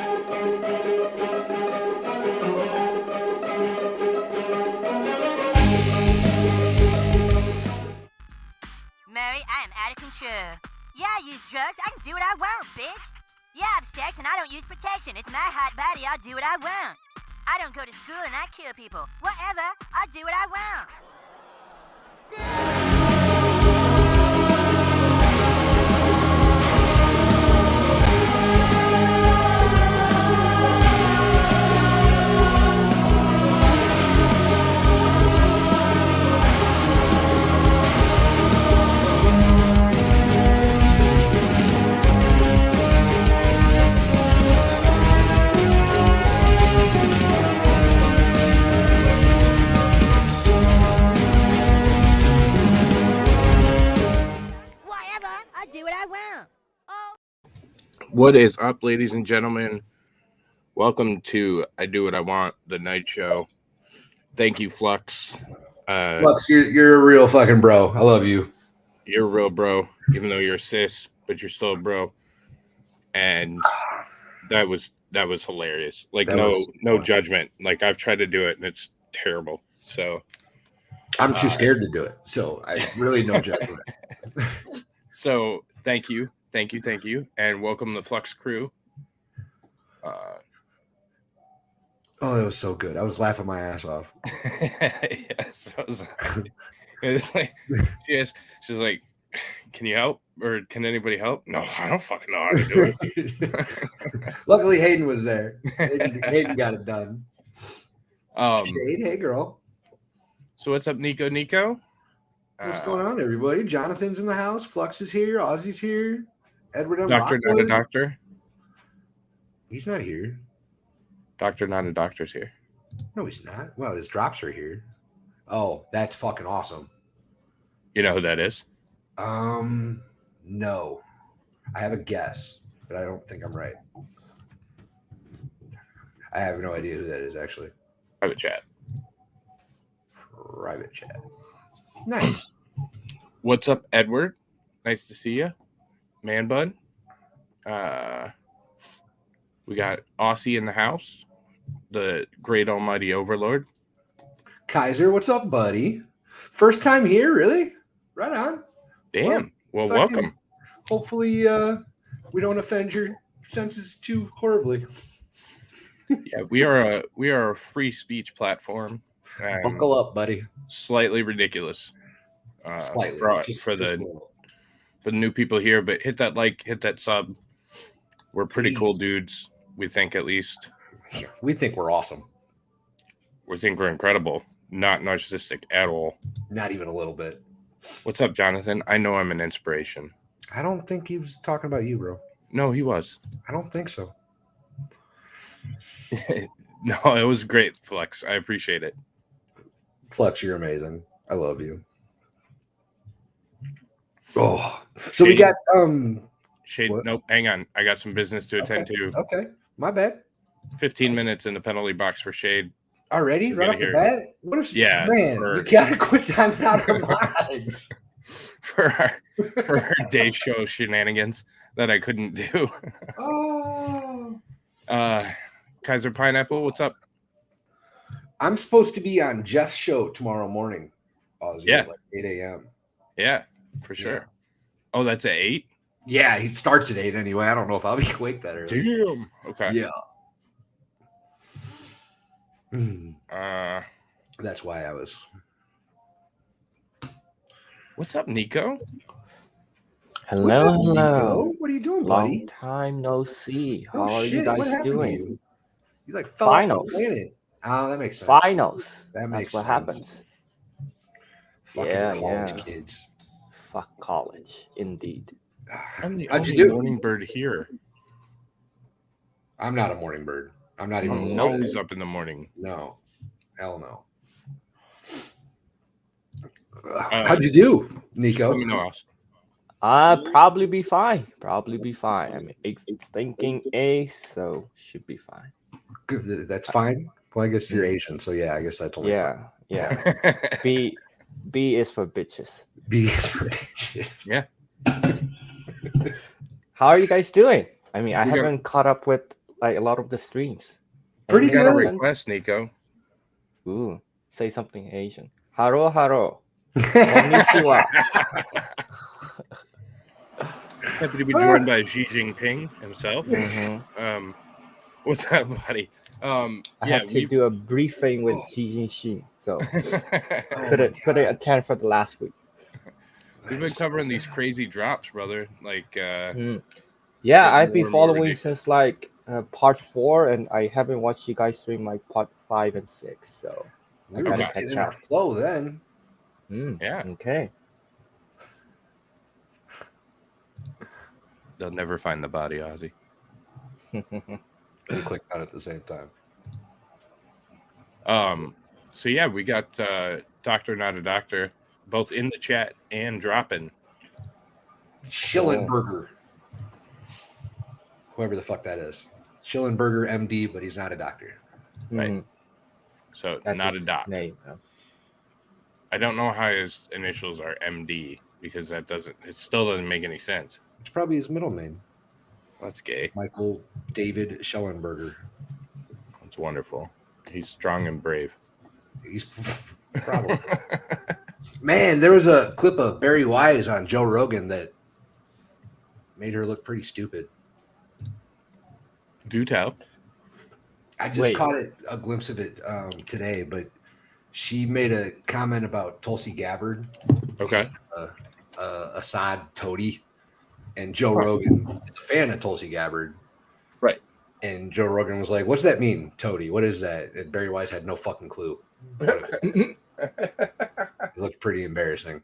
Mary, I am out of control. Yeah, I use drugs. I can do what I want, bitch. Yeah, I have sex and I don't use protection. It's my hot body. I'll do what I want. I don't go to school and I kill people. Whatever. I'll do what I want. What is up, ladies and gentlemen? Welcome to I Do What I Want, the night show. Thank you, Flux. Flux, you're a real fucking bro. I love you. You're a real bro, even though you're a cis, but you're still a bro. And that was hilarious. Like, no judgment. Like, I've tried to do it, and it's terrible. So I'm too scared to do it. So I really no judgment. So thank you. And welcome to the Flux crew. Oh, that was so good. I was laughing my ass off. Yes, it's like she's like, can you help or can anybody help? No, I don't fucking know how to do it. Luckily, Hayden was there. Hayden got it done. Shade, hey girl. So what's up, Nico? What's going on, everybody? Jonathan's in the house. Flux is here. Ozzy's here. Edward M. Doctor, not a doctor. He's not here. Doctor, not a doctor's here. No, he's not. Well, his drops are here. Oh, that's fucking awesome. You know who that is? No. I have a guess, but I don't think I'm right. I have no idea who that is, actually. Private chat. Nice. What's up, Edward? Nice to see you. Man bun. We got Aussie in the house, the great almighty Overlaw'd. Kaiser, what's up, buddy? First time here, really? Right on. Damn. Well, welcome. Hopefully we don't offend your senses too horribly. Yeah, we are a free speech platform. Buckle up, buddy. Slightly ridiculous. Slightly. For the new people here, but hit that like, hit that sub. We're pretty cool dudes, we think, at least. We think we're awesome. We think we're incredible. Not narcissistic at all. Not even a little bit. What's up, Jonathan? I know I'm an inspiration. I don't think he was talking about you, bro. No, he was. I don't think so. No, it was great, Flux. I appreciate it. Flux, you're amazing. I love you. Oh, so we got Shade. What? Nope, hang on. I got some business to attend to. Okay, my bad. 15 minutes in the penalty box for Shade. Already? Right off the bat? What if, yeah, man, you gotta quit timing out our lives. for our day show shenanigans that I couldn't do. Oh. Kaiser Pineapple, what's up? I'm supposed to be on Jeff's show tomorrow morning. Yeah. Like 8 a.m. Yeah, for sure. Yeah. Oh, that's at 8? Yeah, he starts at 8 anyway. I don't know if I'll be awake that early. Damn. Okay. Yeah. That's why I was. What's up, Nico? Hello, What's up, hello. Nico? What are you doing, buddy? Long time no see. How Oh, are shit. you What guys happened to doing? you? You like fell off Finals. the planet. Oh, that makes sense. Finals. That makes That's what sense. happens. Fucking Yeah, college yeah. kids. Fuck college, indeed. I'm the How'd you only do? morning bird here. I'm not a morning bird. I'm not even. I'm always up in the morning. No. Hell no. How'd you do, Nico? Let me know, Oz. Probably be fine. I mean, it's thinking A, so should be fine. Good. That's fine. Well, I guess you're Asian, so yeah, I guess that's only fine. Yeah. B is for bitches. B is for bitches. Yeah. How are you guys doing? I mean, I haven't caught up with like a lot of the streams. Pretty We got a good. request, Nico. Ooh, say something Asian. Haro haro. Konnichiwa. Happy to be joined by Xi Jinping himself. Mm-hmm. What's up, buddy? I had to do a briefing with Xi Jinping, so couldn't attend for the last week. We've been covering these crazy drops, brother. Like, yeah, I've been more following ridiculous. since like part 4, and I haven't watched you guys stream like part 5 and 6, so We I were gotta just catch getting in our up. flow then. Yeah. Okay. They'll never find the body, Ozzy. We clicked on it at the same time. So yeah, we got Doctor Not a Doctor both in the chat and dropping. Schelenberger. Whoever the fuck that is. Schelenberger MD, but he's not a doctor. Right. So That's not a his doc. name. I don't know how his initials are MD because it still doesn't make any sense. It's probably his middle name. That's gay. Michael David Schelenberger. That's wonderful. He's strong and brave. He's probably. Man, there was a clip of Barry Wise on Joe Rogan that made her look pretty stupid. Do tell. I just caught a glimpse of it today, but she made a comment about Tulsi Gabbard. Okay. Assad toady. And Joe Rogan is a fan of Tulsi Gabbard. Right. And Joe Rogan was like, what's that mean, toady? What is that? And Barry Wise had no fucking clue. It looked pretty embarrassing.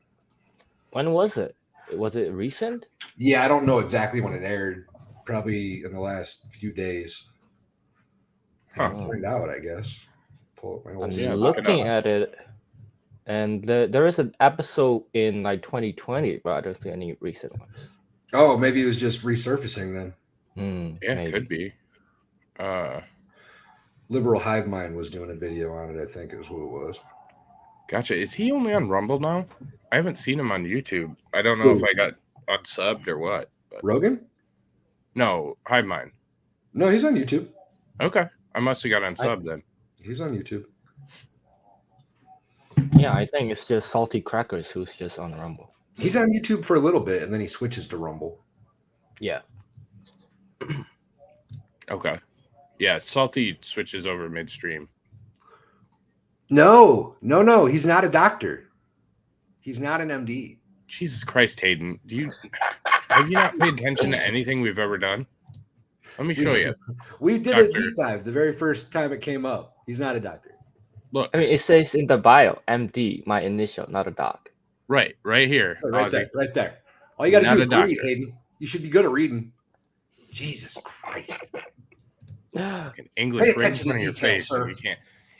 When was it? Was it recent? Yeah, I don't know exactly when it aired. Probably in the last few days. I'll find out, I guess. Pull up my old I'm looking at it, and there is an episode in like 2020, but I don't see any recent ones. Oh, maybe it was just resurfacing then. Yeah, maybe. it could be. Liberal Hive Mind was doing a video on it, I think is who it was. Gotcha. Is he only on Rumble now? I haven't seen him on YouTube. I don't know if I got unsubbed or what. But... Rogan? No, Hive Mind. No, he's on YouTube. Okay. I must have got unsubbed then. He's on YouTube. Yeah, I think it's just Salty Crackers who's just on Rumble. He's on YouTube for a little bit, and then he switches to Rumble. Yeah. Okay. Yeah, Salty switches over midstream. No. He's not a doctor. He's not an MD. Jesus Christ, Hayden. Have you not paid attention to anything we've ever done? Let me show you. We did a deep dive the very first time it came up. He's not a doctor. Look. I mean, it says in the bio, MD, my initial, not a doc. Right here. Right there. All you got to do is read, Hayden. You should be good at reading. Jesus Christ. English right in front of your face. Sir. You can't.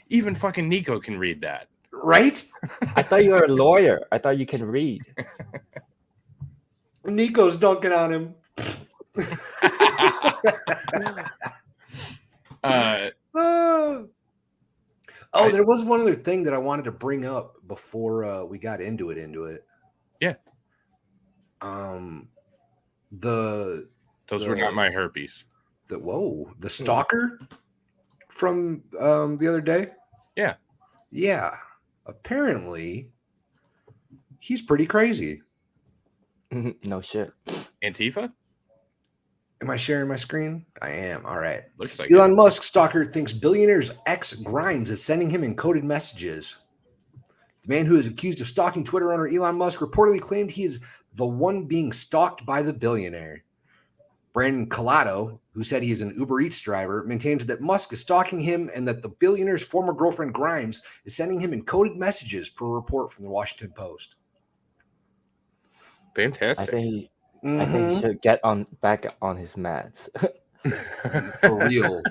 Even fucking Nico can read that. Right? I thought you were a lawyer. I thought you can read. Nico's dunking on him. There was one other thing that I wanted to bring up before we got into it. Yeah. Those were not my herpes. The stalker from the other day. Yeah. Yeah. Apparently, he's pretty crazy. No shit. Antifa? Am I sharing my screen? I am. All right. Looks like Elon Musk stalker thinks billionaire's ex Grimes is sending him encoded messages. The man who is accused of stalking Twitter owner Elon Musk reportedly claimed he is the one being stalked by the billionaire. Brandon Collado, who said he is an Uber Eats driver, maintains that Musk is stalking him and that the billionaire's former girlfriend Grimes is sending him encoded messages per report from the Washington Post. Fantastic. I think he should get back on his meds. For real.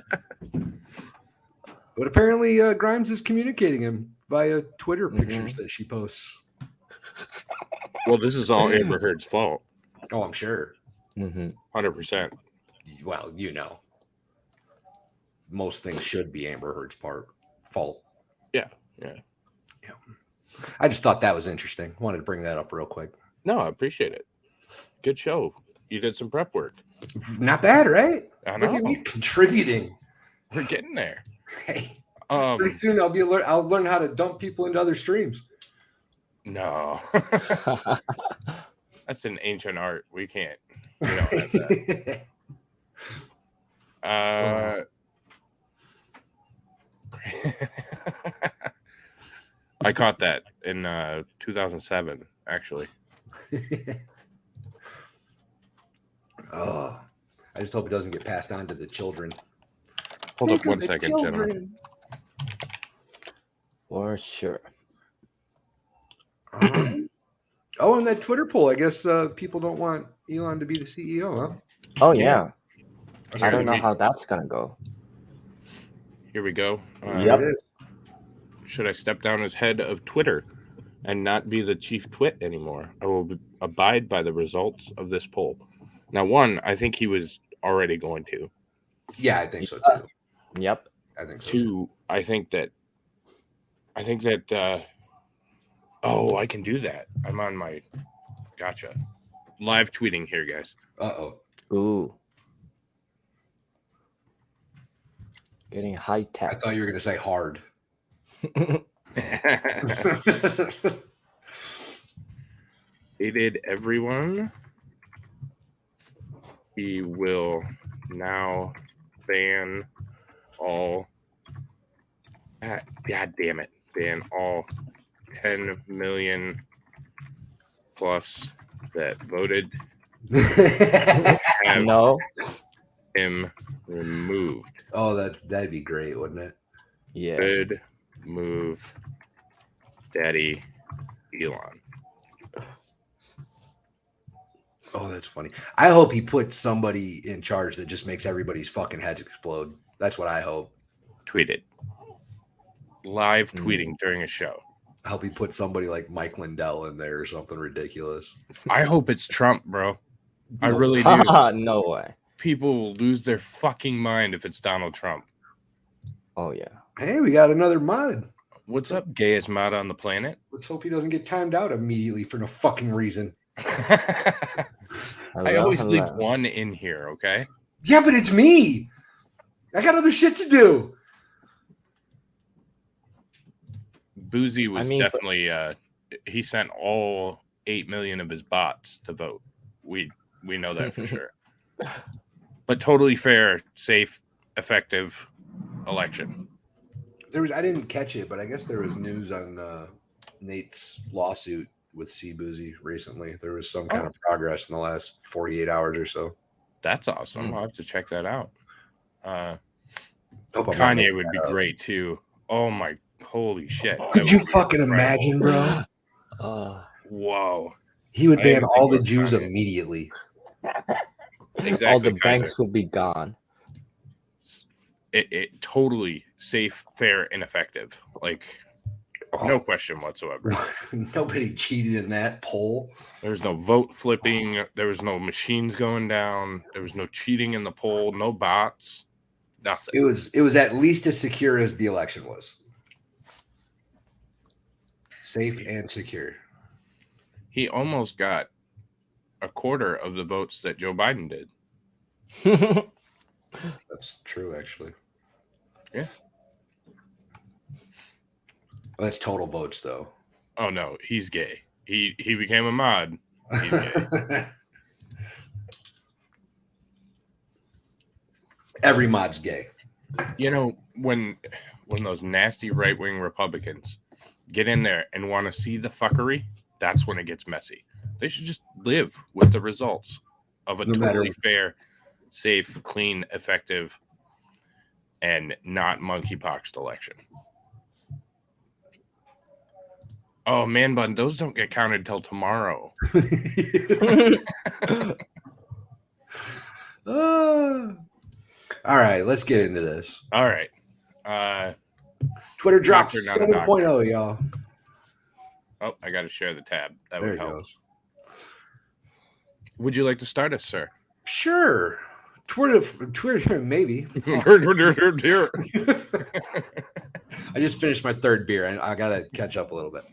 But apparently Grimes is communicating him via Twitter pictures that she posts. Well, this is all Amber Heard's fault. Oh, I'm sure. 100%. Well, most things should be Amber Heard's fault. Yeah. I just thought that was interesting. Wanted to bring that up real quick. No, I appreciate it. Good show. You did some prep work. Not bad, right? I know. Look at me contributing. We're getting there. Hey, pretty soon I'll learn how to dump people into other streams. No. That's an ancient art. We don't have that. I caught that in 2007, actually. Oh, I just hope it doesn't get passed on to the children. Hold up 1 second, gentlemen. For sure. Oh, and that Twitter poll. I guess people don't want Elon to be the CEO, huh? Oh, yeah. Okay, I don't know how that's going to go. Here we go. Yep. It is. Should I step down as head of Twitter and not be the chief twit anymore? I will abide by the results of this poll. Now, one, I think he was already going to. Yeah, I think so too. Yep. I think so. Two, I think that. Oh, I can do that. I'm on my. Gotcha. Live tweeting here, guys. Uh-oh. Ooh. Getting high tech. I thought you were going to say hard. Hated everyone. He will now ban all. God damn it. Ban all 10 million plus that voted. Have No. him removed. Oh, that'd be great, wouldn't it? Yeah. Good move, Daddy Elon. Oh, that's funny. I hope he puts somebody in charge that just makes everybody's fucking heads explode. That's what I hope. Tweeted. Live tweeting during a show. I hope he puts somebody like Mike Lindell in there or something ridiculous. I hope it's Trump, bro. I really do. No way. People will lose their fucking mind if it's Donald Trump. Oh, yeah. Hey, we got another mod. What's up, gayest mod on the planet? Let's hope he doesn't get timed out immediately for no fucking reason. I always leave one in here, okay? Yeah, but it's me. I got other shit to do. Boozy was definitely he sent all 8 million of his bots to vote. We know that for sure. But totally fair, safe, effective election. I didn't catch it, but I guess there was news on Nate's lawsuit with C Boozy recently. There was some kind of progress in the last 48 hours or so. That's awesome. I'll have to check that out. Kanye would be great too. Oh my, holy shit. Could you fucking imagine, bro? Whoa. He would ban all the Jews immediately. Exactly. All the banks will be gone. It totally safe, fair, and effective. Like, no question whatsoever. Nobody cheated in that poll. There was no vote flipping. There was no machines going down. There was no cheating in the poll. No bots. Nothing. It was at least as secure as the election was. Safe and secure. He almost got a quarter of the votes that Joe Biden did. That's true, actually. Yeah. Well, that's total votes, though. Oh no, he's gay. He became a mod. He's gay. Every mod's gay. You know, when those nasty right-wing Republicans get in there and want to see the fuckery, that's when it gets messy. They should just live with the results of a totally fair, safe, clean, effective, and not monkeypoxed election. Oh, man bun, those don't get counted till tomorrow. All right, let's get into this. All right. Twitter dropped 7.0, y'all. Oh, I got to share the tab. That There would it help. goes. Would you like to start us, sir? Sure. Twitter, maybe. I just finished my third beer. I got to catch up a little bit.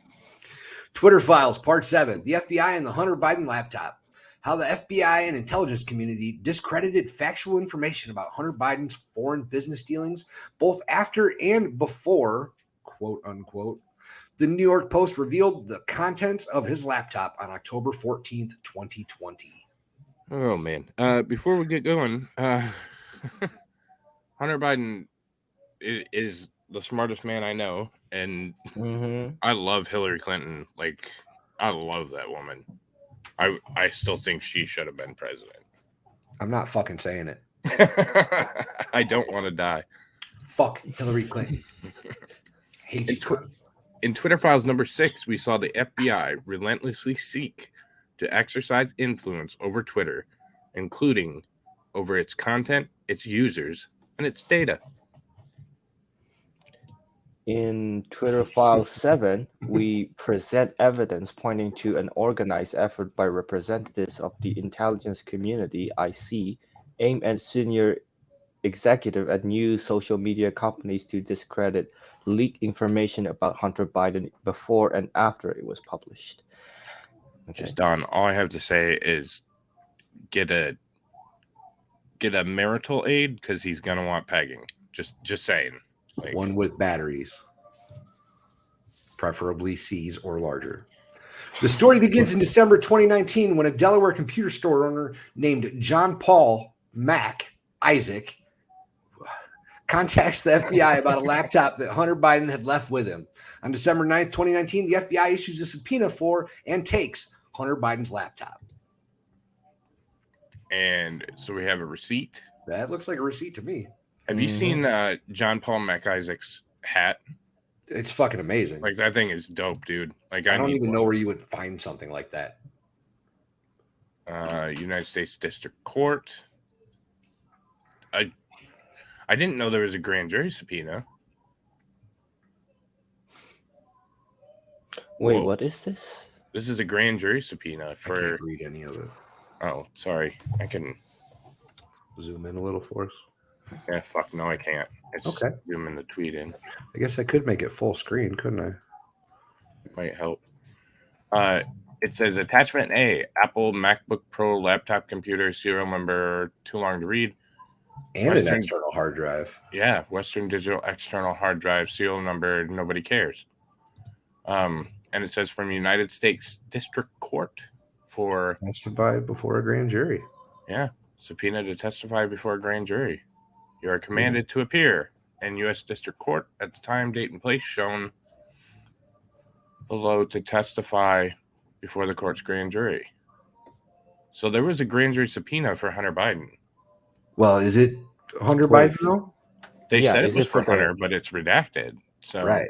Twitter files, part 7. The FBI and the Hunter Biden laptop. how the FBI and intelligence community discredited factual information about Hunter Biden's foreign business dealings, both after and before, quote unquote, the New York Post revealed the contents of his laptop on October 14th, 2020. Oh, man. Before we get going, Hunter Biden is the smartest man I know, and I love Hillary Clinton. Like, I love that woman. I still think she should have been president. I'm not fucking saying it. I don't want to die. Fuck Hillary Clinton. Hate you. In Twitter Files number 6, we saw the FBI relentlessly seek to exercise influence over Twitter, including over its content, its users, and its data. In Twitter File 7, we present evidence pointing to an organized effort by representatives of the intelligence community, IC, aimed at senior executive at new social media companies to discredit leaked information about Hunter Biden before and after it was published. Okay. Just Don, all I have to say is get a marital aid because he's gonna want pegging. Just saying. Like, one with batteries, preferably C's or larger. The story begins in December 2019 when a Delaware computer store owner named John Paul Mac Isaac contacts the FBI about a laptop that Hunter Biden had left with him. On December 9th, 2019, the FBI issues a subpoena for and takes Hunter Biden's laptop. And so we have a receipt. That looks like a receipt to me. Have you seen John Paul McIsaac's hat? It's fucking amazing. Like, that thing is dope, dude. Like, I don't even know where you would find something like that. United States District Court. I didn't know there was a grand jury subpoena. Wait, what is this? This is a grand jury subpoena for. I can't read any of it. Oh, sorry. I can zoom in a little for us. Yeah, fuck no, I can't. It's okay. Zooming the tweet in. I guess I could make it full screen, couldn't I? Might help. It says attachment A: Apple MacBook Pro laptop computer, serial number too long to read. And an external hard drive. Yeah, Western Digital external hard drive, serial number, nobody cares. And it says from United States District Court for testify before a grand jury. Yeah, subpoena to testify before a grand jury. You are commanded to appear in U.S. District Court at the time, date, and place shown below to testify before the court's grand jury. So there was a grand jury subpoena for Hunter Biden. Well, is it Hunter Biden though? They said it was for Hunter, but it's redacted. So right.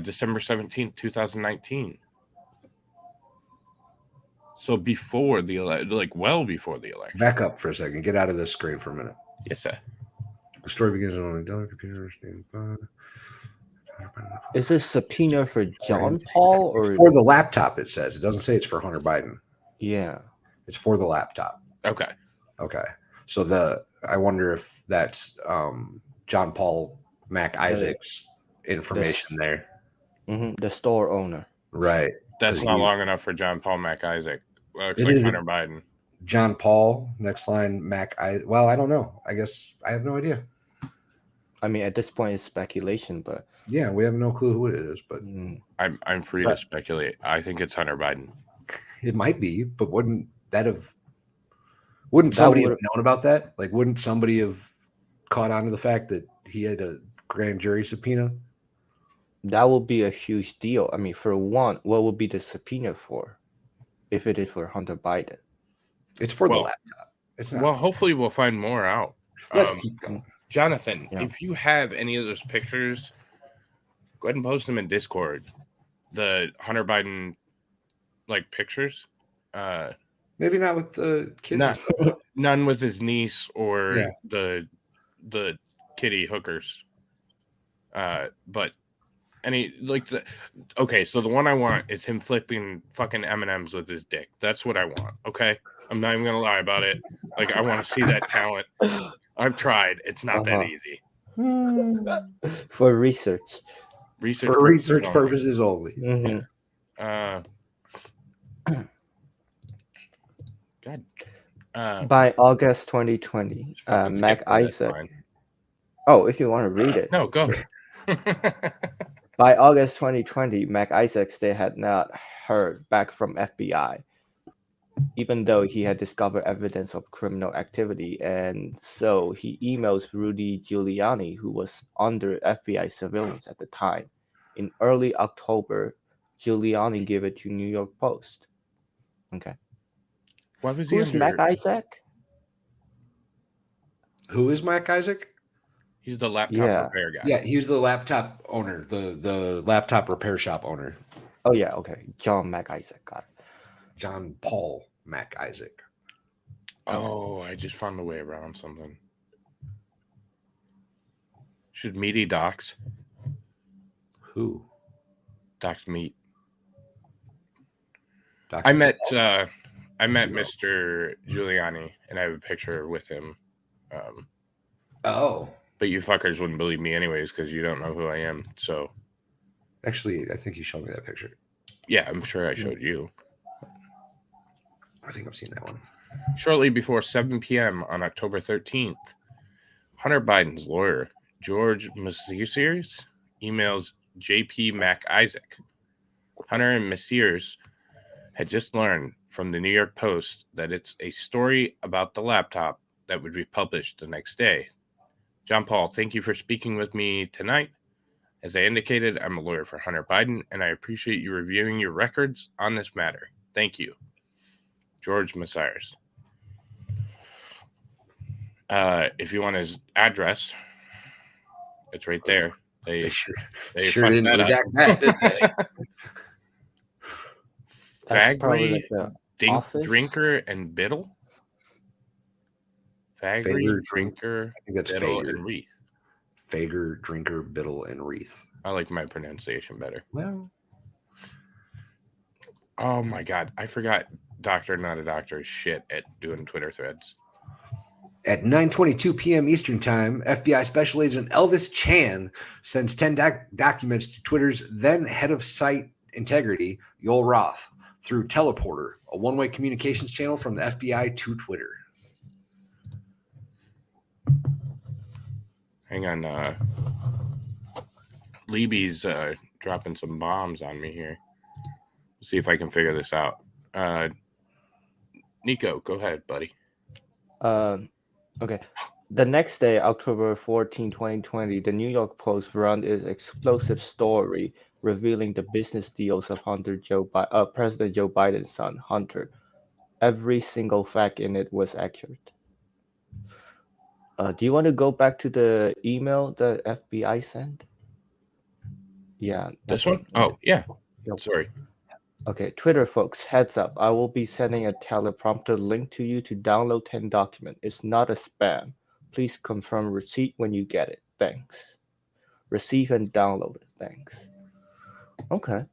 December 17th, 2019. So before the election, like well before the election. Back up for a second. Get out of this screen for a minute. Yes, sir. The story begins on a Dell computer. Is this subpoena for John Paul or it's for the laptop? It says it doesn't say it's for Hunter Biden. Yeah, it's for the laptop. Okay. So I wonder if that's John Paul Mac Isaac's information there. The store owner. Right. That's not long enough for John Paul Mac Isaac. Well, it's it like is Hunter Biden. John Paul, next line, Mac Isaac. Well, I don't know. I guess I have no idea. I mean, at this point, it's speculation, but yeah, we have no clue who it is. But I'm free to speculate. I think it's Hunter Biden. It might be, but wouldn't somebody have known about that? Like, wouldn't somebody have caught on to the fact that he had a grand jury subpoena? That would be a huge deal. I mean, for one, what would be the subpoena for if it is for Hunter Biden? It's for the laptop. It's not. Well, hopefully we'll find more out. Let's keep going. Jonathan, if you have any of those pictures, go ahead and post them in Discord. The Hunter Biden pictures. Maybe not with the kids. None with his niece or the kitty hookers. But any so the one I want is him flipping fucking M&Ms with his dick. That's what I want. Okay, I'm not even gonna lie about it. I want to see that talent. I've tried. It's not that easy. For research. For research purposes only. Mm-hmm. Yeah. By August 2020, Mac Isaac. Oh, if you want to read it. No, go. Sure. By August 2020, Mac Isaac still had not heard back from FBI, even though he had discovered evidence of criminal activity, and so he emails Rudy Giuliani, who was under FBI surveillance at the time. In early October, Giuliani gave it to New York Post. Okay. Why was Who's Mac Isaac? Who is Mac Isaac? He's the laptop repair guy. Yeah, he was the laptop owner, the laptop repair shop owner. Oh yeah, okay. John Mac Isaac, got it. John Paul Mac Isaac. Oh, I just found a way around something. Should Meaty docs? Who? Docs meet. Dr. I met Mr. Giuliani, and I have a picture with him. But you fuckers wouldn't believe me anyways because you don't know who I am. So, actually, I think you showed me that picture. Yeah, I'm sure I showed you. I think I've seen that one. Shortly before 7 p.m. on October 13th, Hunter Biden's lawyer, George Messiers, emails J.P. Mac Isaac. Hunter and Messiers had just learned from the New York Post that it's a story about the laptop that would be published the next day. John Paul, thank you for speaking with me tonight. As I indicated, I'm a lawyer for Hunter Biden, and I appreciate you reviewing your records on this matter. Thank you. George Messiers. If you want his address, it's right there. They sure didn't redact that, did they? Fagry, Drinker, and Biddle? Fagry, Drinker, I think that's Biddle, Fager. and Wreath. Fager, Drinker, Biddle, and Wreath. I like my pronunciation better. Well. Oh my God. I forgot Dr. Not a Doctor is shit at doing Twitter threads. At 9:22 p.m. Eastern Time, FBI Special Agent Elvis Chan sends 10 documents to Twitter's then head of site integrity, Yoel Roth, through Teleporter, a one-way communications channel from the FBI to Twitter. Hang on. Libby's dropping some bombs on me here. Let's see if I can figure this out. Nico, go ahead, buddy. Okay. The next day, October 14, 2020, the New York Post ran its explosive story revealing the business deals of President Joe Biden's son, Hunter. Every single fact in it was accurate. Do you want to go back to the email the FBI sent? Yeah. This one? Oh, yeah. Yep. Sorry. Okay, Twitter folks, heads up. I will be sending a teleprompter link to you to download 10 document. It's not a spam. Please confirm receipt when you get it. Thanks. Receive and download it. Thanks. Okay.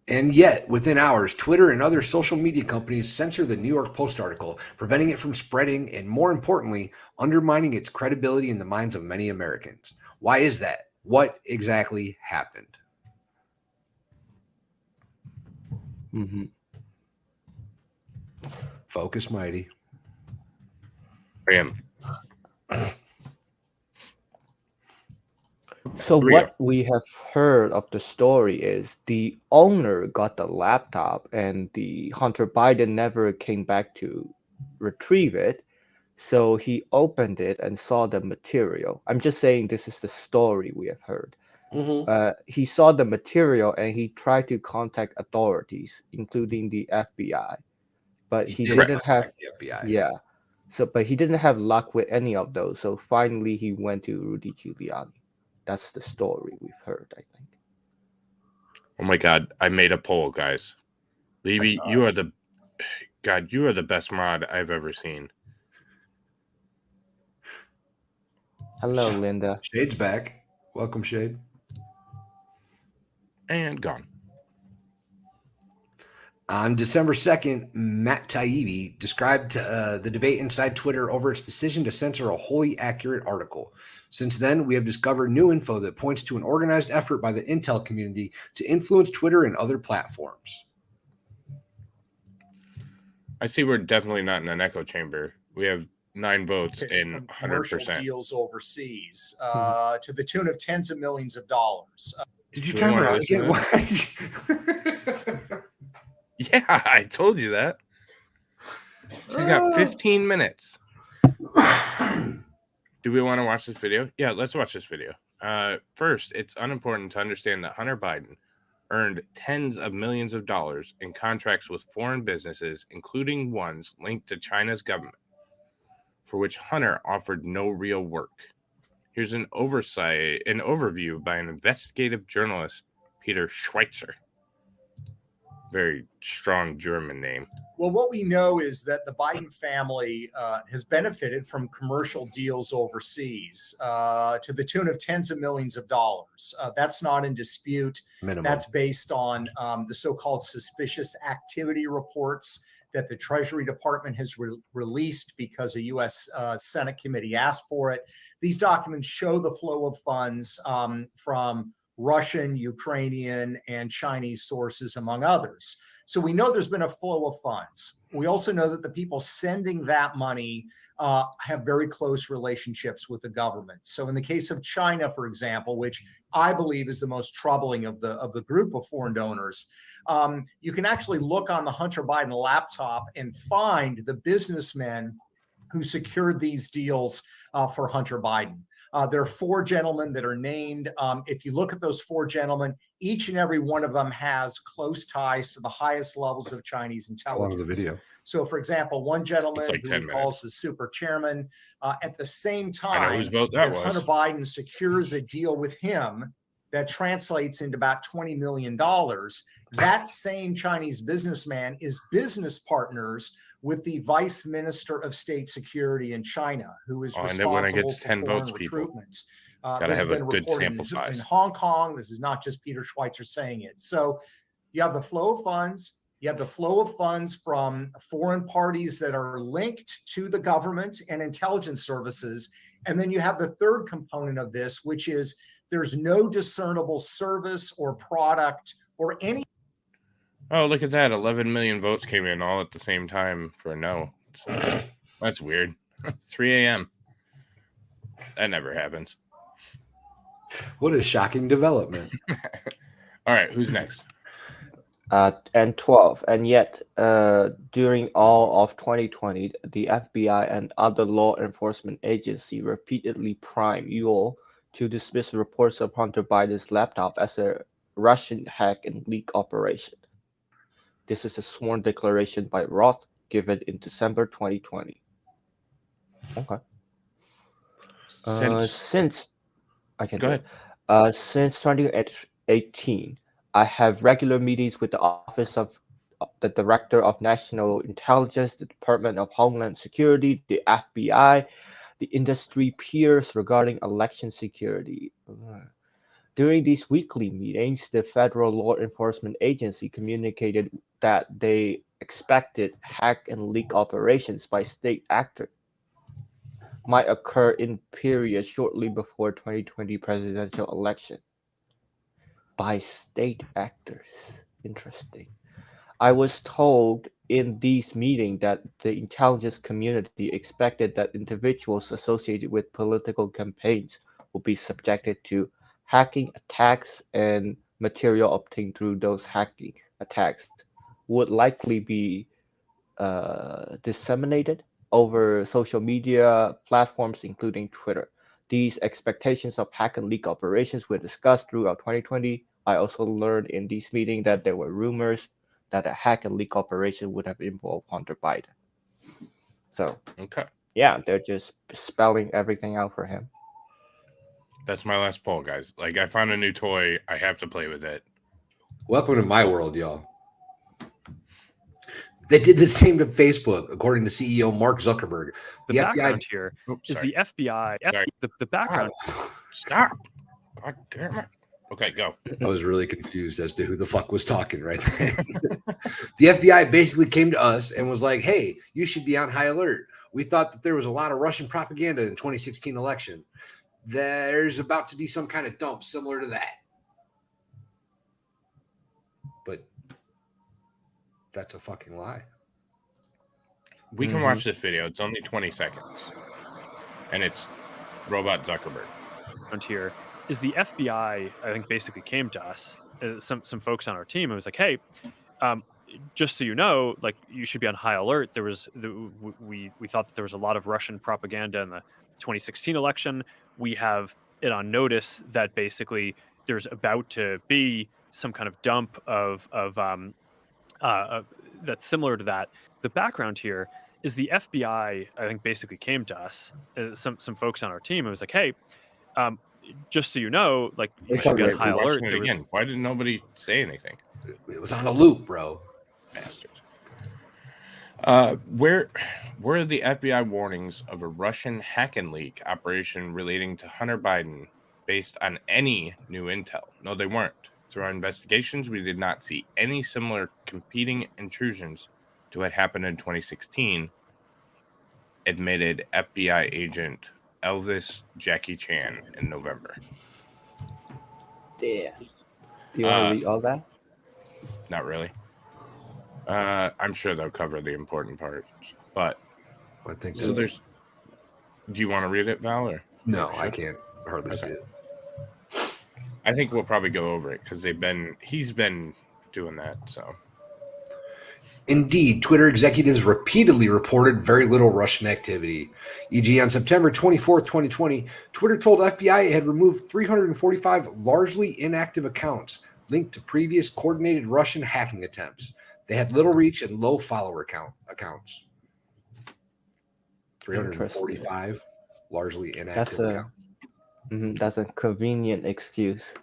And yet, within hours, Twitter and other social media companies censor the New York Post article, preventing it from spreading and, more importantly, undermining its credibility in the minds of many Americans. Why is that? What exactly happened? Mm-hmm. Focus, Mighty. I am. So what we have heard of the story is the owner got the laptop and the Hunter Biden never came back to retrieve it. So he opened it and saw the material. I'm just saying this is the story we have heard. Mm-hmm. He saw the material and he tried to contact authorities, including the FBI. But he didn't have the FBI. Yeah. But he didn't have luck with any of those. So finally he went to Rudy Giuliani. That's the story we've heard, I think. Oh my God, I made a poll, guys. Levy, you are the best mod I've ever seen. Hello, Linda. Shade's back. Welcome, Shade. And gone. On December 2nd, Matt Taibbi described the debate inside Twitter over its decision to censor a wholly accurate article. Since then, we have discovered new info that points to an organized effort by the intel community to influence Twitter and other platforms. I see we're definitely not in an echo chamber. We have 9 votes in From commercial 100%. deals overseas to the tune of tens of millions of dollars. Did you Do we time her wanna out listen again? Yeah, I told you that. She's got 15 minutes. Do we want to watch this video? Yeah, let's watch this video. First, it's unimportant to understand that Hunter Biden earned tens of millions of dollars in contracts with foreign businesses, including ones linked to China's government, for which Hunter offered no real work. Here's an overview by an investigative journalist, Peter Schweitzer. Very strong German name. Well, what we know is that the Biden family has benefited from commercial deals overseas to the tune of tens of millions of dollars. That's not in dispute. Minimum. That's based on the so-called suspicious activity reports that the Treasury Department has released because a U.S. Senate committee asked for it. These documents show the flow of funds from Russian, Ukrainian, and Chinese sources, among others. So we know there's been a flow of funds. We also know that the people sending that money have very close relationships with the government. So in the case of China, for example, which I believe is the most troubling of the group of foreign donors, you can actually look on the Hunter Biden laptop and find the businessmen who secured these deals for Hunter Biden. There are 4 gentlemen that are named. If you look at those 4 gentlemen, each and every one of them has close ties to the highest levels of Chinese intelligence. How long is the video? So, for example, one gentleman like who 10 he calls minutes. the super chairman, at the same I know time whose vote that Hunter was. Biden secures a deal with him that translates into about $20 million. That same Chinese businessman is business partners with the Vice Minister of State Security in China, who is And then when I get responsible to for 10 foreign votes, people, recruitment. gotta This has have a been good reported sample size. in Hong Kong. This is not just Peter Schweitzer saying it. So you have the flow of funds. You have the flow of funds from foreign parties that are linked to the government and intelligence services. And then you have the third component of this, which is there's no discernible service or product or any. Oh, look at that. 11 million votes came in all at the same time for a no. So, that's weird. 3 a.m. That never happens. What a shocking development. All right, who's next? And 12. And yet, during all of 2020, the FBI and other law enforcement agencies repeatedly primed UO to dismiss reports of Hunter Biden's laptop as a Russian hack and leak operation. This is a sworn declaration by Roth given in December 2020. Okay. Since Go ahead. Since 2018, I have regular meetings with the Office of the Director of National Intelligence, the Department of Homeland Security, the FBI, the industry peers regarding election security. During these weekly meetings, the federal law enforcement agency communicated that they expected hack and leak operations by state actors might occur in period shortly before 2020 presidential election. By state actors. Interesting. I was told in these meetings that the intelligence community expected that individuals associated with political campaigns would be subjected to hacking attacks, and material obtained through those hacking attacks would likely be disseminated over social media platforms, including Twitter. These expectations of hack and leak operations were discussed throughout 2020. I also learned in these meetings that there were rumors that a hack and leak operation would have involved Hunter Biden. So, Okay. yeah, they're just spelling everything out for him. That's my last poll, guys. Like, I found a new toy. I have to play with it. Welcome to my world, y'all. They did the same to Facebook, according to CEO Mark Zuckerberg. The background here is sorry. the FBI. Sorry. The background. Stop. God damn it. Okay, go. I was really confused as to who the fuck was talking right there. The FBI basically came to us and was like, hey, you should be on high alert. We thought that there was a lot of Russian propaganda in 2016 election. There's about to be some kind of dump similar to that. But that's a fucking lie. We can watch this video. It's only 20 seconds. And it's Robot Zuckerberg. Here is the FBI, I think, basically came to us, some folks on our team, and was like, hey, just so you know, like, you should be on high alert. There was we thought that there was a lot of Russian propaganda in the 2016 election. We have it on notice that basically there's about to be some kind of dump of that's similar to that. The background here is the FBI, I think, basically came to us, some folks on our team, and was like, hey, just so you know, like, you should be on high alert. Again. Why did nobody say anything? It was on a loop, bro. Bastards. Where are the FBI warnings of a Russian hack and leak operation relating to Hunter Biden based on any new intel? No, they weren't. Through our investigations, we did not see any similar competing intrusions to what happened in 2016, admitted FBI agent Elvis Jackie Chan in November. Damn. You want to read all that? Not really. I'm sure they'll cover the important parts, but I think so. There's. Do you want to read it, Val? Or no, I can't hardly see it. I think we'll probably go over it because he's been doing that. So, indeed, Twitter executives repeatedly reported very little Russian activity. E.g., on September 24th, 2020, Twitter told FBI it had removed 345 largely inactive accounts linked to previous coordinated Russian hacking attempts. They had little reach and low follower accounts. 345 largely inactive accounts. That's a convenient excuse.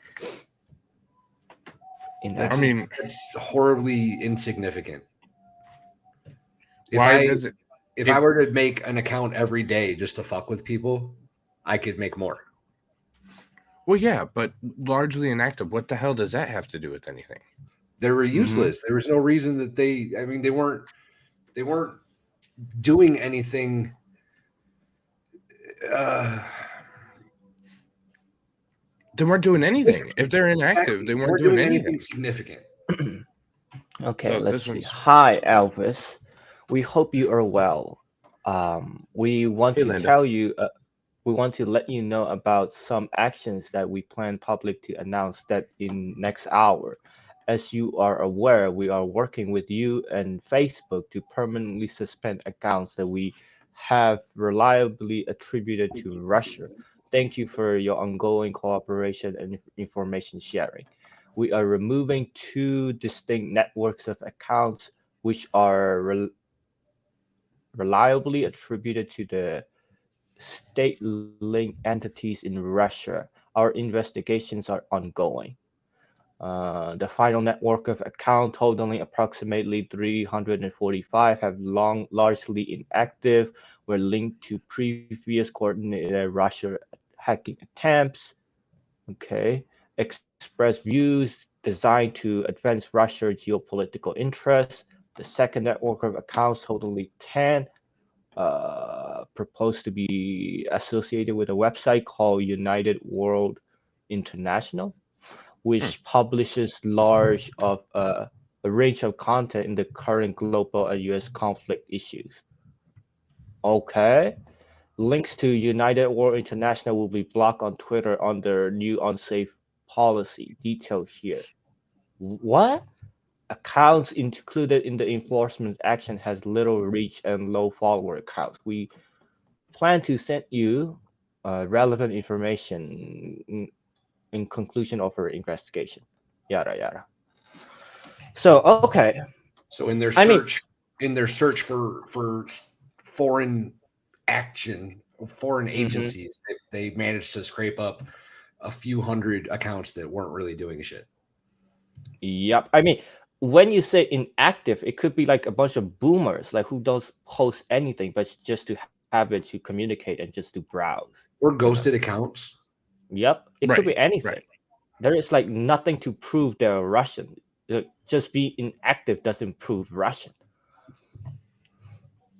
It's horribly insignificant. If I were to make an account every day just to fuck with people, I could make more. Well, yeah, but largely inactive. What the hell does that have to do with anything? They were useless. There was no reason that they weren't doing anything. They weren't doing anything. If they're inactive, they weren't doing anything significant. Okay, So let's see. Hi, Elvis. We hope you are well. We want to tell you. We want to let you know about some actions that we plan public to announce that in next hour. As you are aware, we are working with you and Facebook to permanently suspend accounts that we have reliably attributed to Russia. Thank you for your ongoing cooperation and information sharing. We are removing 2 distinct networks of accounts which are reliably attributed to the state-linked entities in Russia. Our investigations are ongoing. The final network of accounts totaling approximately 345 have largely inactive, were linked to previous coordinated Russia hacking attempts. Okay. Express views designed to advance Russia's geopolitical interests. The second network of accounts, totaling 10, proposed to be associated with a website called United World International, which publishes a range of content in the current global and U.S. conflict issues. Okay. Links to United World International will be blocked on Twitter under new unsafe policy. Detailed here. What? Accounts included in the enforcement action has little reach and low follower accounts. We plan to send you relevant information in conclusion of our investigation. Yada yada. So okay. So in their search for foreign action, foreign agencies, they managed to scrape up a few hundred accounts that weren't really doing shit. Yep. I mean, when you say inactive, it could be like a bunch of boomers, like who don't post anything, but just to have it to communicate and just to browse. Or ghosted accounts. Yep. It could be anything. Right. there is like nothing to prove they're Russian. Just be inactive doesn't prove Russian.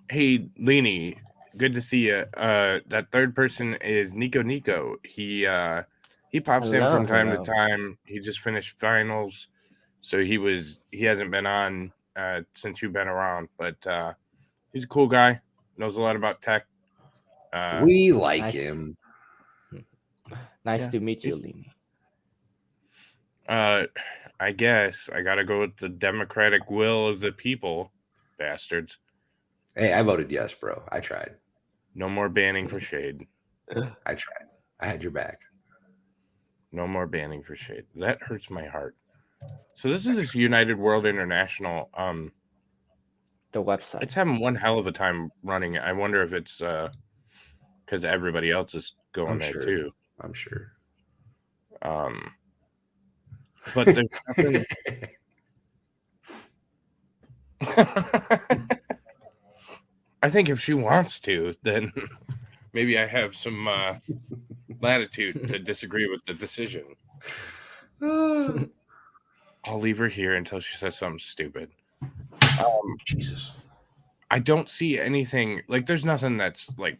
Hey, Leanie, good to see you. That third person is Nico. He pops in from time to time. He just finished finals, so he hasn't been on since you've been around, but he's a cool guy. Knows a lot about tech. We like Nice. him. Nice to meet you, Lini. I guess I gotta go with the democratic will of the people, bastards. Hey, I voted yes, bro. I tried. No more banning for shade. I tried. I had your back. No more banning for shade. That hurts my heart. So this is United World International. The website. It's having one hell of a time running. I wonder if it's because everybody else is going there too. I'm sure. But there's nothing. I think if she wants to, then maybe I have some latitude to disagree with the decision. I'll leave her here until she says something stupid. Jesus. I don't see anything like there's nothing that's like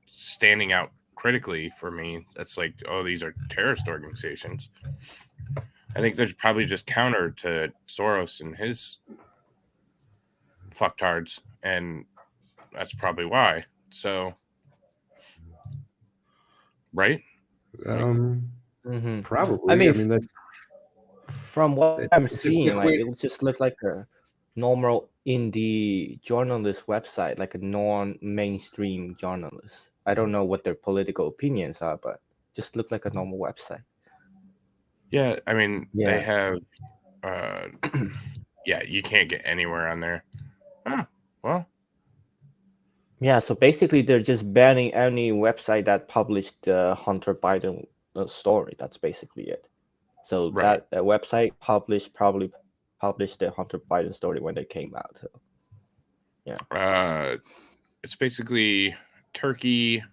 standing out critically for me. That's like, oh, these are terrorist organizations. I think there's probably just counter to Soros and his fucktards, and that's probably why. So, right? Probably. I mean, that's, from what I'm it's a seeing, good like way- it just looked like a normal indie journalist website, like a non-mainstream journalist. I don't know what their political opinions are, but just looked like a normal website. Yeah, I mean, Yeah. they have, yeah, you can't get anywhere on there. Well, Yeah, so basically they're just banning any website that published the Hunter Biden story. That's basically it. So Right. that website probably published the Hunter Biden story when they came out. So yeah. It's basically Turkey.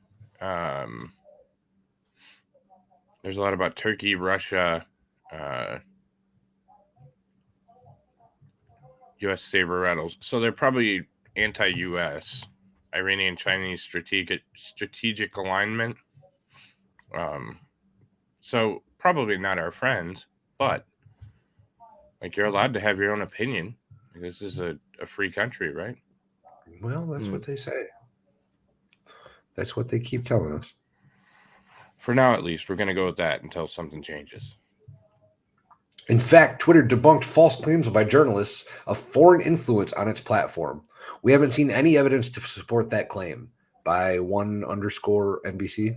There's a lot about Turkey, Russia, U.S. saber rattles. So they're probably anti-U.S. Iranian Chinese strategic alignment. So probably not our friends, but like you're allowed to have your own opinion. This is a free country, right? Well, that's what they say. That's what they keep telling us. For now, at least, we're going to go with that until something changes. In fact, Twitter debunked false claims by journalists of foreign influence on its platform. We haven't seen any evidence to support that claim. By _NBC,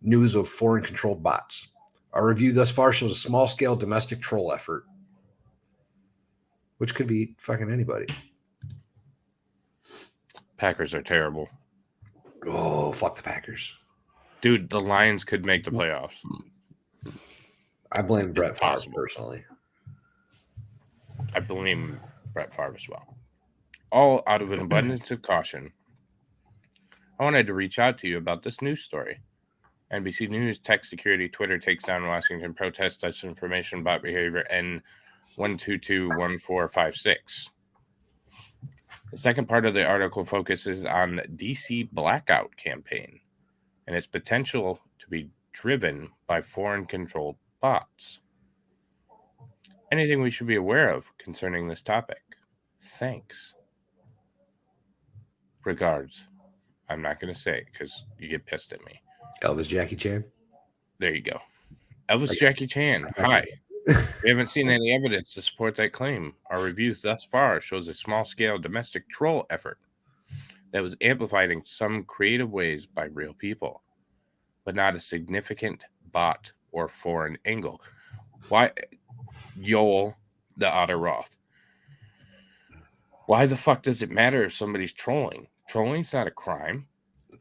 news of foreign-controlled bots. Our review thus far shows a small-scale domestic troll effort, which could be fucking anybody. Packers are terrible. Oh, fuck the Packers. Dude, the Lions could make the playoffs. I blame Brett Favre personally. I blame Brett Favre as well. All out of an abundance of caution. I wanted to reach out to you about this news story. NBC News, tech security, Twitter takes down Washington protest, disinformation, bot behavior, N1221456. The second part of the article focuses on the DC blackout campaign and its potential to be driven by foreign-controlled bots. Anything we should be aware of concerning this topic? Thanks. Regards. I'm not going to say because you get pissed at me. Elvis Jackie Chan. There you go. Elvis Jackie Chan. Hi. We haven't seen any evidence to support that claim. Our review thus far shows a small-scale domestic troll effort that was amplified in some creative ways by real people, but not a significant bot or foreign angle. Why, Yoel, the Otter Roth? Why the fuck does it matter if somebody's trolling? Trolling's not a crime.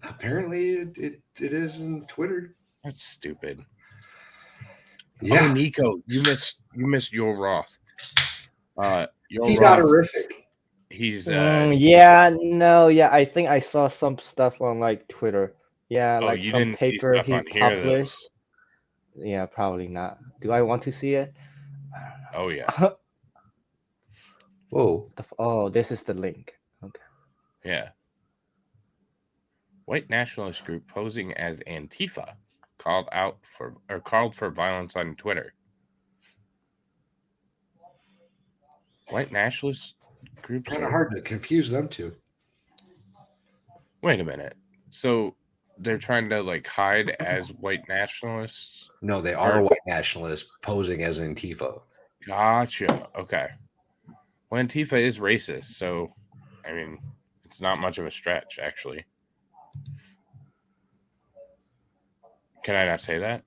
Apparently, it is in Twitter. That's stupid. Yeah, Oh, Nico, you missed Yoel Roth. he's not horrific. He's I think I saw some stuff on like Twitter. Yeah, like some paper he published. Yeah, probably not. Do I want to see it? Oh yeah, Whoa. Oh, this is the link. Okay. yeah. White nationalist group posing as Antifa called for violence on Twitter. White nationalist groups Kind of are. hard to confuse them two. Wait a minute. So they're trying to like hide as white nationalists? No, they are white nationalists posing as Antifa. Gotcha. Okay. Well, Antifa is racist, so I mean, it's not much of a stretch, actually. Can I not say that?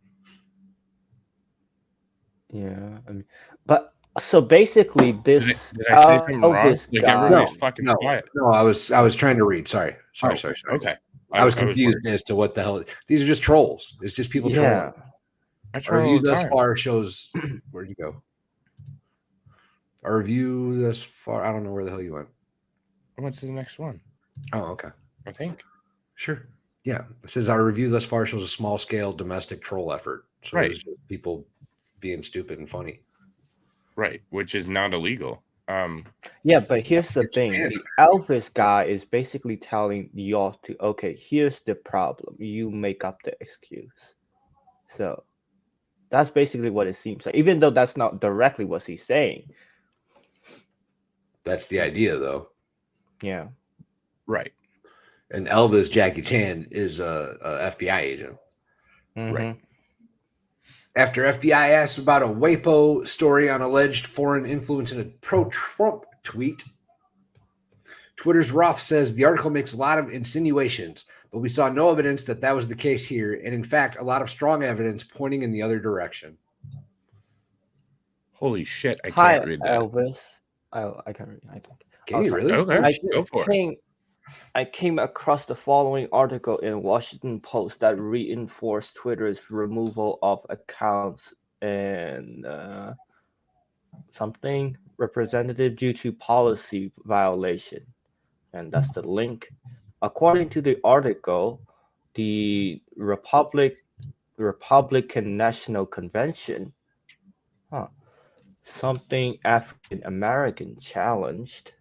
Yeah, I mean, but so basically, this Did I say something wrong? Elvis Like guy. everybody's fucking quiet. No, I was trying to read. Sorry. Okay. I was worried. confused as to what the hell. These are just trolls. It's just people Yeah, trolling. I Our troll all review the thus time. far shows. Where'd you go? Our review thus far. I don't know where the hell you went. I went to the next one, Oh, okay. I think. Sure. Yeah. It says our review thus far shows a small scale domestic troll effort. So Right. it was just people being stupid and funny. Right, which is not illegal. yeah, but here's the It's thing: standard. the Elvis guy is basically telling y'all to, okay, here's the problem. You make up the excuse. So that's basically what it seems like, even though that's not directly what he's saying. That's the idea, though. Yeah. Right. And Elvis Jackie Chan is a FBI agent. Right. After FBI asked about a WAPO story on alleged foreign influence in a pro-Trump tweet, Twitter's Roth says the article makes a lot of insinuations, but we saw no evidence that that was the case here, and in fact, a lot of strong evidence pointing in the other direction. Holy shit, I Hi, can't read that. Elvis. I can read. I think. Can you sorry. really? Okay, go for it. I came across the following article in Washington Post that reinforced Twitter's removal of accounts and something representative due to policy violation. And that's the link. According to the article, the Republican National Convention, something African American challenged.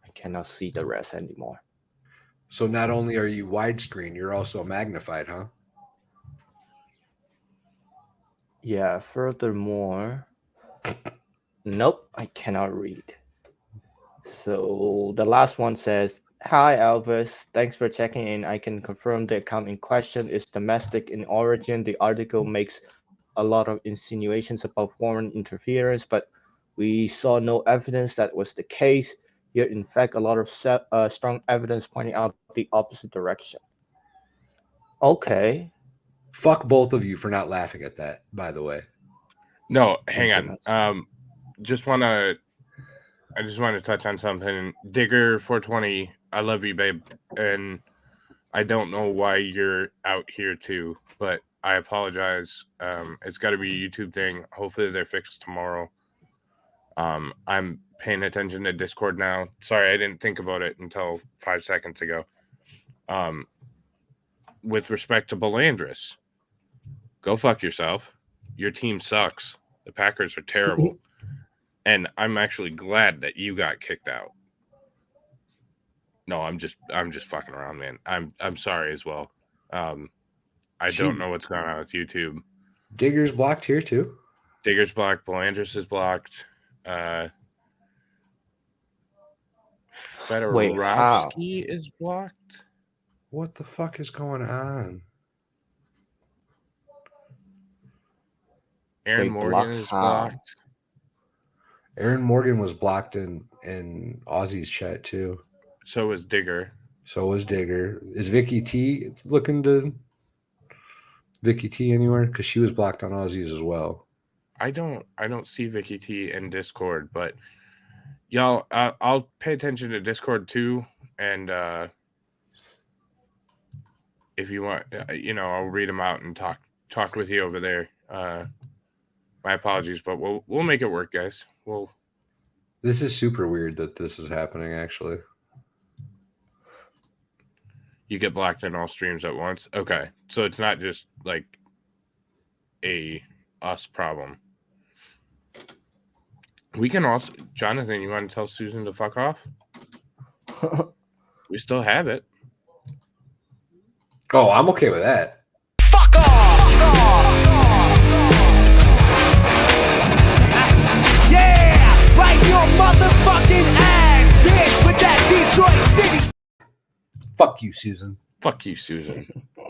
I cannot see the rest anymore. So not only are you widescreen, you're also magnified, huh? Yeah, furthermore, nope, I cannot read. So the last one says, hi Elvis, thanks for checking in. I can confirm the account in question is domestic in origin. The article makes a lot of insinuations about foreign interference, but we saw no evidence that was the case. Here, in fact, a lot of strong evidence pointing out the opposite direction. Okay. Fuck both of you for not laughing at that, by the way. No, hang on. I just want to touch on something. Digger 420, I love you, babe. And I don't know why you're out here too, but I apologize. It's got to be a YouTube thing. Hopefully they're fixed tomorrow. I'm paying attention to Discord now. Sorry, I didn't think about it until 5 seconds ago. With respect to Belandris, go fuck yourself. Your team sucks. The Packers are terrible. And I'm actually glad that you got kicked out. No, I'm just fucking around, man. I'm sorry as well. I don't know what's going on with YouTube. Digger's blocked here too. Digger's blocked. Belandris is blocked. Fedorovsky is blocked. What the fuck is going on? Aaron Morgan is blocked. Aaron Morgan was blocked in Aussie's chat too. So was Digger. Is Vicky T looking to Vicky T anywhere? Because she was blocked on Aussie's as well. I don't see Vicky T in Discord, but y'all, I'll pay attention to Discord too, and if you want, I'll read them out and talk with you over there. My apologies, but we'll make it work, guys. This is super weird that this is happening, actually. You get blocked in all streams at once? Okay. So it's not just like a us problem. We can also, Jonathan, you want to tell Susan to fuck off? We still have it. Oh, I'm okay with that. Fuck off! Yeah! Right your motherfucking ass, bitch, with that Detroit City. Fuck you, Susan. Fuck you, Susan.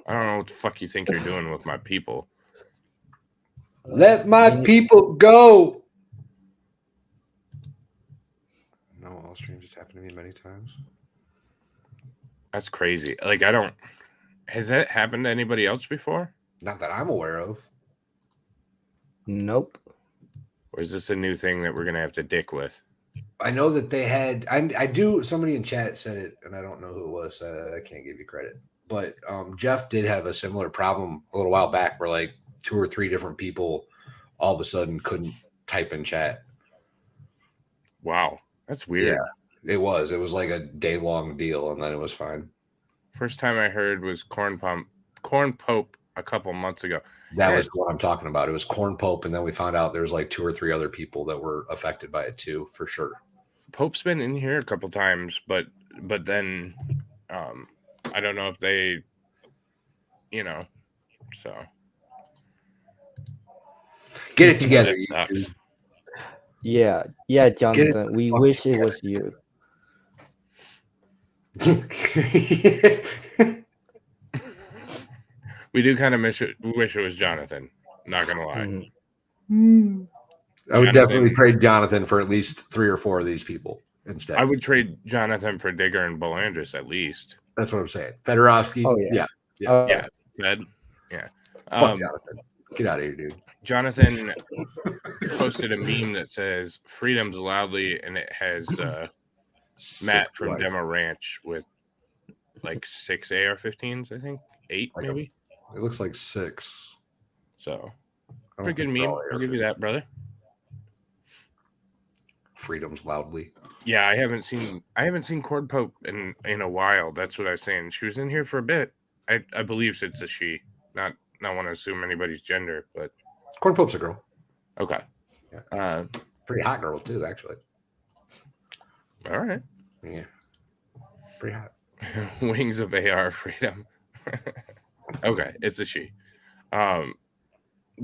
I don't know what the fuck you think you're doing with my people. Let my people go. No, all streams just happened to me many times. That's crazy. Like, I don't. Has that happened to anybody else before? Not that I'm aware of. Nope. Or is this a new thing that we're going to have to dick with? I know that they had. I do. Somebody in chat said it, and I don't know who it was. So I can't give you credit. But Jeff did have a similar problem a little while back, where like 2 or 3 different people all of a sudden couldn't type in chat. Wow, that's weird. Yeah, it was. It was like a day-long deal, and then it was fine. First time I heard was Corn Pope a couple months ago. That was what I'm talking about. It was Corn Pope, and then we found out there was like 2 or 3 other people that were affected by it too, for sure. Pope's been in here a couple times, but then I don't know if they, so get it together. Yeah, Jonathan. We wish it was you. We do kind of wish it was Jonathan. Not gonna lie. Mm-hmm. I would Jonathan, definitely trade Jonathan for at least 3 or 4 of these people instead. I would trade Jonathan for Digger and Bolandris at least. That's what I'm saying. Fedorovsky. Oh yeah. Yeah. Fed. Yeah. Fuck Jonathan. Get out of here, dude. Jonathan posted a meme that says "Freedom's loudly," and it has Matt from Demo Ranch with like 6 AR-15s, I think 8 like maybe. It looks like 6. So pretty good meme. I'll give you that, brother. Freedom's loudly. Yeah, I haven't seen Cord Pope in a while. That's what I was saying. She was in here for a bit. I believe it's a she. Not want to assume anybody's gender, but Corn Pope's a girl. Okay. Yeah. Pretty hot girl too, actually. All right. Yeah. Pretty hot. Wings of AR freedom. Okay, it's a she. Don't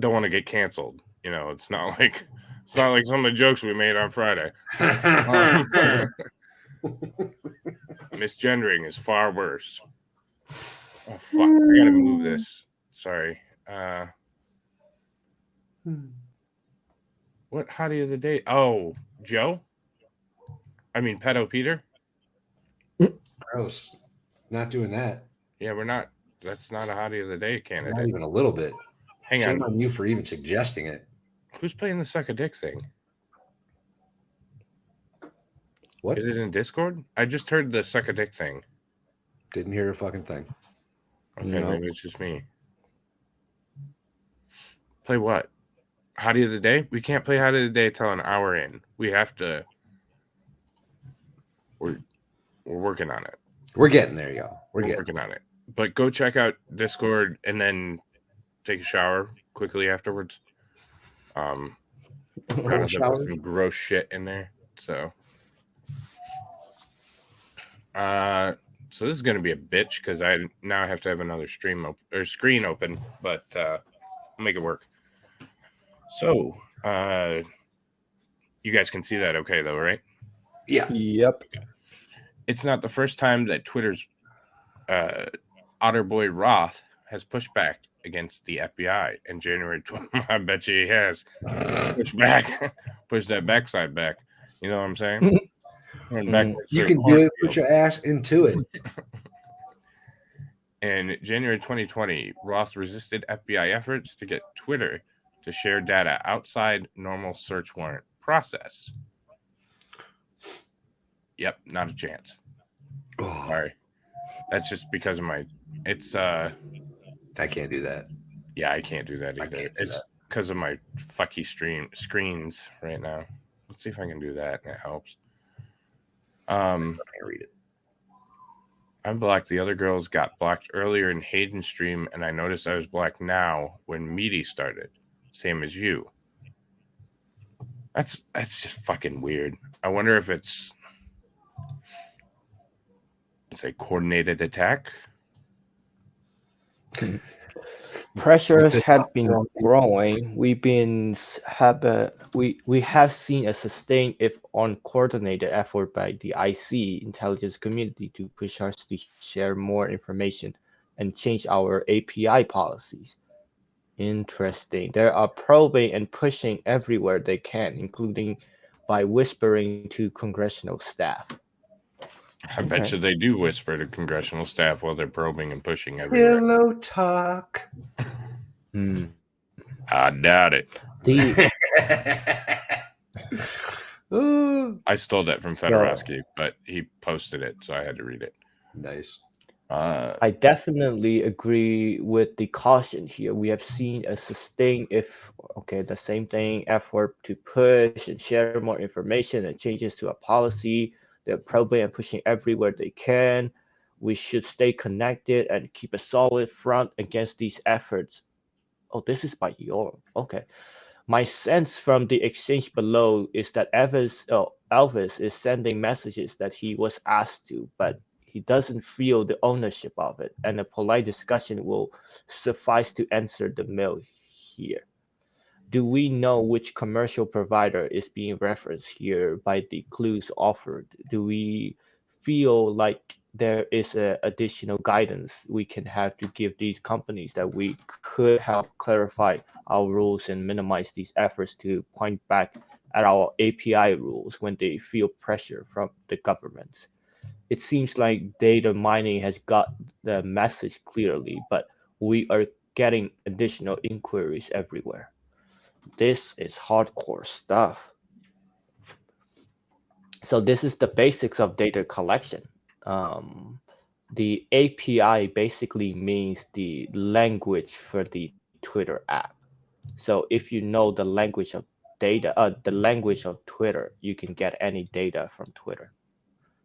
want to get canceled. It's not like some of the jokes we made on Friday. Misgendering is far worse. Oh fuck! I gotta move this. Sorry. What hottie of the day? Oh, Joe? I mean, Pedo Peter? Gross. Not doing that. Yeah, we're not. That's not a hottie of the day candidate. Not even a little bit. Hang Shame on. on you for even suggesting it. Who's playing the suck a dick thing? What? Is it in Discord? I just heard the suck a dick thing. Didn't hear a fucking thing. Okay, No. maybe it's just me. Play what? Hottie of the day? We can't play Hottie of the day till an hour in. We have to. We're working on it. We're getting there, y'all. We're working on it. But go check out Discord and then take a shower quickly afterwards. Shower? Some gross shit in there. So this is gonna be a bitch because I now have to have another screen open, but I'll make it work. So you guys can see that okay though, right? Yeah. Yep. It's not the first time that Twitter's Otterboy Roth has pushed back against the FBI in January 20. I bet you he has pushed that backside back. You know what I'm saying? You can do it. Put your ass into it. In January 2020, Roth resisted FBI efforts to get Twitter to share data outside normal search warrant process. Yep, not a chance. Oh, Sorry. That's just because of my I can't do that. Yeah, I can't do that either. It's because of my fucky screens right now. Let's see if I can do that. It helps. I can't read it. I'm blocked. The other girls got blocked earlier in Hayden's stream, and I noticed I was blocked now when Meaty started. same as you. That's just fucking weird. I wonder if it's a coordinated attack. Pressures have been growing. We have seen a sustained, if uncoordinated, effort by the IC intelligence community to push us to share more information and change our API policies. Interesting. They are probing and pushing everywhere they can, including by whispering to congressional staff. I bet you they do whisper to congressional staff while they're probing and pushing everywhere. Pillow talk. I doubt it. Ooh. I stole that from Fedorowski, but he posted it, so I had to read it. Nice. I definitely agree with the caution here. We have seen a sustained, the same thing, effort to push and share more information and changes to a policy. They're probing and pushing everywhere they can. We should stay connected and keep a solid front against these efforts. Oh, this is by Europe. Okay. My sense from the exchange below is that Elvis is sending messages that he was asked to, but he doesn't feel the ownership of it, and a polite discussion will suffice to answer the mail here. Do we know which commercial provider is being referenced here by the clues offered? Do we feel like there is additional guidance we can have to give these companies that we could help clarify our rules and minimize these efforts to point back at our API rules when they feel pressure from the governments? It seems like data mining has got the message clearly, but we are getting additional inquiries everywhere. This is hardcore stuff. So this is the basics of data collection. The API basically means the language for the Twitter app. So if you know the language of the language of Twitter, you can get any data from Twitter.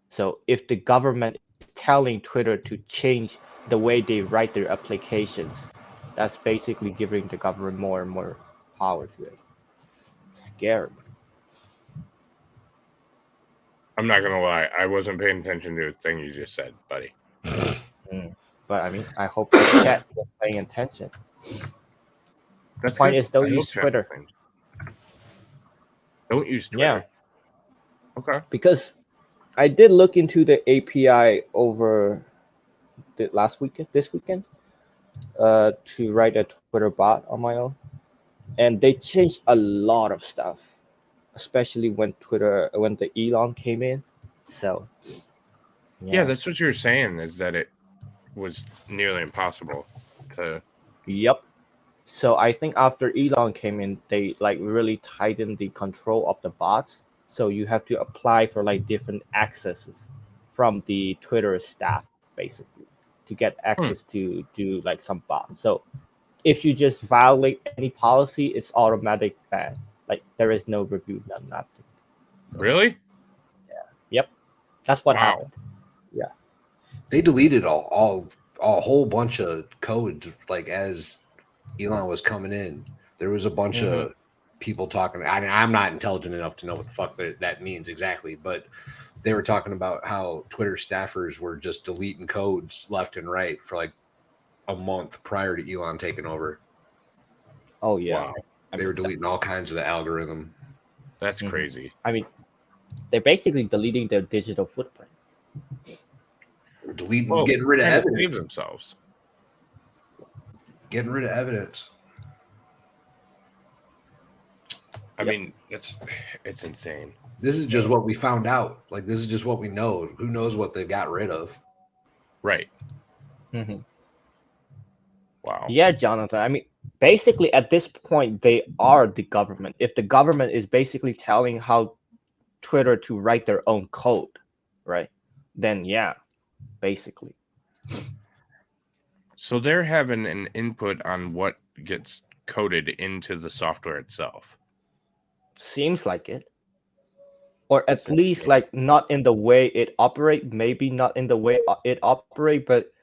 So if the government is telling Twitter to change the way they write their applications, that's basically giving the government more and more power to it. Scary. I'm not gonna lie, I wasn't paying attention to the thing you just said, buddy. But I mean, I hope the chat was paying attention. The point is, don't use Twitter. Don't use Twitter. Yeah. Okay. Because I did look into the API over this weekend, to write a Twitter bot on my own, and they changed a lot of stuff, especially when the Elon came in. So yeah, that's what you're saying, is that it was nearly impossible to. Yep. So I think after Elon came in, they really tightened the control of the bots. So you have to apply for different accesses from the Twitter staff, basically, to get access to do some bots. So if you just violate any policy, it's automatic ban. There is no review done, nothing. So, really? Yeah. Yep. That's what happened. Yeah. They deleted a whole bunch of codes as Elon was coming in. There was a bunch of people talking. I'm not intelligent enough to know what the fuck that means exactly, but they were talking about how Twitter staffers were just deleting codes left and right for a month prior to Elon taking over. Oh yeah. Wow. They were deleting all kinds of the algorithm. That's crazy. I mean, they're basically deleting their digital footprint. They're deleting, getting rid of evidence themselves. Getting rid of evidence. I mean, it's insane. This is just what we found out. This is just what we know. Who knows what they got rid of? Right. Mm-hmm. Wow. Yeah, Jonathan. I mean, basically, at this point, they are the government. If the government is basically telling how Twitter to write their own code, right? Then yeah, basically. So they're having an input on what gets coded into the software itself. Seems like it. Or at least not in the way it operates, maybe not in the way it operates, but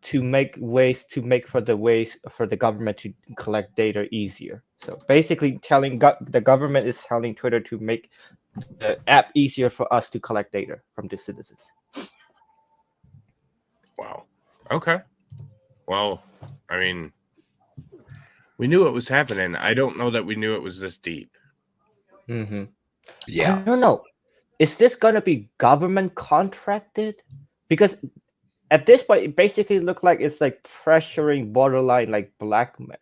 to make for the government to collect data easier. So basically, the government is telling Twitter to make the app easier for us to collect data from the citizens. Wow. Okay. Well, I mean, we knew it was happening. I don't know that we knew it was this deep. Mm-hmm. Yeah. I don't know. Is this gonna be government contracted? Because at this point, it basically looks like it's like pressuring borderline like blackmail.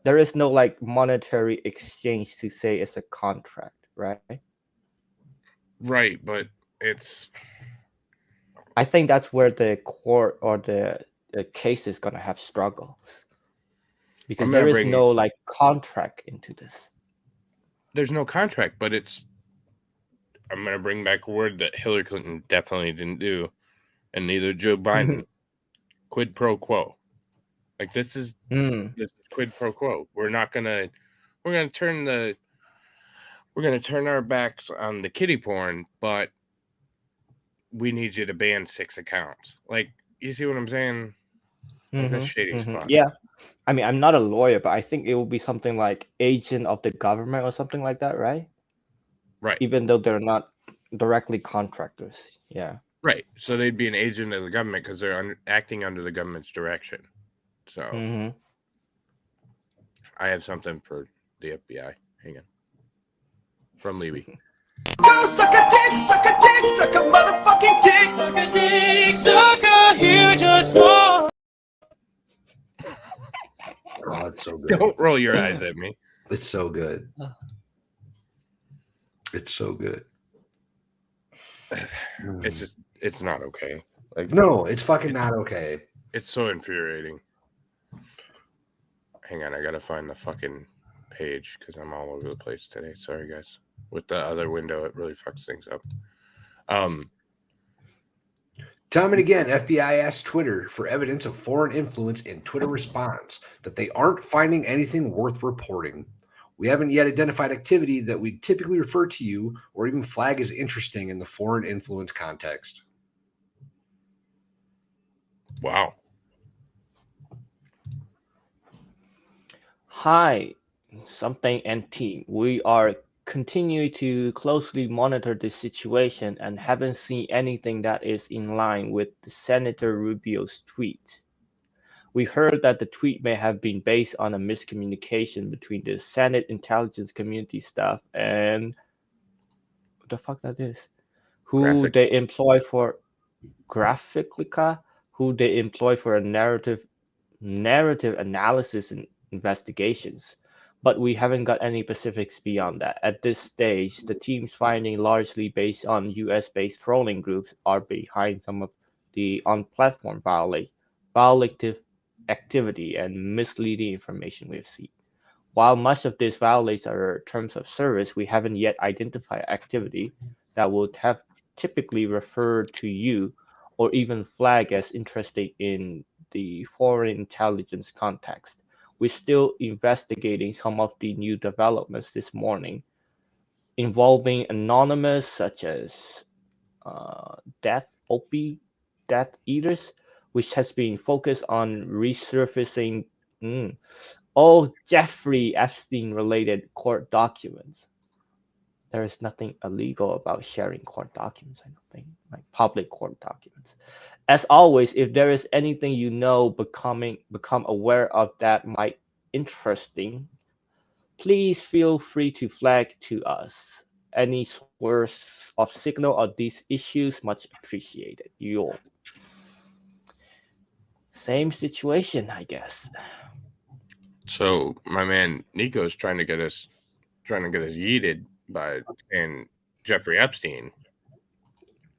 There is no like monetary exchange to say it's a contract, right? Right, but it's. I think that's where the court or the case is gonna have struggles. Because there is no like contract into this. There's no contract, but it's. I'm going to bring back a word that Hillary Clinton definitely didn't do, and neither Joe Biden. Quid pro quo. Like this is quid pro quo. We're gonna turn our backs on the kiddie porn, but we need you to ban 6 accounts. Like, you see what I'm saying? Like, that's shady as fuck. Yeah. I mean, I'm not a lawyer, but I think it will be something like agent of the government or something like that, right? Right. Even though they're not directly contractors. Yeah. Right. So they'd be an agent of the government because they're acting under the government's direction. So I have something for the FBI. Hang on. From Levy. Go suck a dick, suck a dick, suck a motherfucking dick. Suck a dick, suck a huge or small. Oh, it's so good. Don't roll your eyes at me. It's so good. It's so good. It's not okay. Like, no, it's fucking not okay. It's so infuriating. Hang on, I gotta find the fucking page because I'm all over the place today. Sorry, guys. With the other window, it really fucks things up. Time and again, FBI asks Twitter for evidence of foreign influence, and Twitter responds that they aren't finding anything worth reporting. We haven't yet identified activity that we typically refer to you or even flag as interesting in the foreign influence context. Wow. Hi, something and team. We are continuing to closely monitor this situation and haven't seen anything that is in line with the Senator Rubio's tweet. We heard that the tweet may have been based on a miscommunication between the Senate intelligence community staff and what the fuck that is? Who they employ for Graphica, who they employ for a narrative analysis and investigations. But we haven't got any specifics beyond that. At this stage, the team's finding largely based on US-based trolling groups are behind some of the on-platform violative activity and misleading information we've seen. While much of this violates our terms of service, we haven't yet identified activity that would have typically referred to you or even flag as interested in the foreign intelligence context. We're still investigating some of the new developments this morning involving anonymous such as Death Eaters, which has been focused on resurfacing all Jeffrey Epstein-related court documents. There is nothing illegal about sharing court documents, I don't think, like public court documents. As always, if there is anything you know become aware of that might interesting, please feel free to flag to us. Any source of signal on these issues much appreciated. You same situation, I guess. So my man Nico's trying to get us yeeted by and Jeffrey Epstein.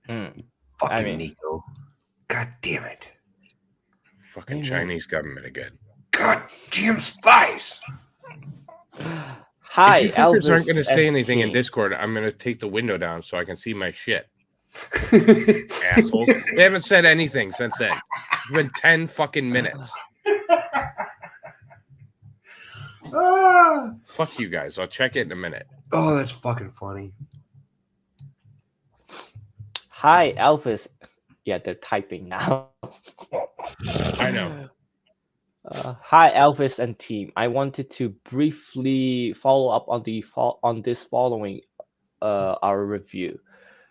Fucking Nico. God damn it. Fucking Chinese government again. God damn spies. Hi, if you fuckers aren't going to say FT. anything in Discord, I'm going to take the window down so I can see my shit. Assholes. They haven't said anything since then. It's been 10 fucking minutes. Fuck you guys. I'll check it in a minute. Oh, that's fucking funny. Hi, Elvis. Yeah, they're typing now. I know. Hi, Elvis and team. I wanted to briefly follow up on this following our review.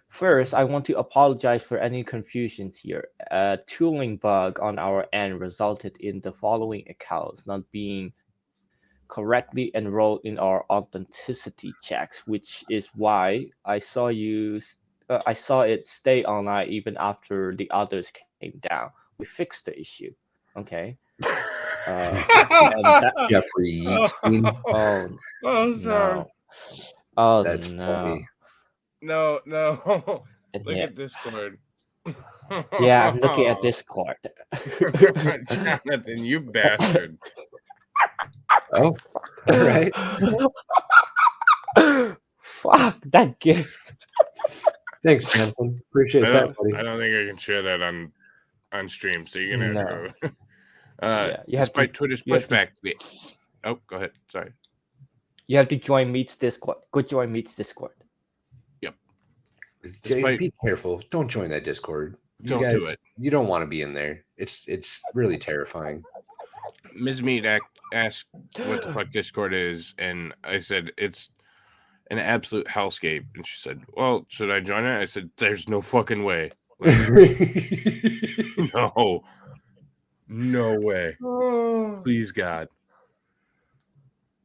First, I want to apologize for any confusions here. A tooling bug on our end resulted in the following accounts not being correctly enrolled in our authenticity checks, which is why I saw it stay online even after the others came down. We fixed the issue. Okay. And that, Jeffrey Epstein. oh Oh, sorry. no. Oh That's no. funny. No. And Look yeah, at Discord. yeah, I'm looking at Discord. Jonathan, you bastard. Oh, all right. Fuck that gift. Thanks, Jonathan. Appreciate that, buddy. I don't think I can share that on stream, so you're gonna have to go. Yeah, you have Despite to- Twitter's you have to- pushback, oh, go ahead. Sorry. You have to join Meets Discord. Go join Meets Discord. Despite- Be careful. Don't join that Discord. Don't do it. You don't want to be in there. It's really terrifying. Ms. Mead asked what the fuck Discord is, and I said it's an absolute hellscape. And she said, "Well, should I join it?" I said, "There's no fucking way. No way. Please, God."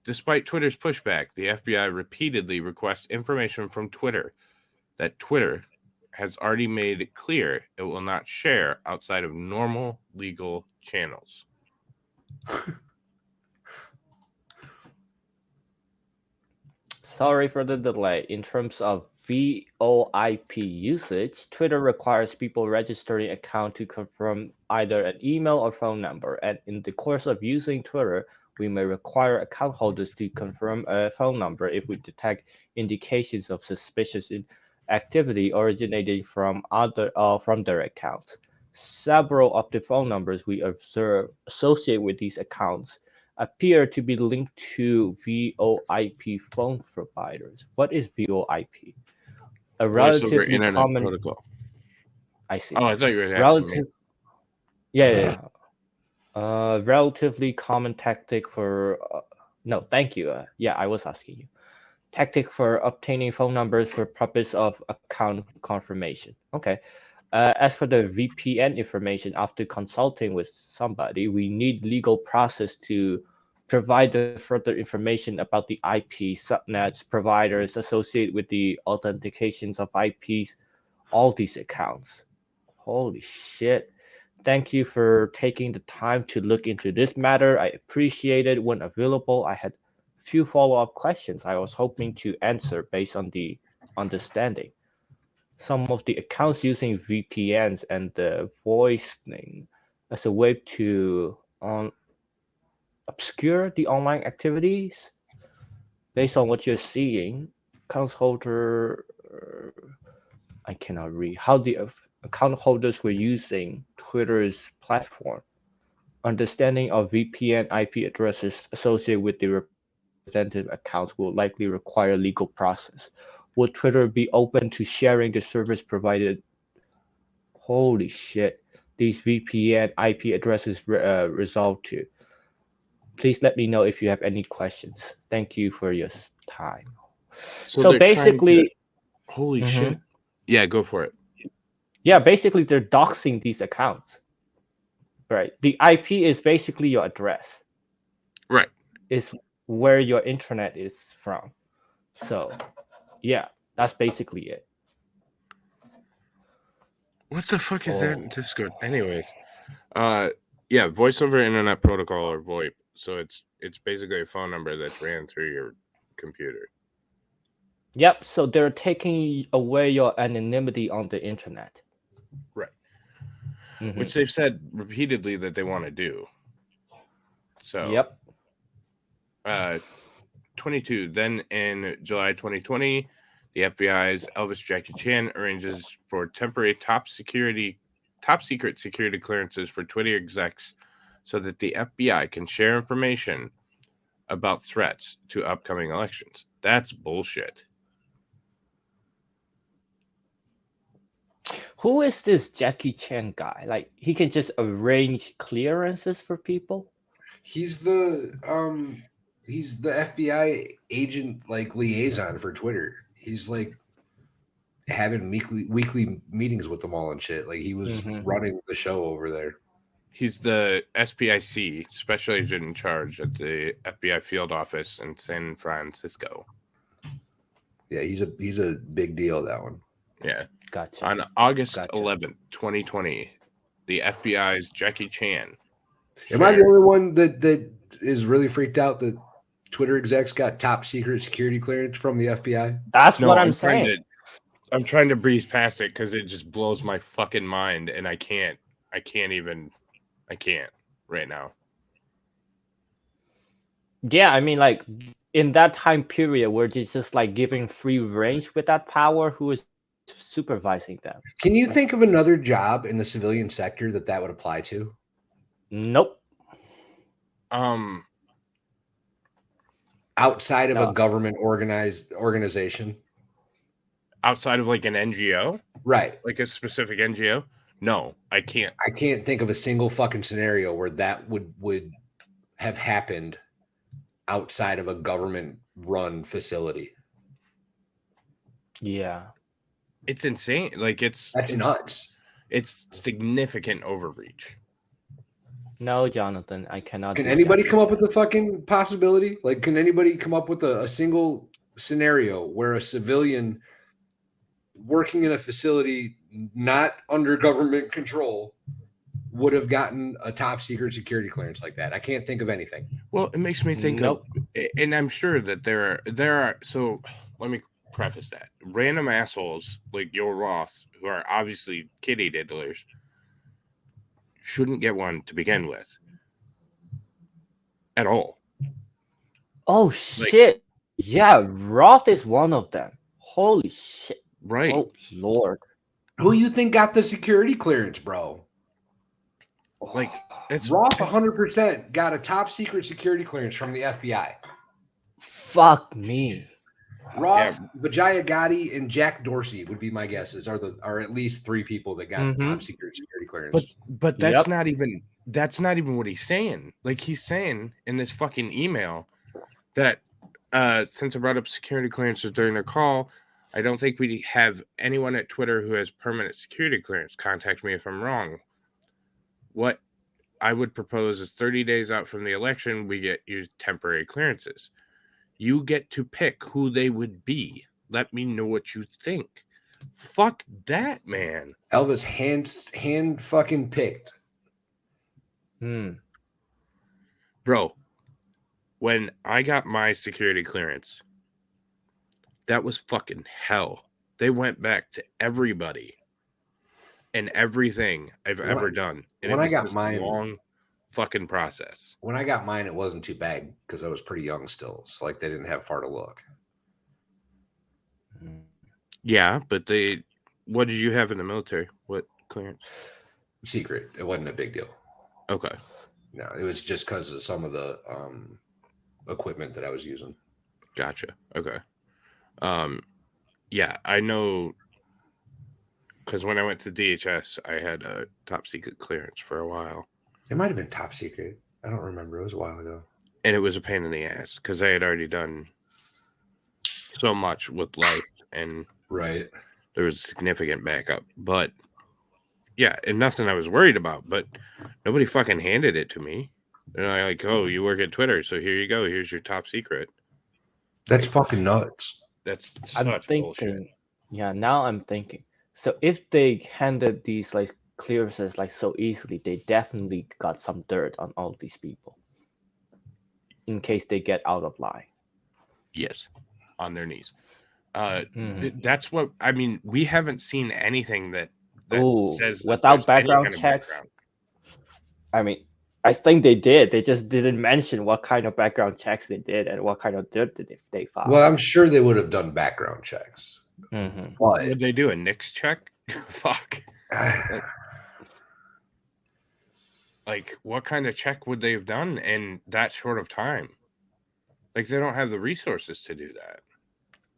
Despite Twitter's pushback, the FBI repeatedly requests information from Twitter that Twitter has already made it clear it will not share outside of normal legal channels. Sorry for the delay. In terms of VoIP usage, Twitter requires people registering an account to confirm either an email or phone number. And in the course of using Twitter, we may require account holders to confirm a phone number if we detect indications of suspicious activity originating from their accounts. Several of the phone numbers we observe associated with these accounts appear to be linked to VoIP phone providers. What is VoIP? A Voice over relatively Internet common. Protocol. I see. Oh, I thought you were asking me. Relatively common tactic for. No, thank you. Yeah, I was asking you. Tactic for obtaining phone numbers for purpose of account confirmation. Okay. As for the VPN information, after consulting with somebody, we need legal process to provide the further information about the IP, subnets, providers associated with the authentications of IPs, all these accounts. Holy shit. Thank you for taking the time to look into this matter. I appreciate it. When available, I had a few follow-up questions I was hoping to answer based on the understanding. Some of the accounts using VPNs and the voicing as a way to obscure the online activities. Based on what you're seeing, account holder, I cannot read how the account holders were using Twitter's platform. Understanding of VPN IP addresses associated with the representative accounts will likely require legal process. Would Twitter be open to sharing the service provided? Holy shit. These VPN IP addresses resolved to. Please let me know if you have any questions. Thank you for your time. So they're basically, holy shit. Yeah, go for it. Yeah, basically they're doxing these accounts. Right. The IP is basically your address. Right. Is where your internet is from. So, yeah, that's basically it. What the fuck is that in Discord? Anyways, yeah, voice over Internet Protocol or VoIP. So it's basically a phone number that's ran through your computer. Yep. So they're taking away your anonymity on the internet. Right. Mm-hmm. Which they've said repeatedly that they want to do. So. Yep. 22. Then in July 2020, the FBI's Elvis Jackie Chan arranges for temporary top secret security clearances for Twitter execs so that the FBI can share information about threats to upcoming elections. That's bullshit. Who is this Jackie Chan guy? Like he can just arrange clearances for people? He's the FBI agent like liaison for Twitter. He's like having weekly meetings with them all and shit. Like he was running the show over there. He's the SPIC, special agent in charge at the FBI field office in San Francisco. Yeah, he's a big deal, that one. Yeah. Gotcha. On August 11th, 2020, the FBI's Jackie Chan. Am I the only one that is really freaked out that Twitter execs got top secret security clearance from the FBI? That's what I'm saying. I'm trying to breeze past it because it just blows my fucking mind, and I can't right now. Yeah, I mean, like in that time period, where they're just like giving free range with that power, who is supervising them? Can you think of another job in the civilian sector that would apply to? Nope. Outside of a government organization? Outside of like an NGO? Right. Like a specific NGO? No, I can't. I can't think of a single fucking scenario where that would have happened outside of a government run facility. Yeah. It's insane. Like it's nuts. It's significant overreach. No, Jonathan, I cannot. Can anybody come up with a fucking possibility? Like, can anybody come up with a single scenario where a civilian working in a facility not under government control would have gotten a top secret security clearance like that? I can't think of anything. Well, it makes me think of, and I'm sure that there are. So let me preface that random assholes like Joel Roth, who are obviously kitty diddlers, shouldn't get one to begin with at all. Oh shit! Yeah, Roth is one of them. Holy shit! Right? Oh Lord. Who you think got the security clearance, bro? Like it's Roth 100% got a top secret security clearance from the FBI. Fuck me. Roth, Vijaya Gotti, and Jack Dorsey would be my guesses. Are at least three people that got top secret security clearance. But that's not even what he's saying. Like he's saying in this fucking email that since I brought up security clearances during the call, I don't think we have anyone at Twitter who has permanent security clearance. Contact me if I'm wrong. What I would propose is 30 days out from the election, we get you temporary clearances. You get to pick who they would be. Let me know what you think. Fuck that, man. Elvis hand fucking picked. Bro, when I got my security clearance, that was fucking hell. They went back to everybody and everything I've ever done. And when it was I got this mine, long fucking process. When I got mine, it wasn't too bad because I was pretty young still. So like they didn't have far to look. Yeah, but what did you have in the military? What clearance? Secret. It wasn't a big deal. Okay. No, it was just because of some of the equipment that I was using. Gotcha. Okay. Yeah, I know because when I went to DHS, I had a top secret clearance for a while. It might have been top secret. I don't remember. It was a while ago. And it was a pain in the ass because I had already done so much with life and there was significant backup. But yeah, and nothing I was worried about, but nobody fucking handed it to me. They're like, oh, you work at Twitter, so here you go. Here's your top secret. That's fucking nuts. That's such bullshit. Yeah, now I'm thinking. So if they handed these like clearances like so easily, they definitely got some dirt on all these people in case they get out of line. Yes, on their knees. That's what I mean. We haven't seen anything that says without background checks. I mean, I think they did. They just didn't mention what kind of background checks they did and what kind of dirt they found. Well, I'm sure they would have done background checks. Would they do a NICS check? Fuck. Like, what kind of check would they have done in that short of time? Like, they don't have the resources to do that.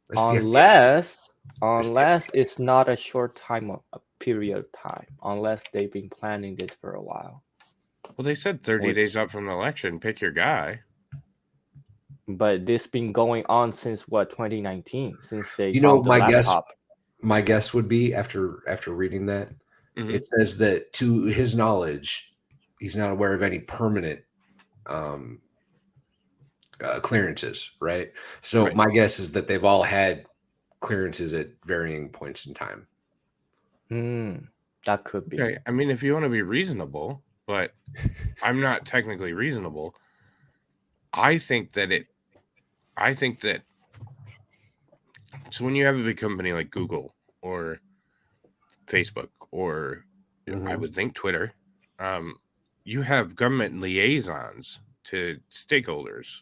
That's the FBI. Unless it's not a short a period of time, unless they've been planning this for a while. Well, they said 30 days out from the election, pick your guy. But this been going on since what, 2019? Since they You know, found the laptop. My guess would be after reading that, it says that to his knowledge, he's not aware of any permanent clearances, right? So my guess is that they've all had clearances at varying points in time. That could be. Okay. I mean, if you want to be reasonable, but I'm not technically reasonable. I think that so when you have a big company like Google or Facebook or I would think Twitter, you have government liaisons to stakeholders.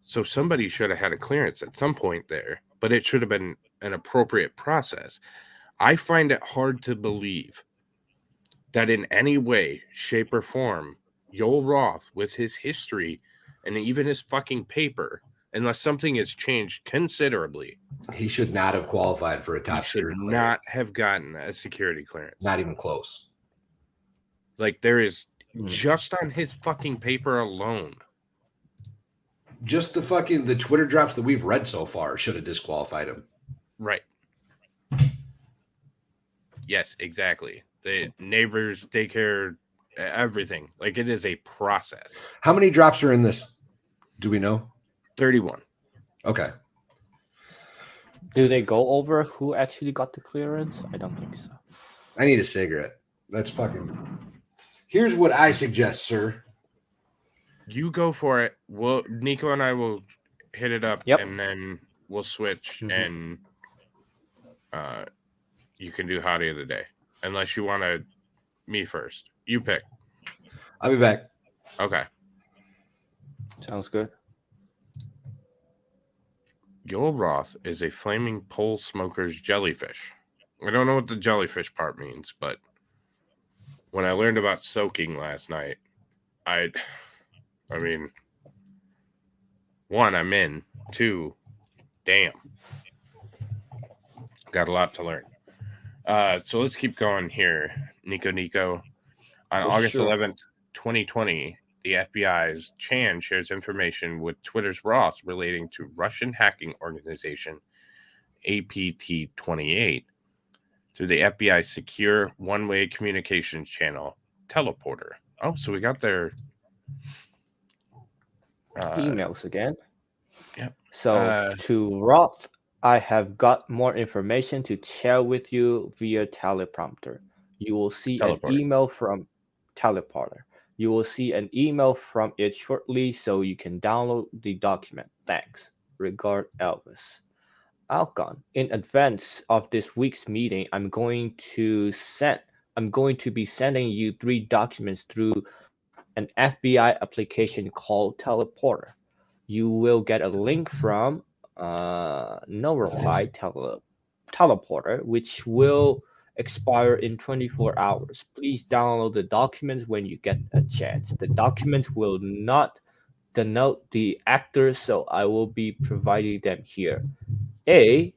So somebody should have had a clearance at some point there, but it should have been an appropriate process. I find it hard to believe that in any way, shape, or form, Joel Roth, with his history and even his fucking paper, unless something has changed considerably, he should not have qualified for a top secret clearance. Not have gotten a security clearance. Not even close. Like there is just on his fucking paper alone. Just the Twitter drops that we've read so far should have disqualified him. Right. Yes, exactly. The neighbors, daycare, everything. Like it is a process. How many drops are in this? Do we know? 31. Okay. Do they go over who actually got the clearance? I don't think so. I need a cigarette. That's fucking. Here's what I suggest, sir. You go for it. Nico and I will hit it up, and then we'll switch, and you can do hottie of the day, unless you want me first. You pick. I'll be back. Okay. Sounds good. Joel Roth is a flaming pole smoker's jellyfish. I don't know what the jellyfish part means, but when I learned about soaking last night, I mean, 1, I'm in. 2, damn. Got a lot to learn. So let's keep going here. Nico. On August 11th, 2020, the FBI's Chan shares information with Twitter's Roth relating to Russian hacking organization APT28 through the FBI's secure one-way communications channel, Teleporter. Oh, so we got their emails again. Yep. So to Roth, I have got more information to share with you via teleprompter. You will see an email from Teleporter. You will see an email from it shortly, so you can download the document. Thanks. Regard, Elvis. Alcon. In advance of this week's meeting, I'm going to be sending you 3 documents through an FBI application called Teleporter. You will get a link from no reply Teleporter, which will expire in 24 hours. Please download the documents when you get a chance. The documents will not denote the actors, so I will be providing them here. A,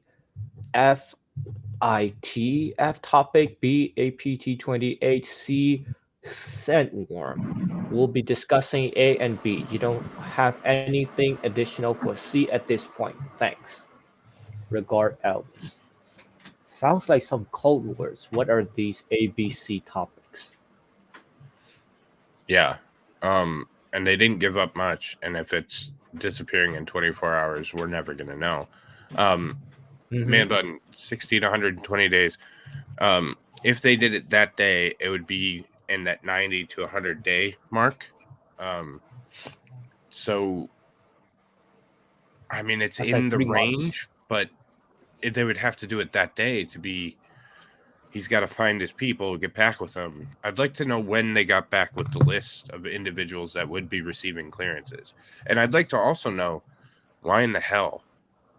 FIT, F topic, B, APT28, C, Sandworm. We'll be discussing A and B. You don't have anything additional for C at this point. Thanks. Regard, Elvis. Sounds like some code words. What are these ABC topics? Yeah. And they didn't give up much. And if it's disappearing in 24 hours, we're never going to know. Man button, 60 to 120 days. If they did it that day, it would be in that 90 to 100 day mark. So, I mean, it's That's in like the 3 range, months. but they would have to do it that day to be. He's got to find his people, get back with them. I'd like to know when they got back with the list of individuals that would be receiving clearances. And I'd like to also know why in the hell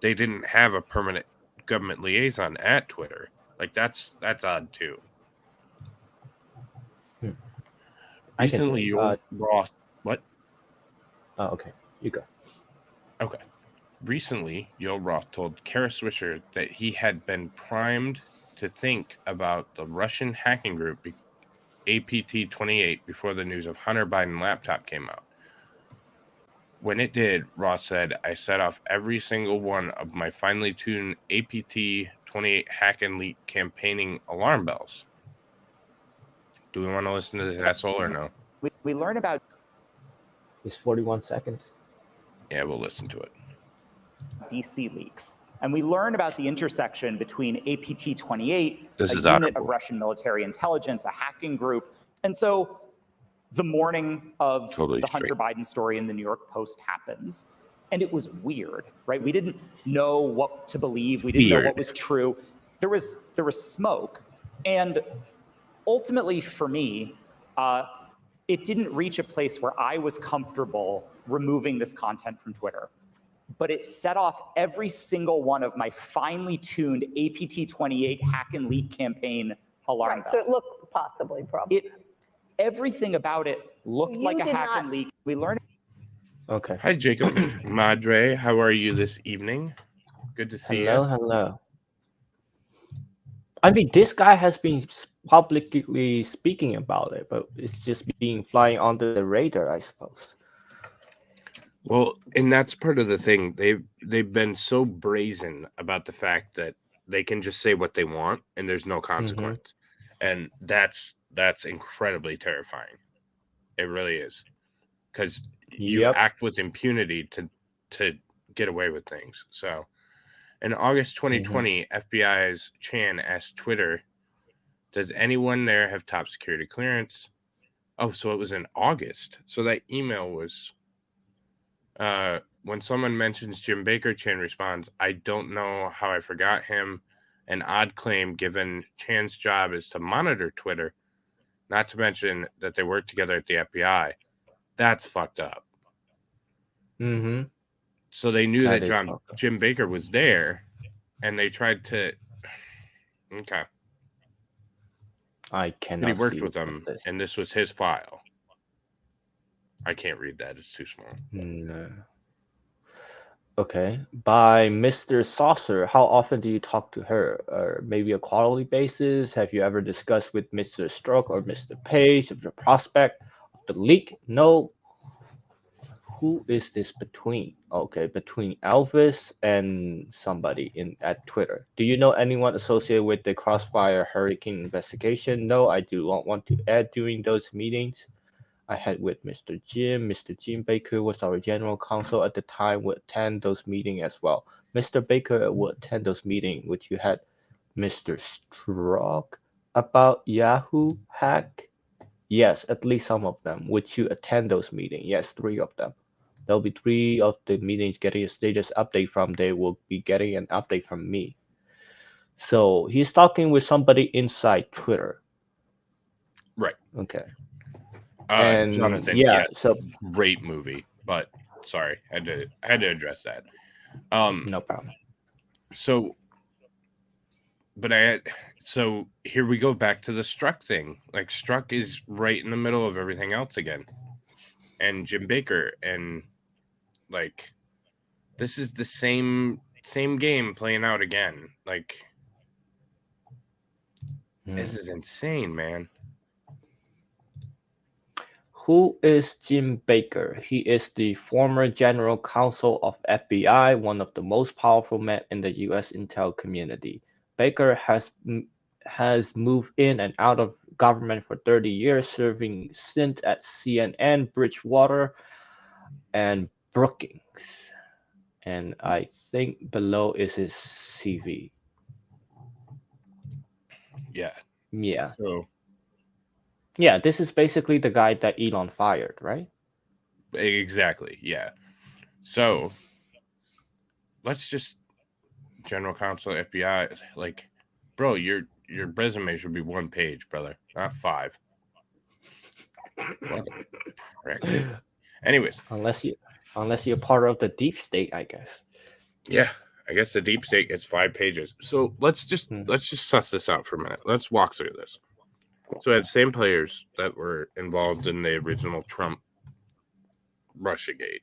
they didn't have a permanent government liaison at Twitter. Like that's odd too. Recently, your Roth. What? Oh, okay. You go. Okay. recently, Yoel Roth told Kara Swisher that he had been primed to think about the Russian hacking group APT-28 before the news of Hunter Biden laptop came out. When it did, Roth said, I set off every single one of my finely tuned APT-28 hack and leak campaigning alarm bells. Do we want to listen to this asshole or no? We learn about It's 41 seconds. Yeah, we'll listen to it. DC leaks. And we learn about the intersection between APT-28, This a is unit audible. of Russian military intelligence, a hacking group. And so the morning of Totally the Hunter Biden story in the New York Post happens. And it was weird, right? We didn't know what to believe. We didn't know what was true. There was smoke. And ultimately for me, it didn't reach a place where I was comfortable removing this content from Twitter. But it set off every single one of my finely tuned APT-28 hack and leak campaign alarm bells. So it looked possibly probably. Everything about it looked like a hack and leak. We learned. Okay. Hi, Jacob Madre. How are you this evening? Good to see you. Hello. I mean, this guy has been publicly speaking about it, but it's just being flying under the radar, I suppose. Well, and that's part of the thing. They've been so brazen about the fact that they can just say what they want and there's no consequence. And that's incredibly terrifying. It really is. Because you act with impunity to get away with things. So in August 2020, FBI's Chan asked Twitter, does anyone there have top security clearance? Oh, so it was in August. So that email was when someone mentions Jim Baker, Chan responds, I don't know how I forgot him. An odd claim given Chan's job is to monitor Twitter, not to mention that they work together at the FBI. That's fucked up. So they knew that Jim Baker was there, and they tried to. Okay. I cannot. But he worked with them, and this was his file. I can't read that; it's too small. No. Okay. By Mr. Saucer, how often do you talk to her? Or maybe a quarterly basis? Have you ever discussed with Mr. Stroke or Mr. Page of the prospect of the leak? No. Who is this between? Okay, between Elvis and somebody at Twitter. Do you know anyone associated with the Crossfire Hurricane investigation? No, I do not want to add during those meetings. I had with Mr. Jim. Mr. Jim Baker was our general counsel at the time, would attend those meetings as well. Mr. Baker would attend those meetings, which you had Mr. Stroke about Yahoo hack. Yes, at least some of them. Would you attend those meetings? Yes, 3 of them. There'll be 3 of the meetings getting a status update from. They will be getting an update from me. So he's talking with somebody inside Twitter. Right. Okay. And Jonathan, yes, so great movie, but sorry, I had to address that. No problem. So here we go back to the Strzok thing. Like Strzok is right in the middle of everything else again, and Jim Baker, and like this is the same game playing out again. Like this is insane, man. Who is Jim Baker? He is the former general counsel of FBI, one of the most powerful men in the U.S. intel community. Baker has moved in and out of government for 30 years, serving stint at CNN, Bridgewater, and Brookings. And I think below is his CV. Yeah. So. Yeah, this is basically the guy that Elon fired, right? Exactly, yeah. So, let's just general counsel FBI, like, bro, your resume should be 1 page, brother, not 5. What a prick. Anyways, unless you're part of the deep state, I guess. Yeah, I guess the deep state gets 5 pages. So let's just suss this out for a minute. Let's walk through this. So we had the same players that were involved in the original Trump Russiagate.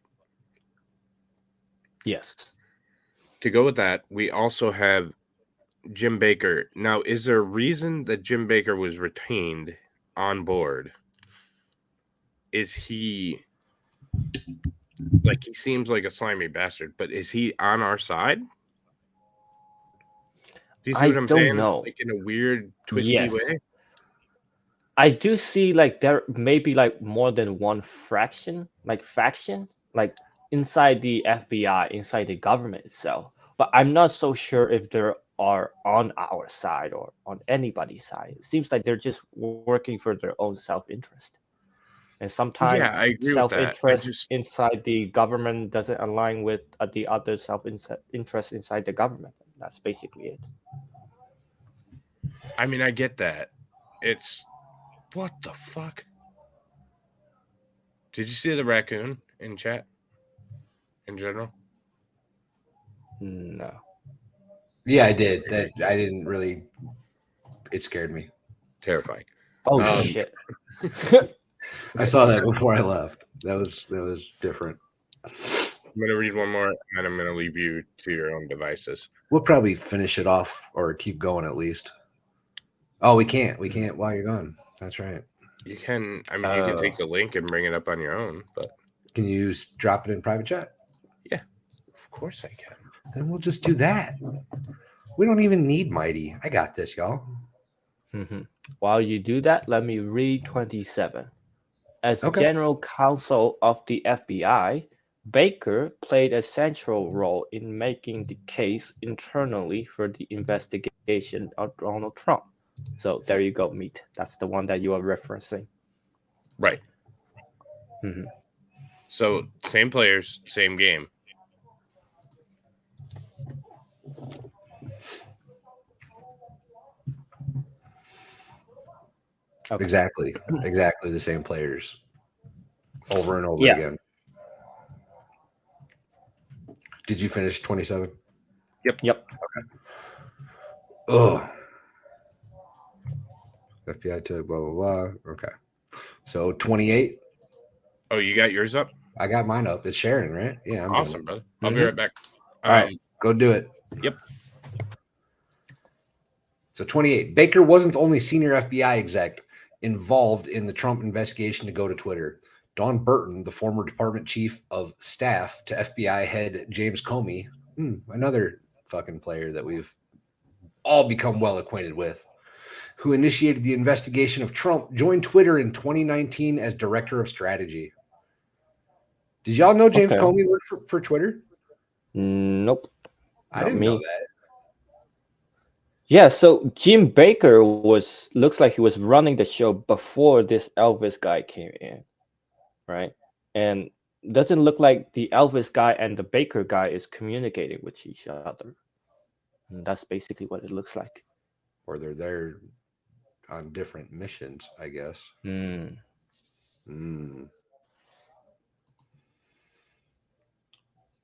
Yes. to go with that, we also have Jim Baker. Now, is there a reason that Jim Baker was retained on board? Is he like, he seems like a slimy bastard, but is he on our side? Do you see what I'm don't saying? know. Like, in a weird, twisty Yes. way? I do see like there may be like more than one faction, like inside the FBI, inside the government itself. But I'm not so sure if they are on our side or on anybody's side. It seems like they're just working for their own self-interest. And sometimes Yeah, I agree with that. I self-interest just, inside the government doesn't align with the other self-interest inside the government. That's basically it. I mean, I get that. It's, what the fuck? Did you see the raccoon in chat? In general? No. Yeah, I did. That I didn't really. It scared me. Terrifying. Oh Um, shit. I saw that before I left. That was different. I'm gonna read one more, and then I'm gonna leave you to your own devices. We'll probably finish it off or keep going at least. Oh, we can't. We can't while you're gone. That's right. You can. I mean, you can take the link and bring it up on your own, but Can you drop it in private chat? yeah, of course I can. Then we'll just do that. We don't even need Mighty. I got this, y'all. While you do that, let me read 27. As Okay. General Counsel of the FBI, Baker played a central role in making the case internally for the investigation of Donald Trump. So there you go, Meat. That's the one that you are referencing. Right. So same players, same game. Okay. Exactly the same players over and over Yeah. again. Did you finish 27? Yep. Oh, FBI took blah blah blah. Okay, so 28. Oh, you got yours up? I got mine up. It's Sharon, right? Yeah, I'm Awesome, doing it. brother. I'll be right back. All right, go do it. Yep. So 28. Baker wasn't the only senior FBI exec involved in the Trump investigation to go to Twitter. Don Burton, the former department chief of staff to FBI head James Comey, another fucking player that we've all become well acquainted with, who initiated the investigation of Trump, joined Twitter in 2019 as director of strategy. Did y'all know James Comey worked for Twitter? Nope. I didn't know that. Yeah, so Jim Baker looks like he was running the show before this Elvis guy came in, right? And doesn't look like the Elvis guy and the Baker guy is communicating with each other. And that's basically what it looks like. Or they're there on different missions, I guess. I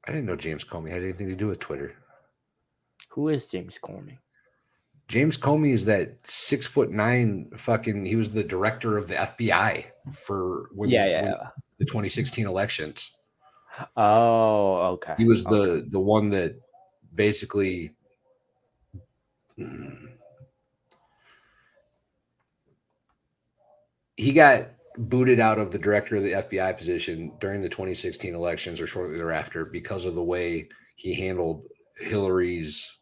didn't know James Comey had anything to do with Twitter. Who is James Comey? James Comey is that 6'9" fucking. He was the director of the FBI for when the 2016 elections. Oh, okay. He was the one that basically he got booted out of the director of the FBI position during the 2016 elections or shortly thereafter because of the way he handled Hillary's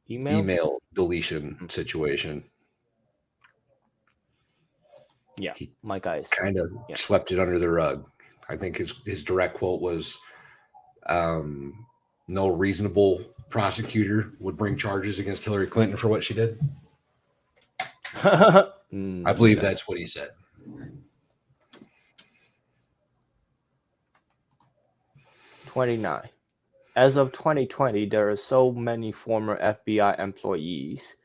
email deletion situation. Yeah, he my guys kind of swept it under the rug. I think his direct quote was, "No reasonable prosecutor would bring charges against Hillary Clinton for what she did." I believe that's what he said. As of 2020, there are so many former FBI employees,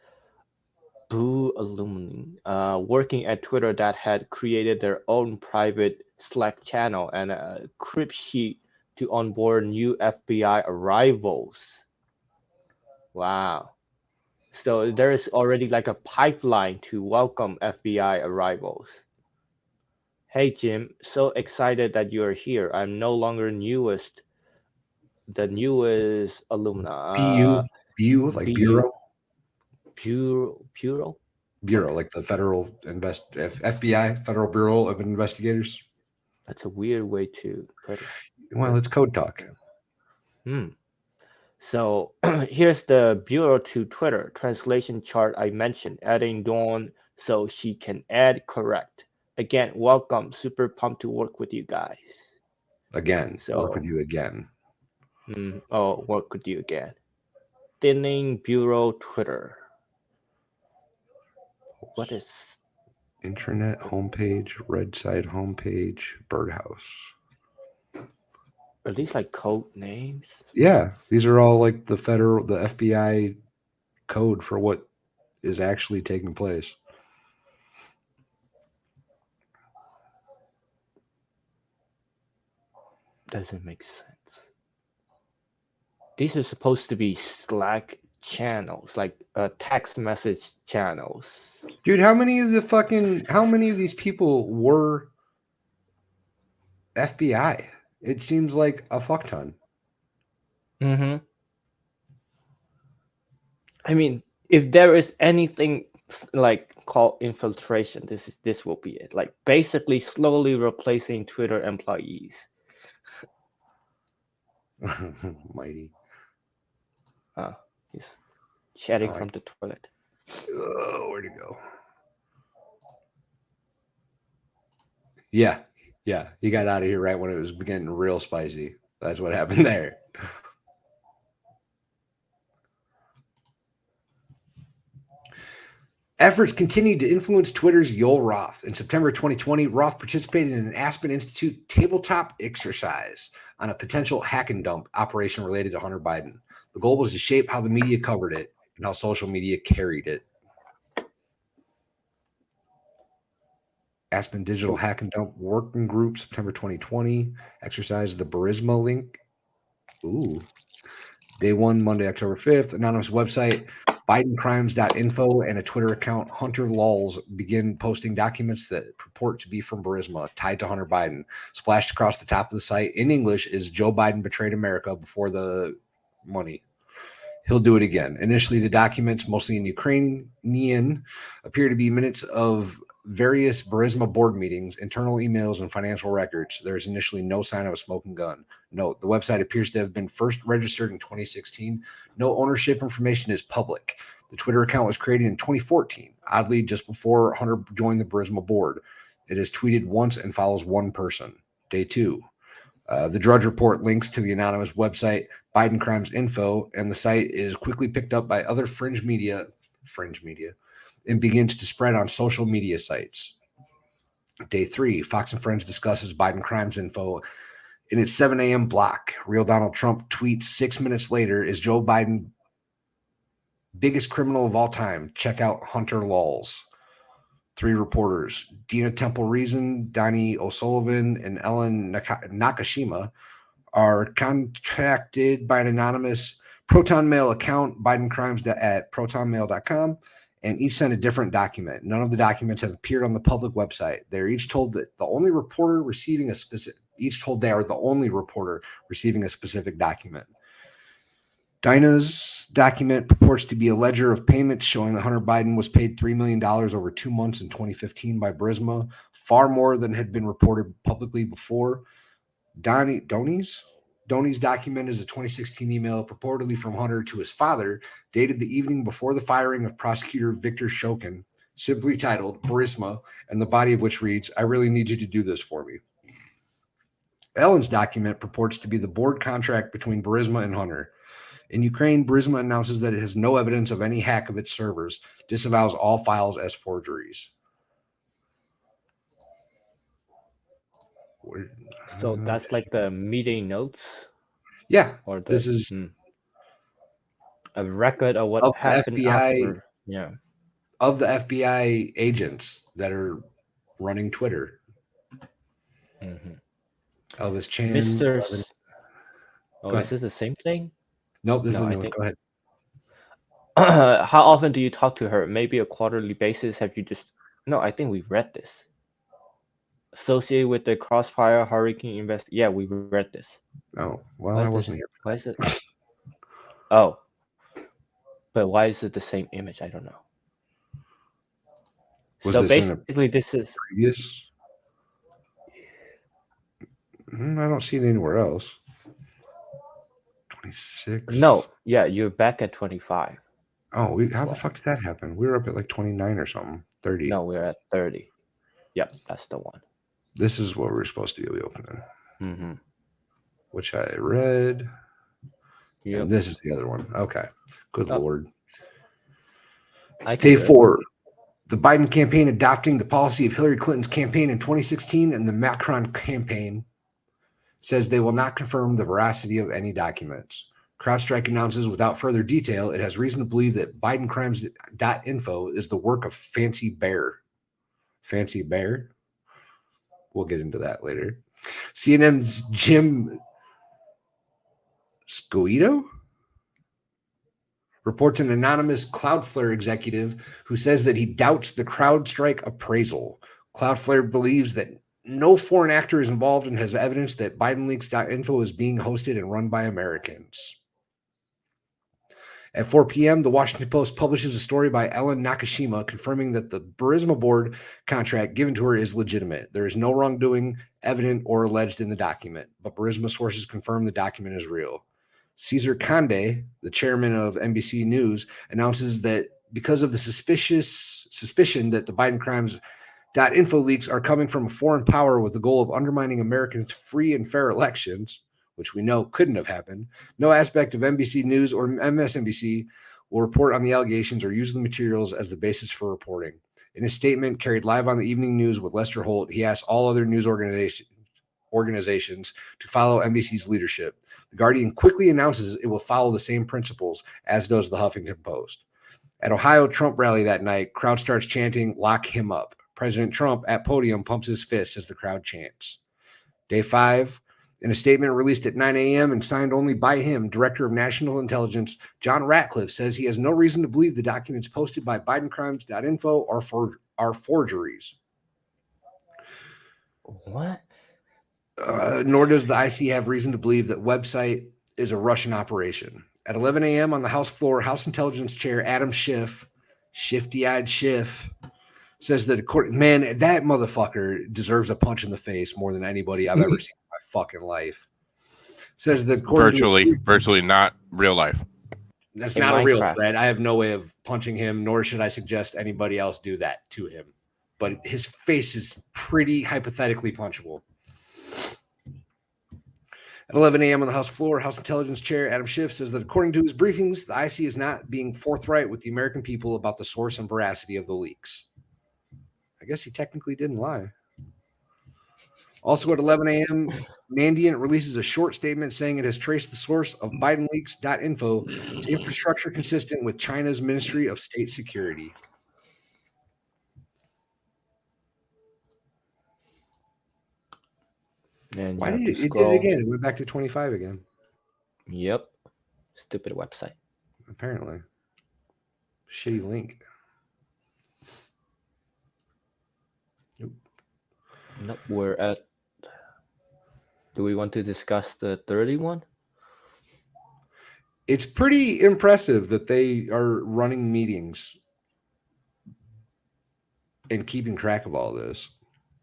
working at Twitter that had created their own private Slack channel and a crib sheet to onboard new FBI arrivals. Wow. So there is already like a pipeline to welcome FBI arrivals. Hey Jim, so excited that you are here. I'm no longer the newest alumna. BU, like BU. Bureau? Bureau. Like the FBI, Federal Bureau of Investigators. That's a weird way to put it. Well, it's code talk. So here's the Bureau to Twitter translation chart I mentioned, adding Dawn so she can add correct. Again, welcome. Super pumped to work with you guys. Again, work with you again. Work with you again. Thinning Bureau Twitter. What is Intranet homepage, red side homepage, birdhouse? Are these like code names? Yeah, these are all like the FBI code for what is actually taking place. Doesn't make sense. These are supposed to be Slack channels, like text message channels. Dude, how many of these people were FBI? It seems like a fuck ton. I mean, if there is anything like called infiltration, this will be it. Like basically slowly replacing Twitter employees. Mighty. He's chatting from the toilet. Where'd he go? Yeah. He got out of here right when it was getting real spicy. That's what happened there. Efforts continued to influence Twitter's Yoel Roth. In September 2020, Roth participated in an Aspen Institute tabletop exercise on a potential hack and dump operation related to Hunter Biden. The goal was to shape how the media covered it and how social media carried it. Aspen Digital Hack and Dump Working Group, September 2020. Exercise the Burisma link. Ooh. Day 1, Monday, October 5th. Anonymous website, BidenCrimes.info, and a Twitter account, Hunter Lulz, begin posting documents that purport to be from Burisma tied to Hunter Biden. Splashed across the top of the site in English is Joe Biden betrayed America before the money. He'll do it again. Initially, the documents, mostly in Ukrainian, appear to be minutes of various Burisma board meetings, internal emails, and financial records. There is initially no sign of a smoking gun. Note, the website appears to have been first registered in 2016. No ownership information is public. The Twitter account was created in 2014, oddly just before Hunter joined the Burisma board. It is tweeted once and follows one person. Day 2. The Drudge Report links to the anonymous website, Biden Crimes Info, and the site is quickly picked up by other fringe media, and begins to spread on social media sites. Day 3, Fox and Friends discusses Biden Crimes Info in its 7 a.m. block. Real Donald Trump tweets 6 minutes later, is Joe Biden biggest criminal of all time? Check out Hunter Lulz. 3 reporters, Dina Temple Reason, Donnie O'Sullivan, and Ellen Nakashima, are contacted by an anonymous Proton Mail account, bidencrimes@protonmail.com, and each sent a different document. None of the documents have appeared on the public website. They're each told that the only reporter receiving a specific document. Dinah's document purports to be a ledger of payments showing that Hunter Biden was paid $3 million over 2 months in 2015 by Burisma, far more than had been reported publicly before. Donnie's document is a 2016 email purportedly from Hunter to his father, dated the evening before the firing of prosecutor Victor Shokin, simply titled Burisma, and the body of which reads, "I really need you to do this for me." Ellen's document purports to be the board contract between Burisma and Hunter. In Ukraine, Burisma announces that it has no evidence of any hack of its servers, disavows all files as forgeries. So that's like the meeting notes? Yeah. Or this is a record of what happened after. Yeah. Of the FBI agents that are running Twitter. Elvis Chan. Is this the same thing? Nope, this is new. Go ahead. How often do you talk to her? Maybe a quarterly basis? Have you just... No, I think we read this. associated with the Crossfire Hurricane invest. Yeah, we read this. Oh, well, Why I does- wasn't here. Why is it? Oh, but why is it the same image? I don't know. Was So this in a basically, this is previous? I don't see it anywhere else. 26. no. Yeah, you're back at 25. Oh, how the fuck did that happen? We were up at like 29 or something. 30. No, we're at 30. Yep, that's the one. This is what we're supposed to be opening, Mm-hmm. which I read. Yep. And this is the other one. Okay. Good Oh. Lord. I can Day do it. 4. The Biden campaign adopting the policy of Hillary Clinton's campaign in 2016 and the Macron campaign says they will not confirm the veracity of any documents. CrowdStrike announces without further detail it has reason to believe that BidenCrimes.info is the work of Fancy Bear. Fancy Bear? We'll get into that later. CNN's Jim Scoito reports an anonymous Cloudflare executive who says that he doubts the CrowdStrike appraisal. Cloudflare believes that no foreign actor is involved and has evidence that BidenLeaks.info is being hosted and run by Americans. At 4 p.m., the Washington Post publishes a story by Ellen Nakashima confirming that the Burisma board contract given to her is legitimate. There is no wrongdoing evident or alleged in the document, but Burisma sources confirm the document is real. Cesar Conde, the chairman of NBC News, announces that because of the suspicion that the Biden Crimes.info leaks are coming from a foreign power with the goal of undermining Americans' free and fair elections, which we know couldn't have happened, no aspect of NBC News or MSNBC will report on the allegations or use the materials as the basis for reporting. In a statement carried live on the evening news with Lester Holt, he asked all other news organizations to follow NBC's leadership. The Guardian quickly announces it will follow the same principles, as does the Huffington Post. At Ohio Trump rally that night, crowd starts chanting, "Lock him up." President Trump at podium pumps his fist as the crowd chants. Day 5, in a statement released at 9 a.m. and signed only by him, Director of National Intelligence John Ratcliffe says he has no reason to believe the documents posted by BidenCrimes.info are forgeries. What? Nor does the IC have reason to believe that website is a Russian operation. At 11 a.m. on the House floor, House Intelligence Chair Adam Schiff, shifty-eyed Schiff, says that man, that motherfucker deserves a punch in the face more than anybody I've ever seen in my fucking life. Says that virtually not real life. That's In not a real Minecraft. threat. I have no way of punching him, nor should I suggest anybody else do that to him. But his face is pretty hypothetically punchable. At 11 a.m. on the House floor, House Intelligence Chair Adam Schiff says that according to his briefings, the IC is not being forthright with the American people about the source and veracity of the leaks. I guess he technically didn't lie. Also at 11 a.m., Mandiant releases a short statement saying it has traced the source of BidenLeaks.info to infrastructure consistent with China's Ministry of State Security. And Why you did have to it did it scroll. again? It went back to 25 again, Yep. Stupid website. apparently. Shitty link. Nope, we're at. Do we want to discuss the 31? It's pretty impressive that they are running meetings and keeping track of all this.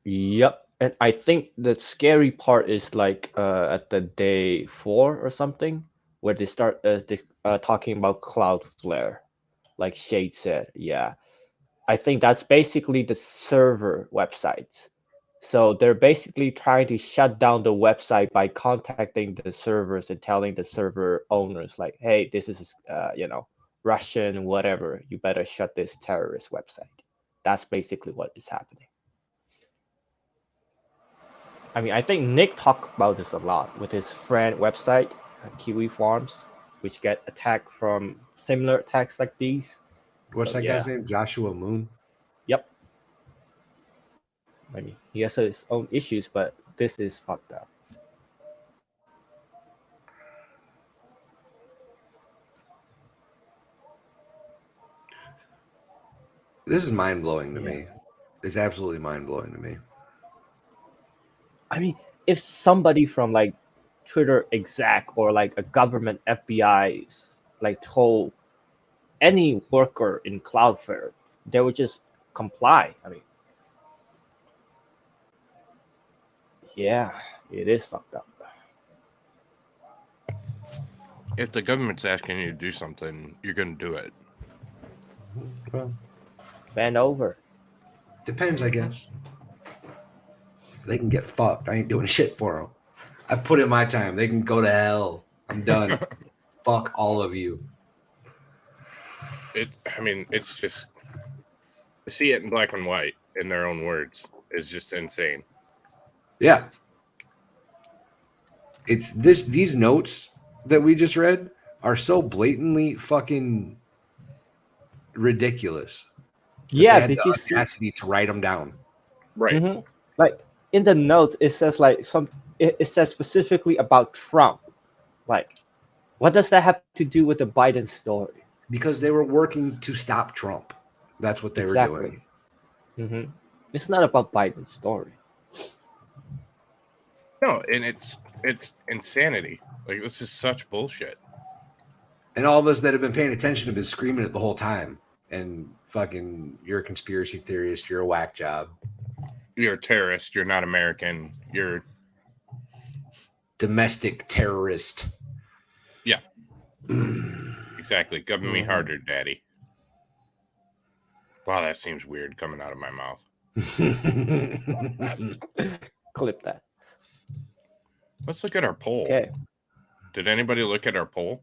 Yep. And I think the scary part is like at the day 4 or something, where they start talking about Cloudflare, like Shade said. Yeah. I think that's basically the server websites. So they're basically trying to shut down the website by contacting the servers and telling the server owners like, hey, this is Russian, whatever. You better shut this terrorist website. That's basically what is happening. I mean, I think Nick talked about this a lot with his friend website, Kiwi Farms, which get attacked from similar attacks like these. What's So, that guy's name? Joshua Moon? Yep. I mean, he has his own issues, but this is fucked up. This is mind-blowing to Yeah. me. It's absolutely mind-blowing to me. I mean, if somebody from like Twitter exec or like a government FBI like told any worker in Cloudflare, they would just comply. I mean, yeah, it is fucked up. If the government's asking you to do something, you're going to do it. Well, Bend over. depends, I guess. They can get fucked. I ain't doing shit for them. I've put in my time. They can go to hell. I'm done. Fuck all of you. It's just to see it in black and white in their own words is just insane. Yeah. It's these notes that we just read are so blatantly fucking ridiculous. Yeah, did did you see? audacity to write them down? Right. Mhm. Like in the notes, it says like it says specifically about Trump. Like, what does that have to do with the Biden story? Because they were working to stop Trump. That's what they were doing. Mm-hmm. It's not about Biden's story. No, and it's insanity. Like, this is such bullshit. And all of us that have been paying attention have been screaming it the whole time. And fucking, you're a conspiracy theorist. You're a whack job. You're a terrorist. You're not American. You're domestic terrorist. Yeah. Exactly. Govern me harder, daddy. Wow, that seems weird coming out of my mouth. Clip that. Let's look at our poll. Okay. Did anybody look at our poll?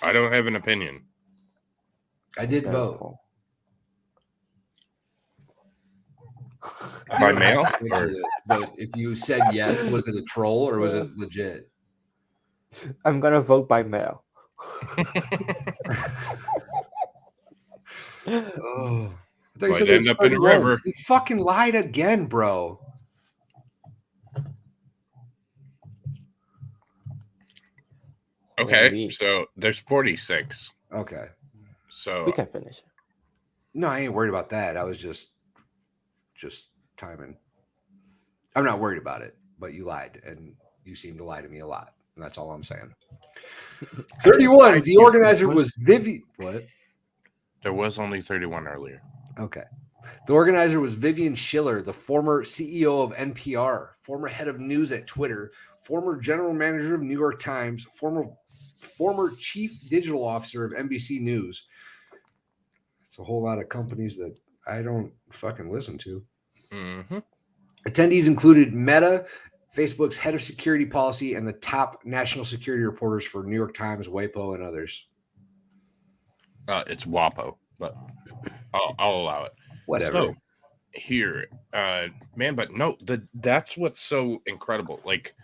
I don't have an opinion. I did vote. By mail? But if you said yes, was it a troll or was it legit? I'm gonna vote by mail. Oh, I thought you Might said end up in a river. You fucking lied again, bro. Okay, so there's 46. Okay. So we can finish. No, I ain't worried about that. I was just timing. I'm not worried about it, but you lied, and you seem to lie to me a lot, and that's all I'm saying. 31. The organizer was Vivian. What? There was only 31 earlier. Okay. The organizer was Vivian Schiller, the former CEO of NPR, former head of news at Twitter, former general manager of New York Times, former chief digital officer of NBC News. It's a whole lot of companies that I don't fucking listen to. Mm-hmm. Attendees included Meta, Facebook's head of security policy, and the top national security reporters for New York Times, WAPO, and others. It's WAPO, but I'll allow it. Whatever. So, here, man, but no, that's what's so incredible. Like,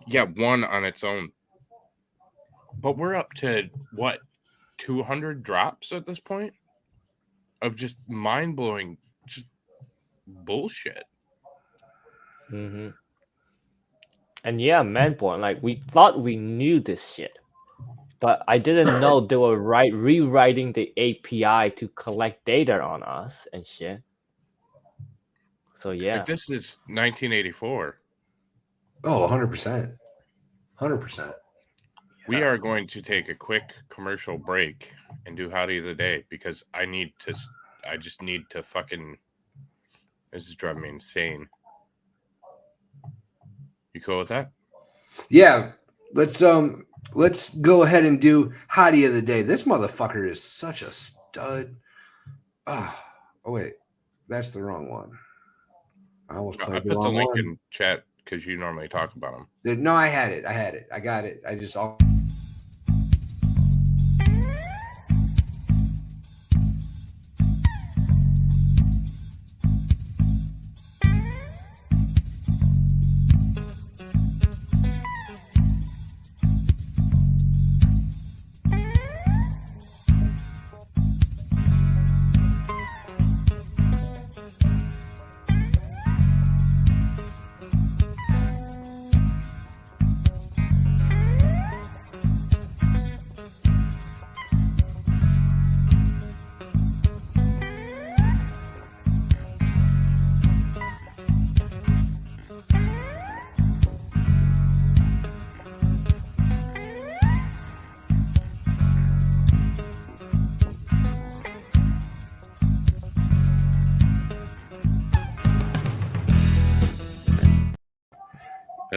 yeah, one on its own, but we're up to what, 200 drops at this point of just mind-blowing, just bullshit. Mm-hmm. And yeah, Manborn, like we thought we knew this shit, but I didn't know they were rewriting the API to collect data on us and shit. So yeah, Like, this is 1984. Oh, 100%. 100%. We are going to take a quick commercial break and do Howdy of the Day because I just need to fucking, this is driving me insane. You cool with that? Yeah. Let's go ahead and do Hottie of the Day. This motherfucker is such a stud. Oh wait, that's the wrong one. I almost played the put the wrong link one. in chat because you normally talk about them. No, I had it. I got it.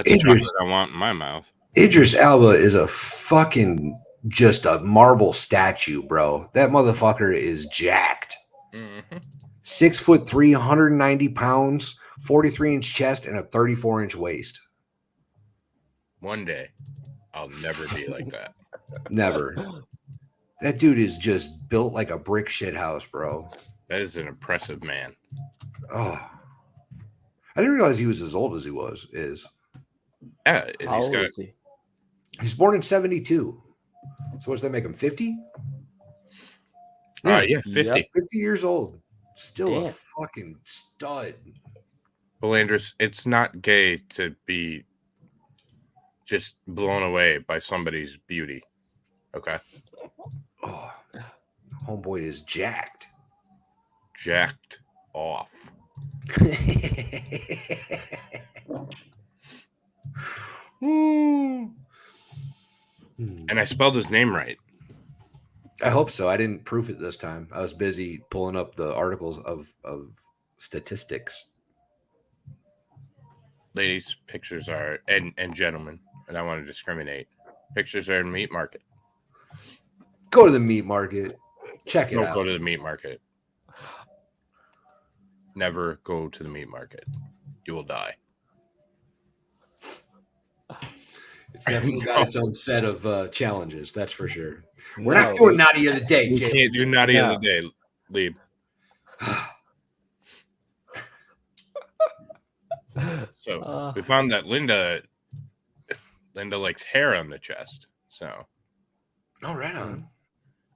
That's chocolate I want in my mouth. Idris Elba is a fucking just a marble statue, bro. That motherfucker is jacked. 6'3", 190 pounds, 43-inch chest, and a 34-inch waist. One day, I'll never be like that. Never. That dude is just built like a brick shit house, bro. That is an impressive man. Oh, I didn't realize he was as old as he is. Yeah, and How old is he? He's born in 72. So what's that make him, 50? Yeah, 50. Yep. 50 years old. Still a Damn. fucking stud. Belandris, it's not gay to be just blown away by somebody's beauty. Okay? Oh, homeboy is jacked. Jacked off. And I spelled his name right. I hope so. I didn't proof it this time. I was busy pulling up the articles of statistics. Ladies, pictures are, and gentlemen, and I want to discriminate. Pictures are in meat market. Go to the meat market. Check it Don't out. go to the meat market. Never go to the meat market. You will die. It's definitely got its own set of challenges, that's for sure. We're not doing naughty of the day, You Jay. can't do naughty of the day, Lieb. So we found that Linda likes hair on the chest. So, all right on.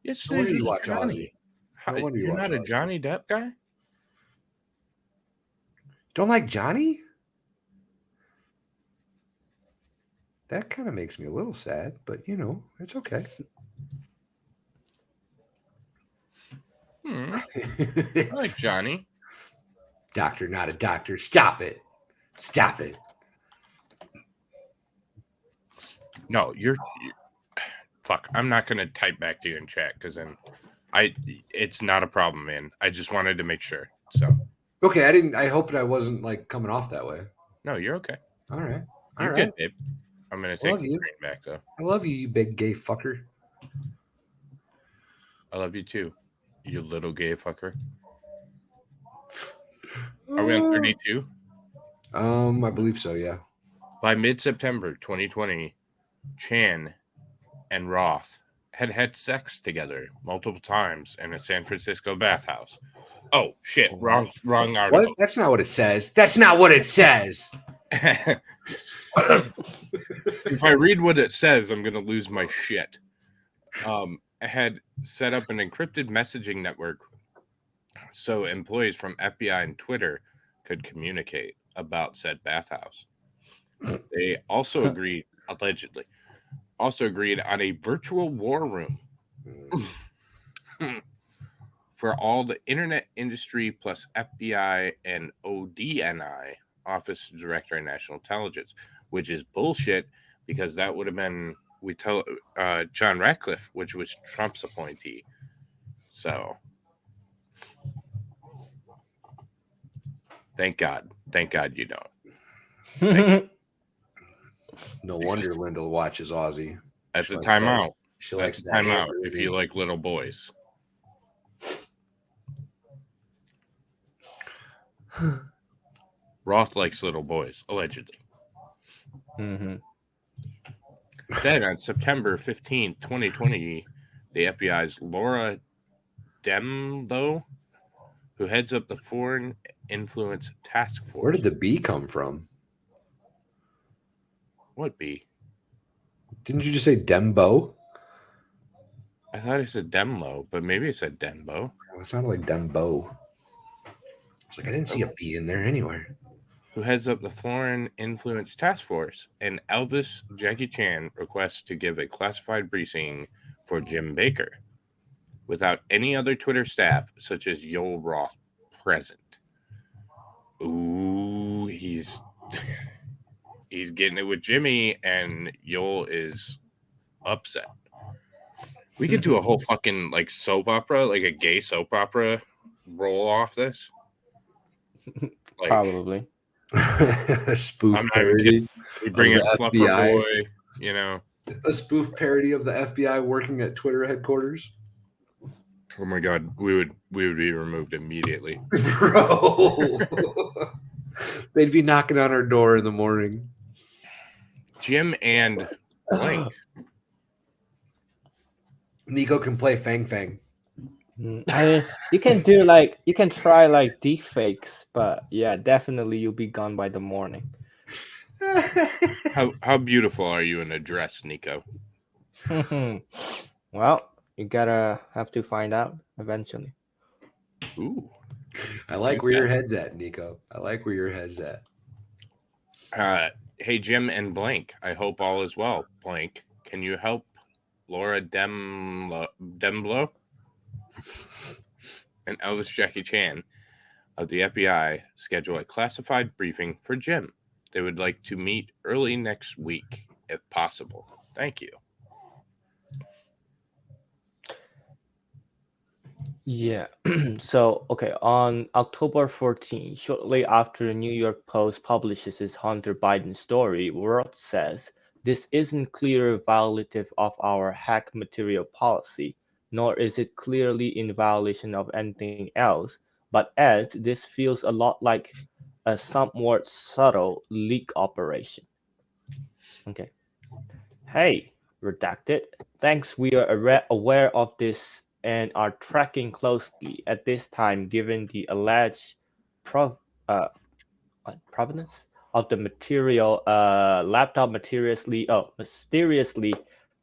Yes, No wonder you watch Ozzy. How, No wonder you you're watch not a Ozzy. Johnny Depp guy? Don't like Johnny? That kind of makes me a little sad, but you know, it's okay. I like Johnny. Doctor, not a doctor. Stop it. Stop it. No, you're fuck. I'm not gonna type back to you in chat because then it's not a problem, man. I just wanted to make sure. So Okay, I hoped I wasn't like coming off that way. no, you're okay. All right. All You're right. good, babe. I'm gonna take Love the you. screen back though. I love you, you big gay fucker. I love you too, you little gay fucker. Are we on 32? I believe so, yeah. By mid-September 2020, Chan and Roth had sex together multiple times in a San Francisco bathhouse. Oh shit! Wrong article. What? That's not what it says. That's not what it says. If I read what it says, I'm gonna lose my shit. I had set up an encrypted messaging network so employees from FBI and Twitter could communicate about said bathhouse. They also agreed, allegedly, on a virtual war room for all the internet industry plus FBI and ODNI, Office of Director of National Intelligence, which is bullshit because that would have been John Ratcliffe, which was Trump's appointee. So thank God you don't. No wonder Linda watches Ozzy. That's She a likes timeout. She That's likes a that timeout Andrew if movie. you like little boys. Roth likes little boys, allegedly. Mm-hmm. Then on September 15th, 2020, the FBI's Laura Dembo, who heads up the Foreign Influence Task Force. Where did the B come from? What B? Didn't you just say Dembo? I thought it said Demlo, but maybe it said Dembo. Oh, it sounded like Dembo. It's like I didn't see a B in there anywhere. Who heads up the Foreign Influence Task Force, and Elvis Jackie Chan requests to give a classified briefing for Jim Baker without any other Twitter staff, such as Yoel Roth, present. Ooh, he's getting it with Jimmy, and Yoel is upset. We could do a whole fucking like soap opera, like a gay soap opera roll off this. Like, Probably. Spoof I'm not even parody. kidding. We bring in of the Fluffer FBI. Boy, you know. A spoof parody of the FBI working at Twitter headquarters. Oh my God, we would be removed immediately, Bro. They'd be knocking on our door in the morning. Jim and Blank. Nico can play Fang Fang. I mean, you can try like deep fakes, but yeah, definitely you'll be gone by the morning. How beautiful are you in a dress, Nico? Well, you gotta have to find out eventually. Ooh. I like where your head's at, Nico. I like where your head's at. Hey, Jim and Blank. I hope all is well. Blank, can you help Laura Demblo and Elvis Jackie Chan of the FBI schedule a classified briefing for Jim? They would like to meet early next week, if possible. Thank you. Yeah. So, okay, on October 14, shortly after the New York Post publishes its Hunter Biden story, World says this isn't clearly violative of our hack material policy, nor is it clearly in violation of anything else, but adds this feels a lot like a somewhat subtle leak operation. Okay. Hey, redacted. Thanks, we are aware of this and are tracking closely at this time given the alleged provenance of the material laptop mysteriously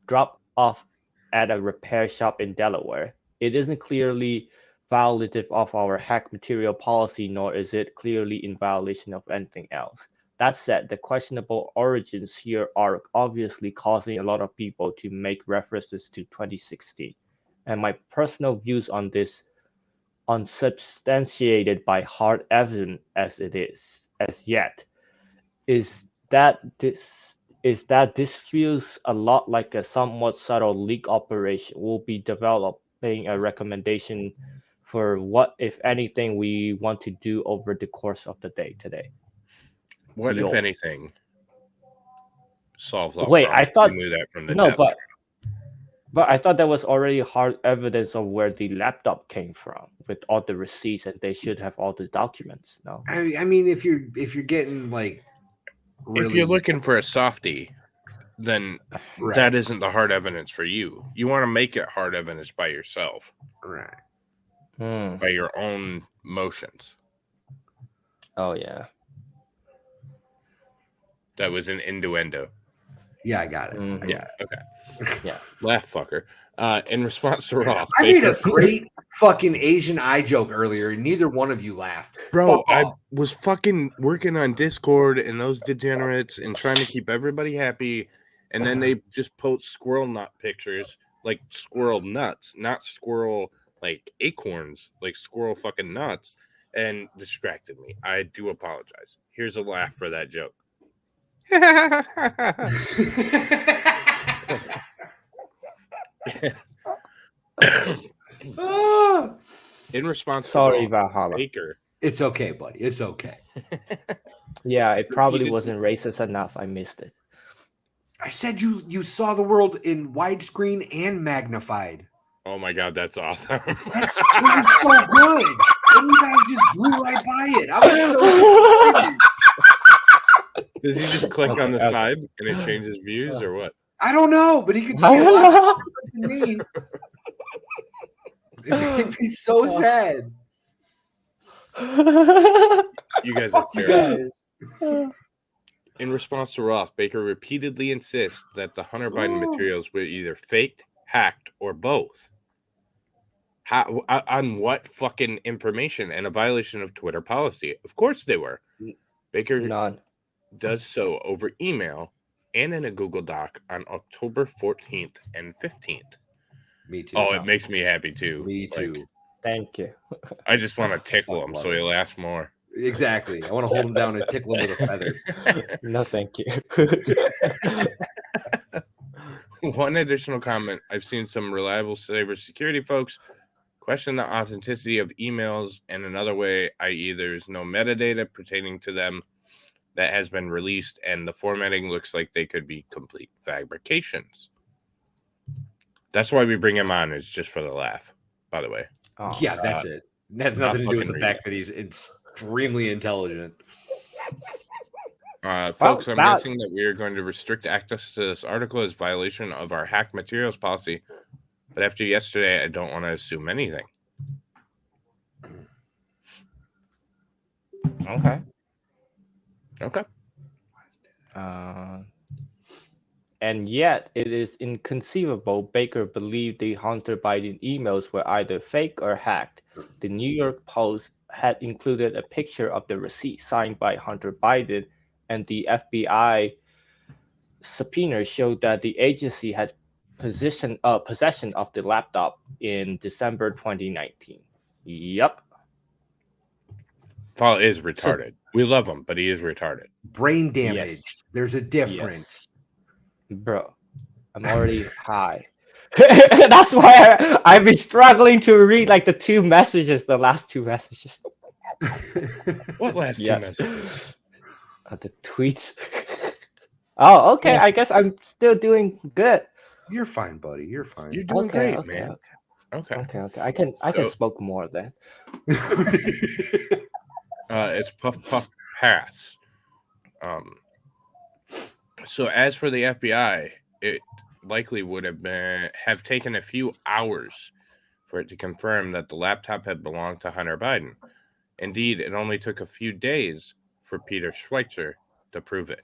dropped off at a repair shop in Delaware. It isn't clearly violative of our hack material policy, nor is it clearly in violation of anything else. That said, the questionable origins here are obviously causing a lot of people to make references to 2016. And my personal views on this, unsubstantiated by hard evidence as it is, as yet, is that this feels a lot like a somewhat subtle leak operation. We'll be developing a recommendation for what, if anything, we want to do over the course of the day today. What, if anything, solves all Wait, problems? I thought we knew that from the no, depth. but I thought there was already hard evidence of where the laptop came from with all the receipts, and they should have all the documents. No, I mean, if you're getting like, really... if you're looking for a softie, then that isn't the hard evidence for you. You want to make it hard evidence by yourself, right? By your own motions. Oh yeah, that was an innuendo. Yeah, I got it. Mm-hmm. Yeah, okay. Yeah, laugh, fucker. In response to Ross, I made a great fucking Asian eye joke earlier, and neither one of you laughed. Bro, I was fucking working on Discord and those degenerates and trying to keep everybody happy, and then they just post squirrel nut pictures, like squirrel nuts, not squirrel like acorns, like squirrel fucking nuts, and distracted me. I do apologize. Here's a laugh for that joke. In response sorry, to Valhalla. Baker. It's okay, buddy. It's okay. Yeah, it probably wasn't racist enough. I missed it. I said you saw the world in widescreen and magnified. Oh my god, that's awesome. It was so good. And you guys just blew right by it. I was so excited. Does he just click on the side and it changes views or what? I don't know, but he can see a lot of me. It made me so sad. You guys are terrible. In response to Roth, Baker repeatedly insists that the Hunter Biden materials were either faked, hacked, or both. How, on what fucking information and a violation of Twitter policy? Of course they were. Baker does so over email and in a Google Doc on October 14th and 15th. Me too. Oh, it makes me happy too. Me too. Thank you. I just want to tickle him so he'll ask more. Exactly. I want to hold him down and tickle him with a feather. No, thank you. One additional comment. I've seen some reliable cybersecurity folks question the authenticity of emails in another way, i.e. there's no metadata pertaining to them. that has been released, and the formatting looks like they could be complete fabrications. That's why we bring him on, is just for the laugh, by the way. Oh, Yeah, that's it. It has nothing to do with the fucking fact that he's extremely intelligent. Folks, I'm guessing that we are going to restrict access to this article as violation of our hacked materials policy. But after yesterday, I don't want to assume anything. Okay. Okay. And yet, it is inconceivable Baker believed the Hunter Biden emails were either fake or hacked. The New York Post had included a picture of the receipt signed by Hunter Biden, and the FBI subpoena showed that the agency had possession of the laptop in December 2019. Yep. Paul is retarded. We love him, but he is retarded. Brain damaged. Yes. There's a difference. Bro, I'm already high. That's why I've been struggling to read like the last two messages. What last two messages? The tweets. Oh, okay. Yes. I guess I'm still doing good. You're fine, buddy. You're fine. You're doing Okay, great, man. Okay. I can smoke more then. It's puff puff pass. So as for the FBI, it likely would have taken a few hours for it to confirm that the laptop had belonged to Hunter Biden. Indeed, it only took a few days for Peter Schweitzer to prove it.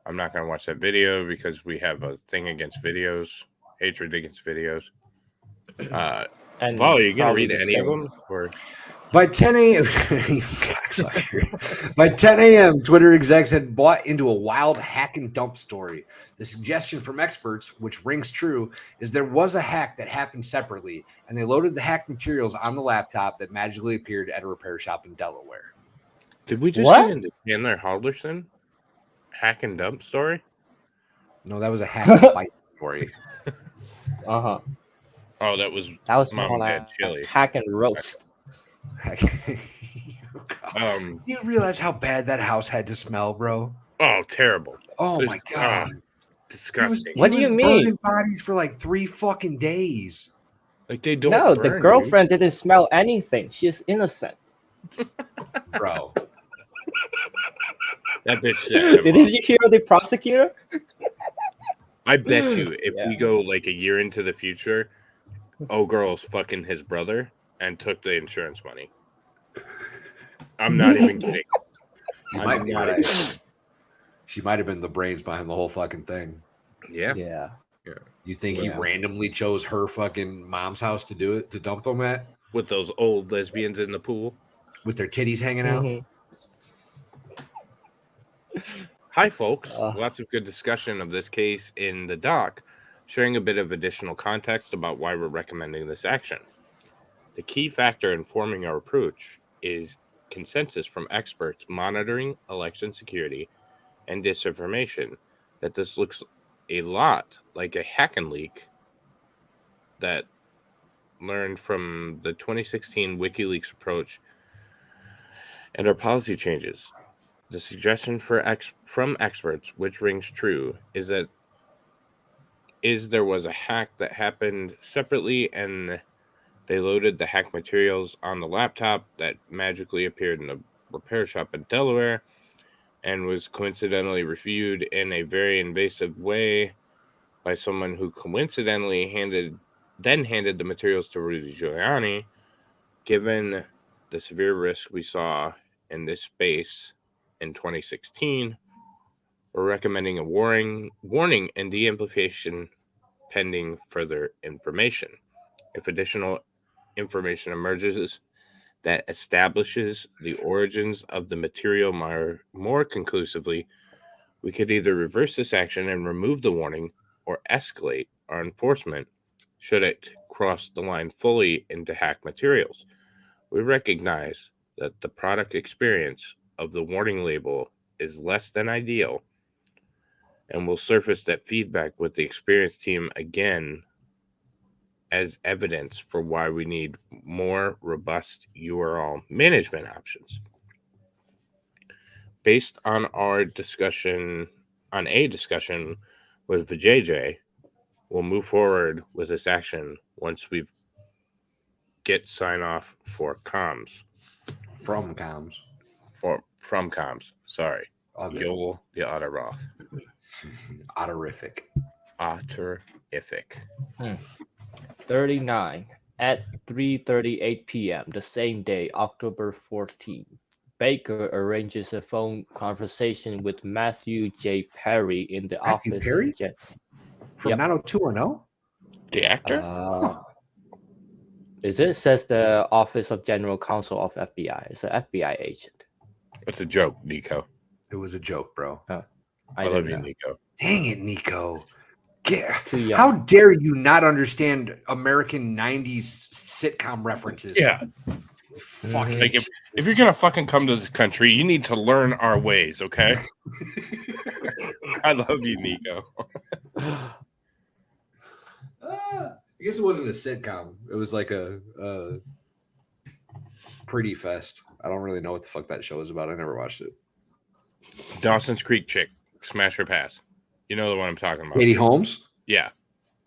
I'm not going to watch that video because we have a thing against videos, hatred against videos. And Val, are you going to probably read the any of same. them? Or By 10 a.m., by 10 a.m., Twitter execs had bought into a wild hack and dump story. The suggestion from experts, which rings true, is there was a hack that happened separately, and they loaded the hacked materials on the laptop that magically appeared at a repair shop in Delaware. did we just What? get into Chandler Halderson hack and dump story? No, that was a hack and bite story. Uh-huh. Oh, that was That was Mom more and Dad like chili. hack and roast. You realize how bad that house had to smell, bro? Oh, terrible. Oh my god. Disgusting. What do you mean? Burning bodies for like 3 fucking days. Like they don't No, burn, the girlfriend didn't smell anything. She's innocent. Bro. That bitch said, Didn't you hear the prosecutor? I bet you if we go like a year into the future, girl's fucking his brother and took the insurance money. I'm not even kidding. You might be right. She might have been the brains behind the whole fucking thing. Yeah. Yeah. You think he randomly chose her fucking mom's house to do it, to dump them at? With those old lesbians in the pool. With their titties hanging out? Hi, folks. Lots of good discussion of this case in the doc, sharing a bit of additional context about why we're recommending this action. The key factor informing our approach is consensus from experts monitoring election security and disinformation that this looks a lot like a hack and leak that learned from the 2016 WikiLeaks approach and our policy changes. The suggestion from experts, which rings true, is there was a hack that happened separately, and they loaded the hack materials on the laptop that magically appeared in a repair shop in Delaware, and was coincidentally reviewed in a very invasive way by someone who coincidentally handed the materials to Rudy Giuliani. Given the severe risk we saw in this space in 2016, we're recommending a warning and de-amplification pending further information. If additional information emerges that establishes the origins of the material more conclusively, we could either reverse this action and remove the warning or escalate our enforcement should it cross the line fully into hack materials. We recognize that the product experience of the warning label is less than ideal, and we'll surface that feedback with the experience team again as evidence for why we need more robust URL management options. based on our discussion, on a discussion with Vijay, we'll move forward with this action once we get sign off for comms. From comms. From comms. Sorry. Okay. Yoel the Otteroth. Otterific. Otterific. 39 at 3:38 p.m. the same day, October 14. Baker arranges a phone conversation with Matthew J. Perry in the Matthew office Perry? of From Yep. 90210? The actor? It says the Office of General Counsel of FBI. It's an FBI agent. It's a joke, Nico. It was a joke, bro. I love you, Nico. Dang it, Nico. Too young. How dare you not understand American 90s sitcom references? Yeah. Fucking Like if you're gonna fucking come to this country, you need to learn our ways, okay? I love you, Nico. I guess it wasn't a sitcom. It was like a Pretty Fest. I don't really know what the fuck that show is about. I never watched it. Dawson's Creek chick, smash her pass. You know the one I'm talking about. Katie Holmes? Yeah.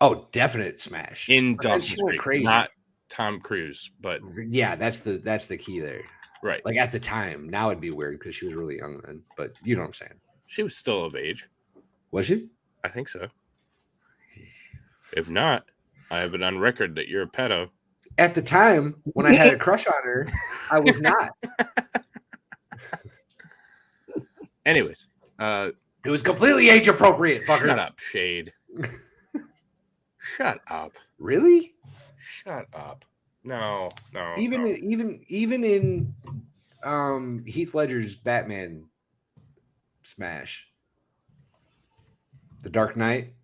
Oh, definite smash. In But then Dawson's she went Creek, crazy. not Tom Cruise, but Yeah, that's the key there. right. Like at the time. Now it'd be weird because she was really young then. But you know what I'm saying. She was still of age. Was she? I think so. If not, I have it on record that you're a pedo. At the time when I had a crush on her, I was not. Anyways, It was completely age appropriate, fucker. shut up, Shade. Shut up. Really? Shut up. No. Even in Heath Ledger's Batman smash, The Dark Knight.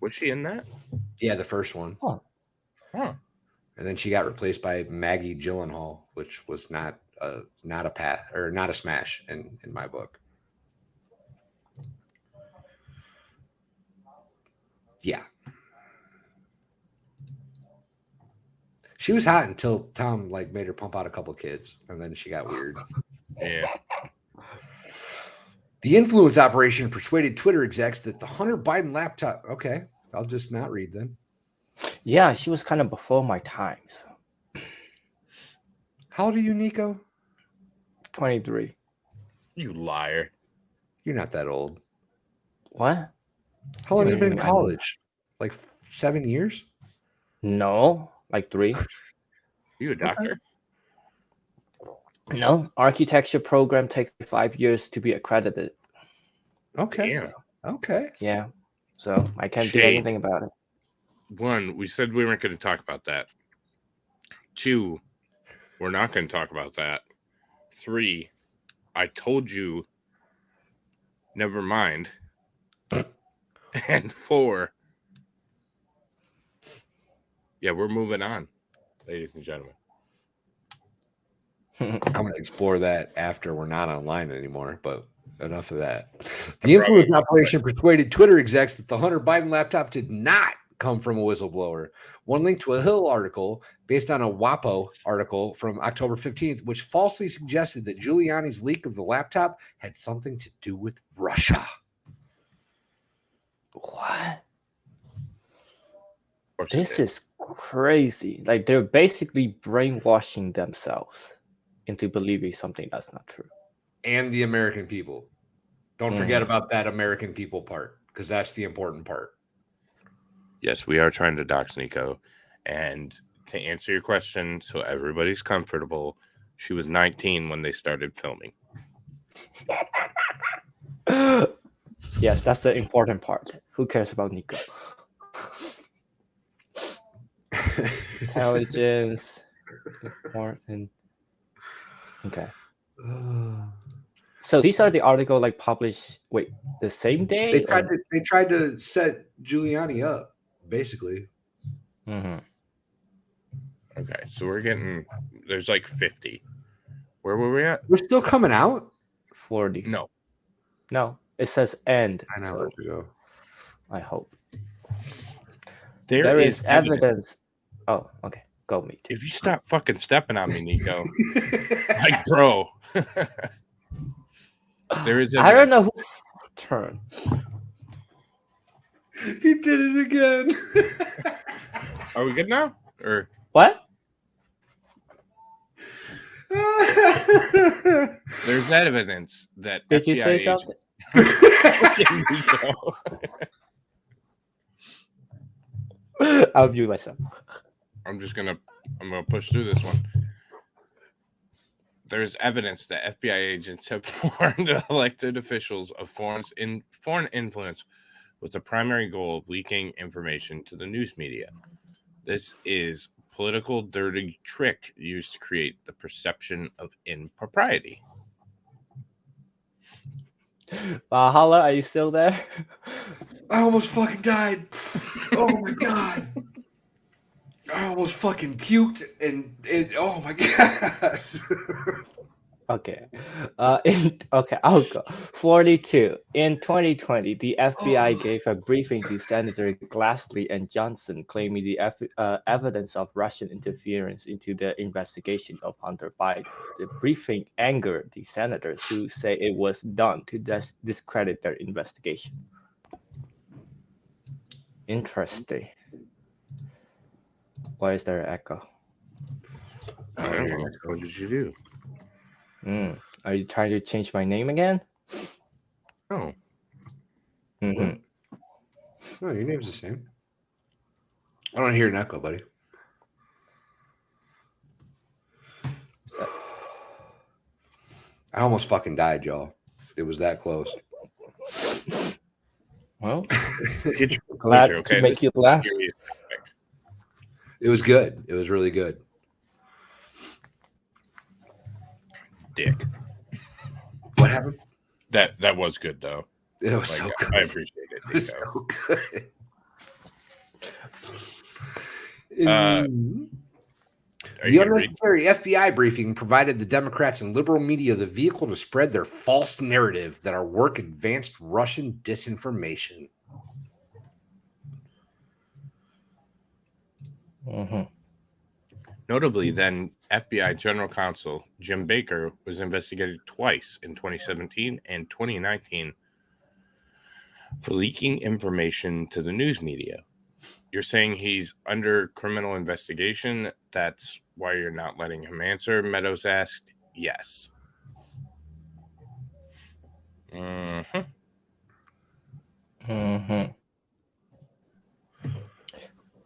Was she in that? Yeah, the first one. Huh. And then she got replaced by Maggie Gyllenhaal, which was not a smash in my book. Yeah. She was hot until Tom made her pump out a couple kids, and then she got weird. Yeah. The influence operation persuaded Twitter execs that the Hunter Biden laptop. Okay, I'll just not read then. Yeah, she was kind of before my times. How old are you, Nico? 23. You liar. You're not that old. What? How long have you been in I- college? Like 7 years? No, like 3. You a doctor? No, architecture program takes 5 years to be accredited. Okay. Damn. Okay. Yeah, so I can't do Shade. anything about it. 1, we said we weren't going to talk about that. 2, we're not going to talk about that. 3, I told you, never mind. And 4, yeah, we're moving on, ladies and gentlemen. I'm going to explore that after we're not online anymore, but enough of that. The influence operation persuaded Twitter execs that the Hunter Biden laptop did not come from a whistleblower. One link to a Hill article based on a WAPO article from October 15th, which falsely suggested that Giuliani's leak of the laptop had something to do with Russia. What? Of course it This did. is crazy. Like they're basically brainwashing themselves into believing something that's not true. And the American people. Don't forget about that American people part, because that's the important part. Yes, we are trying to dox Nico. And to answer your question, so everybody's comfortable, she was 19 when they started filming. Yes, that's the important part. Who cares about Nico? Intelligence, important. Okay. So these are the article published. Wait, the same day? They tried to set Giuliani up, basically. Mm-hmm. Okay, so we're getting, there's 50. Where were we at? We're still coming out? 40. No. It says end. I know so where to go. I hope. There is evidence. Oh, okay. Go meet. If you stop fucking stepping on me, Nico. Bro. There is I don't evidence. know whose turn. He did it again. Are we good now? Or What? there's evidence that Did you FBI say agents. something? I'll mute myself. I'm gonna push through this one. There's evidence that FBI agents have warned elected officials of foreign influence with the primary goal of leaking information to the news media. This is political dirty trick used to create the perception of impropriety. Valhalla, are you still there? I almost fucking died. Oh my god. I almost fucking puked and oh my god. Okay. Okay, I'll go. 42. In 2020, the FBI gave a briefing to Senator Grassley and Johnson, claiming the evidence of Russian interference into the investigation of Hunter Biden. The briefing angered the senators, who say it was done to discredit their investigation. Interesting. Why is there an echo? I don't know. What did you do? Are you trying to change my name again? Oh. Mm-hmm. No, your name's the same. I don't hear an echo, buddy. I almost fucking died, y'all. It was that close. Well, It's glad okay. to make you laugh. It was good. It was really good. Dick. What happened? That was good though. It was so good. I appreciate it. It was so good. The unnecessary FBI briefing provided the Democrats and liberal media the vehicle to spread their false narrative that our work advanced Russian disinformation. Notably, then FBI General Counsel Jim Baker was investigated twice in 2017 and 2019 for leaking information to the news media. You're saying he's under criminal investigation? That's why you're not letting him answer? Meadows asked. Yes.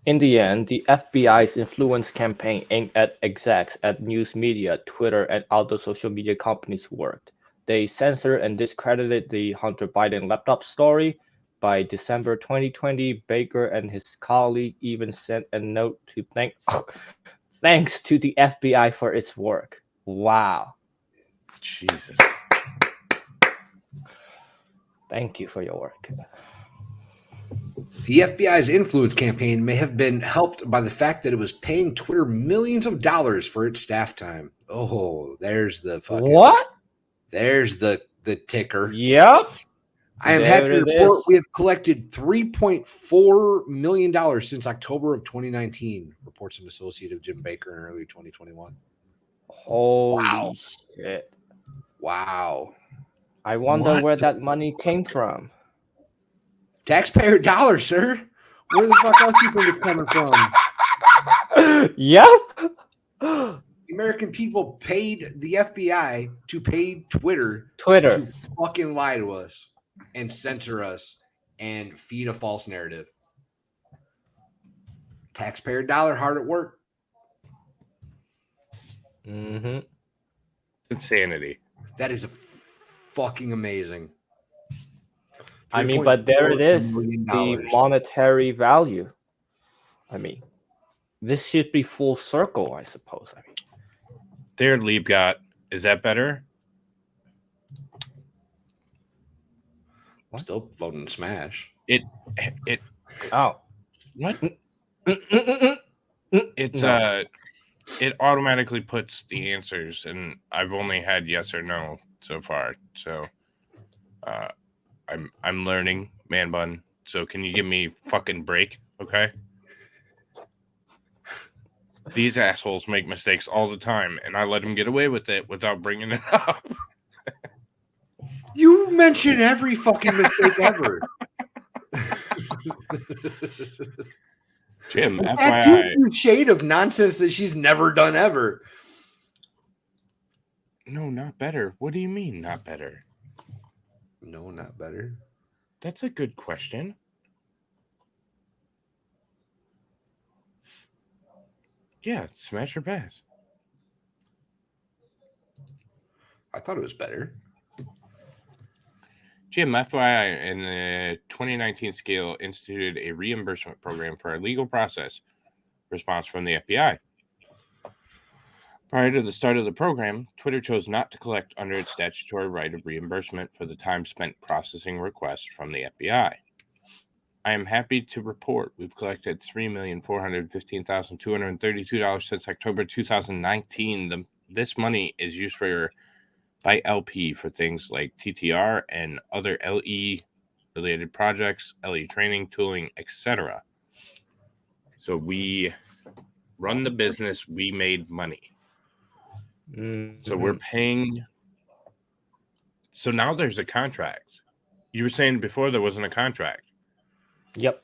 In the end, the FBI's influence campaign aimed at execs at news media, Twitter, and other social media companies worked. They censored and discredited the Hunter Biden laptop story. By December 2020, Baker and his colleague even sent a note to thanks to the FBI for its work. Wow. Jesus. Thank you for your work. The FBI's influence campaign may have been helped by the fact that it was paying Twitter millions of dollars for its staff time. Oh, there's the fucking... What? There's the ticker. Yep. I am happy to report we have collected $3.4 million since October of 2019, reports an associate of Jim Baker in early 2021. Holy shit. Wow. I wonder where that money came from. Taxpayer dollars, sir. Where the fuck else do you think it's coming from? Yep. The American people paid the FBI to pay Twitter to fucking lie to us and censor us and feed a false narrative. Taxpayer dollar hard at work. Insanity. That is fucking amazing. I mean, but there it is, the monetary value. I mean, this should be full circle, I suppose. I mean, there, Liebgott. Is that better? Still voting smash. Oh. What? It's it automatically puts the answers, and I've only had yes or no so far. So I'm learning, man bun. So can you give me fucking break, okay? These assholes make mistakes all the time, and I let them get away with it without bringing it up. You mention every fucking mistake ever. Jim, That FYI. huge shade of nonsense that she's never done ever. No, not better. What do you mean, not better? No, not better. That's a good question. Yeah, smash or pass. I thought it was better. Jim, FYI, in the 2019 scale, instituted a reimbursement program for a legal process response from the FBI. Prior to the start of the program, Twitter chose not to collect under its statutory right of reimbursement for the time spent processing requests from the FBI. I am happy to report we've collected $3,415,232 since October 2019. This money is used by LP for things like TTR and other LE related projects, LE training, tooling, etc. So we run the business, we made money. So we're paying. So now there's a contract. You were saying before there wasn't a contract. Yep.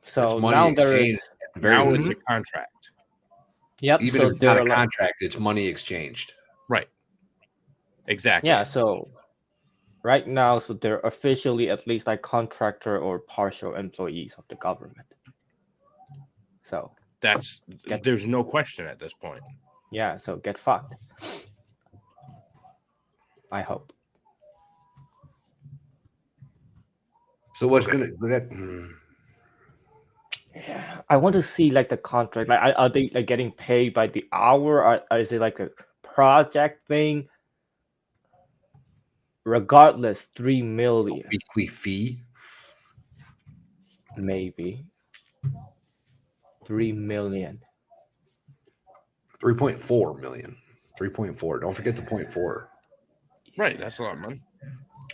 It's So money now there is. exchanged at the very Now least. it's a contract. Yep. Even so if it's not a they're like- contract, it's money exchanged. Right. Exactly. Yeah. So right now, so they're officially at least like contractor or partial employees of the government. So There's no question at this point. yeah. So get fucked. I hope. So what's gonna that? Yeah, I want to see like the contract. Like, are they like getting paid by the hour, or is it like a project thing? Regardless, 3 million weekly fee? maybe. 3 million. 3.4 million. 3.4. Don't forget the 0.4. Right. That's a lot of money.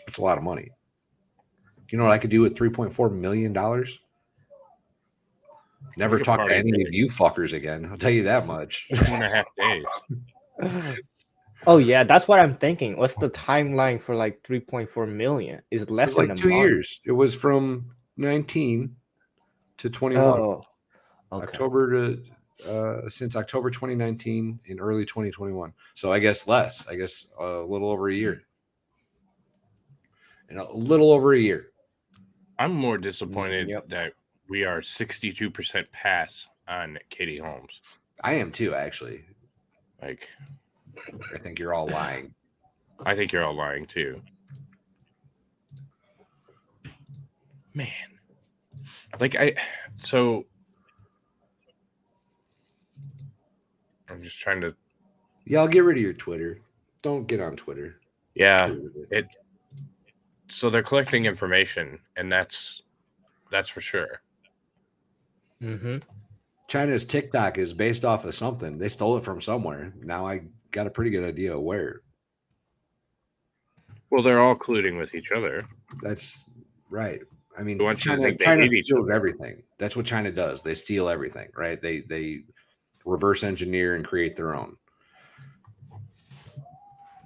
It's a lot of money. You know what I could do with $3.4 million? Never We could talk to party any big. of you fuckers again. I'll tell you that much. 2.5 days. Oh yeah, that's what I'm thinking. What's the timeline for like 3.4 million? Is it It less was than like a 2 month? years. It was from 19 to 21. Oh, okay. October to since October 2019 in early 2021. So I guess less. I guess a little over a year. And a little over a year. I'm more disappointed Yep. that we are 62% pass on Katie Holmes. I am too, actually. Like, I think you're all lying. I think you're all lying too. Man. Like, I'm just trying to. Yeah, I'll get rid of your Twitter. Don't get on Twitter. Yeah. So they're collecting information, and that's for sure. Mm-hmm. China's TikTok is based off of something. They stole it from somewhere. Now I got a pretty good idea of where. Well, they're all colluding with each other. That's right. I mean, The ones who China think they need each steals other. everything. That's what China does. They steal everything, right? They reverse engineer and create their own.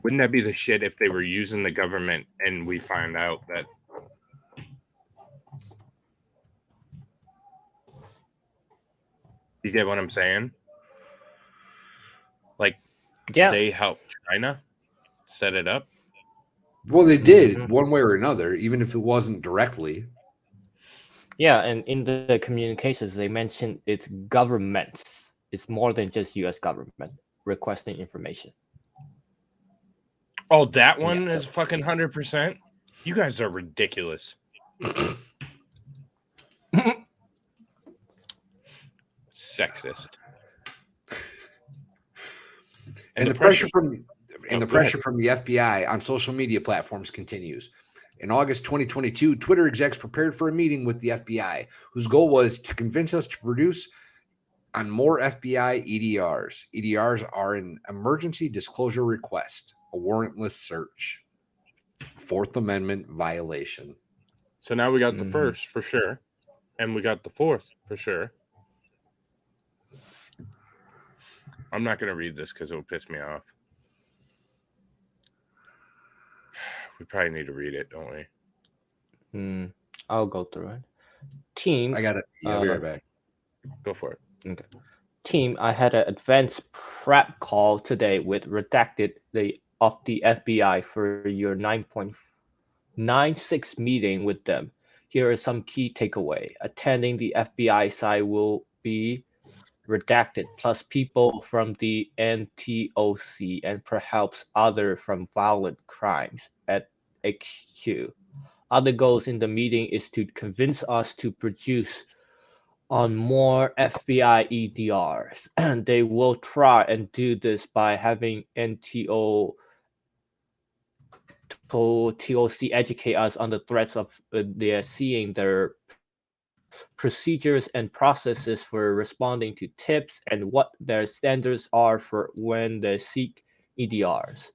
Wouldn't that be the shit if they were using the government and we find out that you get what I'm saying? Like, Yeah. they helped China set it up. Well, they did Mhm. one way or another, even if it wasn't directly. Yeah, and in the communications, they mentioned it's governments. It's more than just U.S. government requesting information. Oh, that one Yeah, is fucking 100%. You guys are ridiculous. Sexist. And the pressure from the FBI on social media platforms continues. In August 2022, Twitter execs prepared for a meeting with the FBI, whose goal was to convince us to produce on more FBI EDRs. EDRs are an emergency disclosure request, a warrantless search, Fourth Amendment violation. So now we got the first for sure, and we got the fourth for sure. I'm not going to read this because it will piss me off. We probably need to read it, don't we? I'll go through it. Team. I got it. Yeah, I'll be right back. Go for it. Okay. Team, I had an advanced prep call today with redacted of the FBI for your 9.96 meeting with them. Here are some key takeaway. Attending the FBI side will be redacted, plus people from the NTOC and perhaps other from violent crimes at HQ. Other goals in the meeting is to convince us to produce on more FBI EDRs. They will try and do this by having NTOC educate us on the threats of they're seeing their procedures and processes for responding to tips and what their standards are for when they seek EDRs.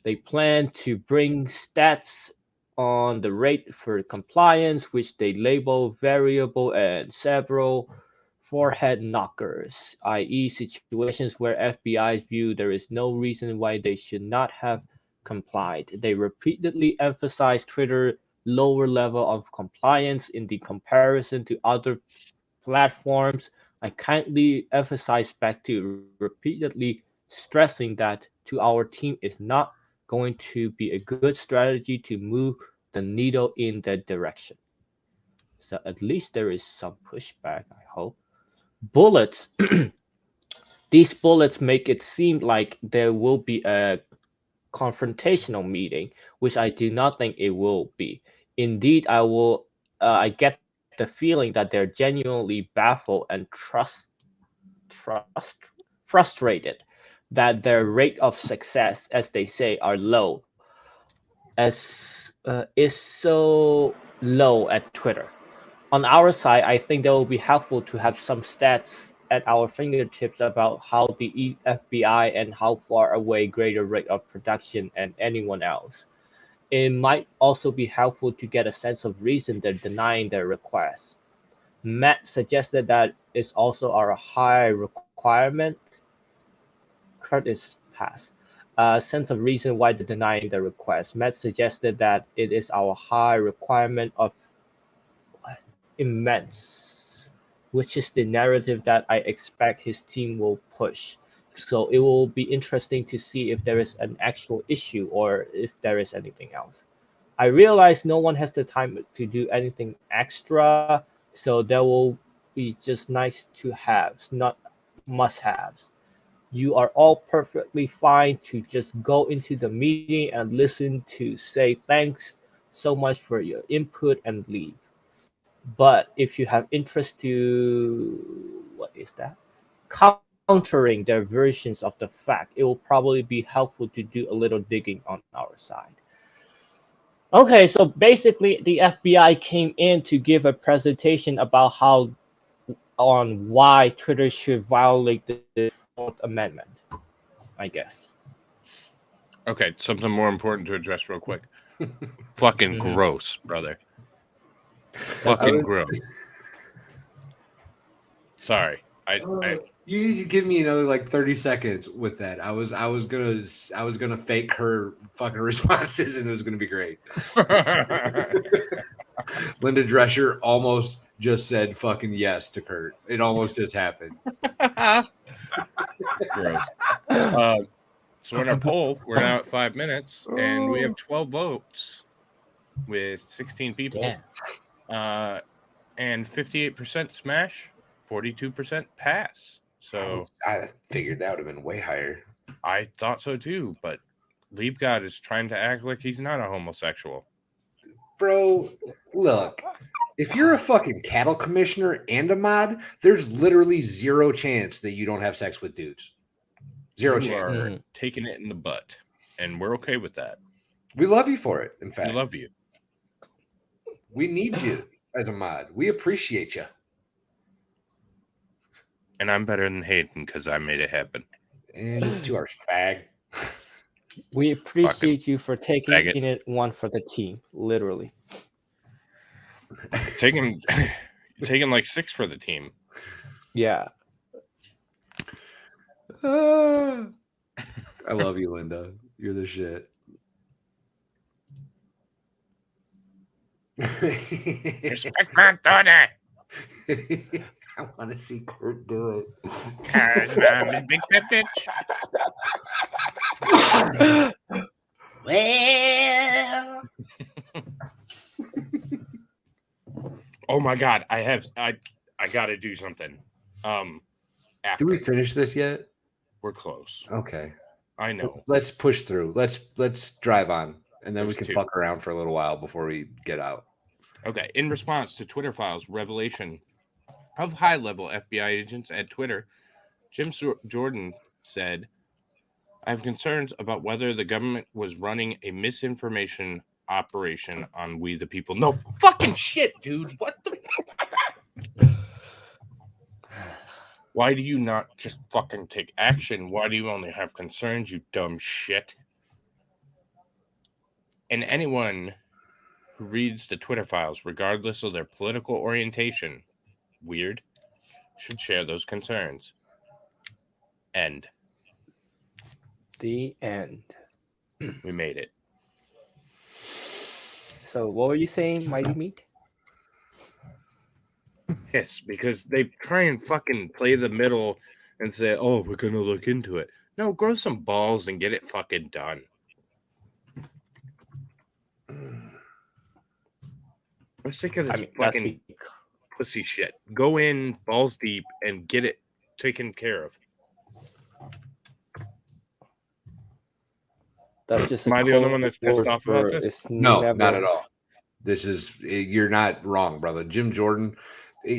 They plan to bring stats on the rate for compliance, which they label variable and several forehead knockers, i.e., situations where FBI's view there is no reason why they should not have complied. They repeatedly emphasize Twitter lower level of compliance in the comparison to other platforms. I kindly emphasize back to repeatedly stressing that to our team is not going to be a good strategy to move the needle in that direction. So at least there is some pushback, I hope. Bullets. These bullets make it seem like there will be a confrontational meeting, which I do not think it will be. Indeed, I get the feeling that they're genuinely baffled and frustrated that their rate of success, as they say, are low, as is so low at Twitter. On our side, I think that will be helpful to have some stats at our fingertips about how the FBI and how far away greater rate of production and anyone else. It might also be helpful to get a sense of reason they're denying their requests. Matt suggested that it's also our high requirement. Curtis passed. A sense of reason why they're denying the request. Matt suggested that it is our high requirement of immense, which is the narrative that I expect his team will push. So it will be interesting to see if there is an actual issue or if there is anything else. I realize no one has the time to do anything extra, so there will be just nice to haves, not must haves. You are all perfectly fine to just go into the meeting and listen to say thanks so much for your input and leave. But if you have interest to what is that? Countering their versions of the fact, it will probably be helpful to do a little digging on our side. Okay, so basically the FBI came in to give a presentation about how on why Twitter should violate the Fourth Amendment, I guess. Okay, something more important to address real quick. Fucking gross, brother. Fucking gross. Sorry. You need to give me another like 30 seconds with that. I was gonna fake her fucking responses and it was gonna be great. Linda Drescher almost just said fucking yes to Kurt. It almost just happened. Gross. So in our poll, we're now at 5 minutes and we have 12 votes with 16 people. Yeah. And 58% smash, 42% pass. So I figured that would have been way higher. I thought so too, but Liebgott is trying to act like he's not a homosexual. Bro, look, if you're a fucking cattle commissioner and a mod, there's literally zero chance that you don't have sex with dudes. Zero You chance. are taking it in the butt, and we're okay with that. We love you for it, in fact. We love you. We need you as a mod. We appreciate you. And I'm better than Hayden because I made it happen. And it's 2 hours, fag. We appreciate you for taking it one for the team, literally. Taking like 6 for the team. Yeah. I love you, Linda. You're the shit. Respect my daughter. I want to see Kurt do it. Cause mom is big fat bitch. Well, Oh my god, I gotta do something. After did we finish this yet? we're close. Okay. I know. Let's push through. Let's drive on, and then we There's can two. fuck around for a little while before we get out. Okay. In response to Twitter files revelation of high-level FBI agents at Twitter, Jim Jordan said, "I have concerns about whether the government was running a misinformation operation on we the people." No fucking shit, dude. What the? Why do you not just fucking take action? Why do you only have concerns, you dumb shit? And anyone who reads the Twitter files, regardless of their political orientation, weird, should share those concerns. End. The end. We made it. So what were you saying, Mighty Meat? Yes, because they try and fucking play the middle and say, "Oh, we're gonna look into it." No, grow some balls and get it fucking done. I'm sick of this fucking pussy shit. Go in balls deep and get it taken care of. That's just Am I the only one that's pissed off about this? No, not at all. This is, you're not wrong, brother. Jim Jordan.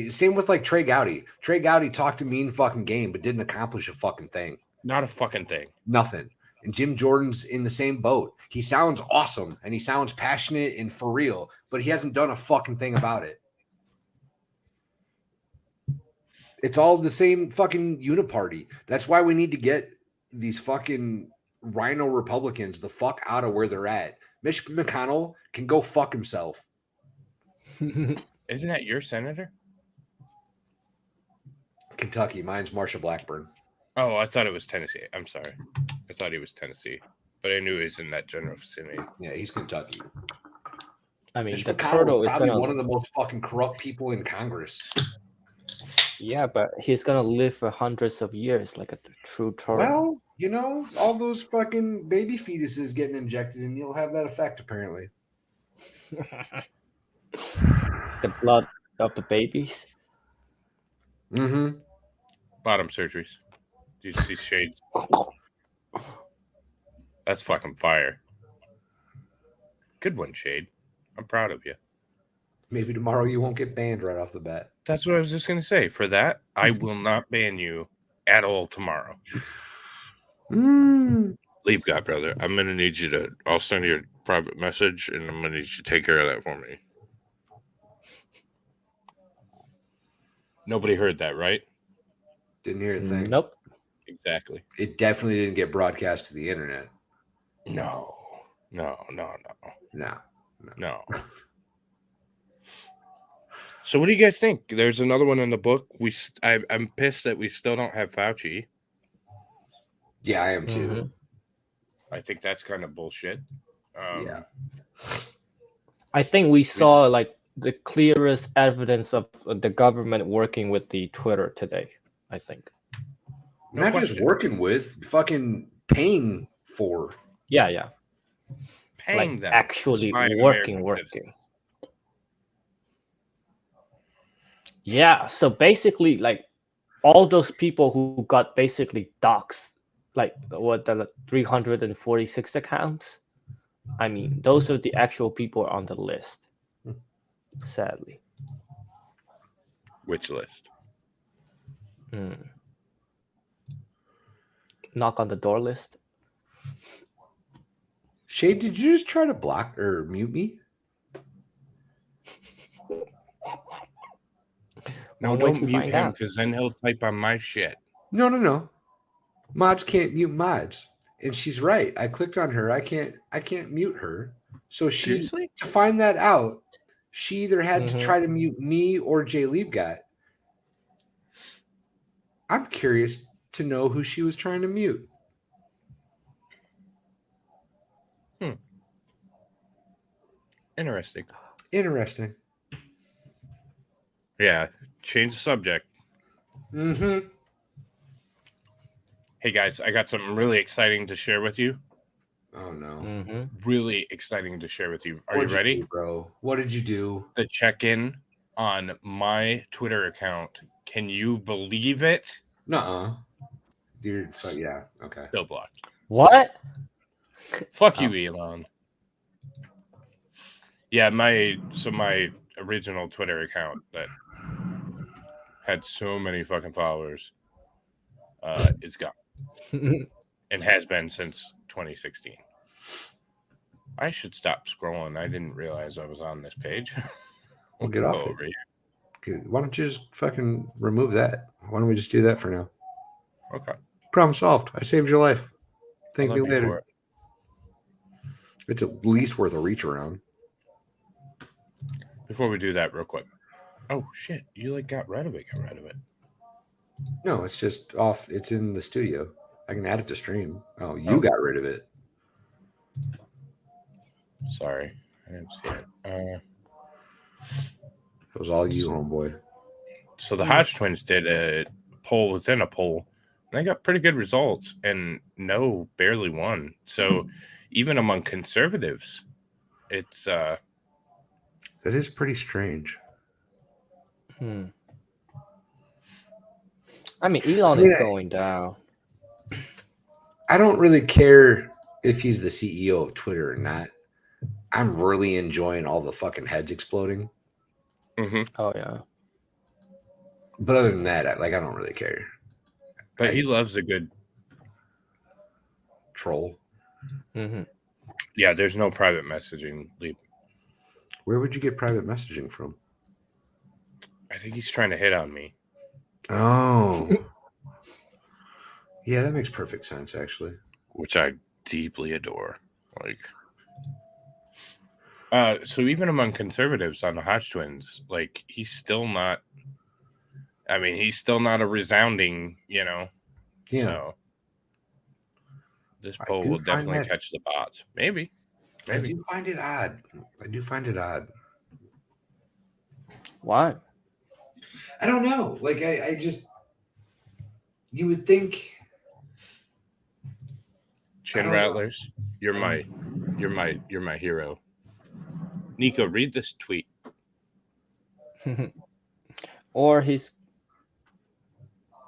Same with like Trey Gowdy. Trey Gowdy talked a mean fucking game, but didn't accomplish a fucking thing. Not a fucking thing. Nothing. And Jim Jordan's in the same boat. He sounds awesome and he sounds passionate and for real, but he hasn't done a fucking thing about it. It's all the same fucking uniparty. That's why we need to get these fucking rhino Republicans the fuck out of where they're at. Mitch McConnell can go fuck himself. Isn't that your senator? Kentucky. Mine's Marsha Blackburn. Oh, I thought it was Tennessee. I'm sorry. I thought he was Tennessee, but I knew he was in that general vicinity. Yeah, he's Kentucky. I mean, Mitch the McConnell turtle is is probably gonna. one of the most fucking corrupt people in Congress. Yeah, but he's gonna live for hundreds of years like a true turtle. Well, you know, all those fucking baby fetuses getting injected, and you'll have that effect apparently. The blood of the babies. Mm-hmm. Bottom surgeries. Do you see shades? That's fucking fire. Good one, Shade. I'm proud of you. Maybe tomorrow you won't get banned right off the bat. That's what I was just going to say. For that, I will not ban you at all tomorrow. Leave God, brother. I'm going to need you to... I'll send you a private message, and I'm going to need you to take care of that for me. Nobody heard that, right? Didn't hear a thing. Nope. Exactly. It definitely didn't get broadcast to the internet. No. No. So what do you guys think? There's another one in the book. I'm pissed that we still don't have Fauci. Yeah, I am too. Mhm. I think that's kind of bullshit. Yeah. I think we saw like the clearest evidence of the government working with the Twitter today. I think. No Not question. just working with, fucking paying for. Yeah. Paying Like them. actually spy on working. American citizens. Yeah, so basically, like all those people who got basically doxxed, like what the 346 accounts. I mean, those are the actual people on the list. Sadly. Which list? Knock on the door list. Shade, did you just try to block or mute me? No, One way don't to mute find him out. because then he'll type on my shit. No. Mods can't mute mods. And she's right. I clicked on her. I can't mute her. So Seriously? to find that out, she either had to try to mute me or Jay Liebgott. I'm curious to know who she was trying to mute. Interesting. Interesting. Yeah, change the subject. Mm-hmm. Hey guys, I got something really exciting to share with you. Oh no. Mm-hmm. Really exciting to share with you. Are What'd you ready? do, bro? What did you do? The check-in on my Twitter account. Can you believe it? Nuh-uh. Yeah. Okay. Still blocked. What? Fuck you, Elon. Yeah, my original Twitter account that had so many fucking followers is gone and has been since 2016. I should stop scrolling. I didn't realize I was on this page. We'll get off over it. here. Okay, why don't you just fucking remove that? Why don't we just do that for now? Okay. Problem solved. I saved your life. I Thank love you you for later. it. It's at least worth a reach around. Before we do that, real quick. Oh shit! You got rid of it. No, it's just off. It's in the studio. I can add it to stream. Oh, you got rid of it. Sorry, I didn't see it. It was all you, homeboy. So the Hodge twins did a poll within a poll, and they got pretty good results. And no, barely won. So even among conservatives, it's that is pretty strange. I mean, Elon is going down. I don't really care if he's the CEO of Twitter or not. I'm really enjoying all the fucking heads exploding. Mm-hmm. Oh yeah. But other than that, I don't really care. But he loves a good troll. Mm-hmm. Yeah, there's no private messaging. Where would you get private messaging from? I think he's trying to hit on me. Oh. Yeah, that makes perfect sense, actually. Which I deeply adore. So even among conservatives on the Hodge twins, he's still not. I mean, he's still not a resounding, Yeah. So this poll will definitely catch the bots. Maybe. I do find it odd. Why? I don't know. I just. You would think. Chin rattlers, you're my hero. Nico, read this tweet. Or he's.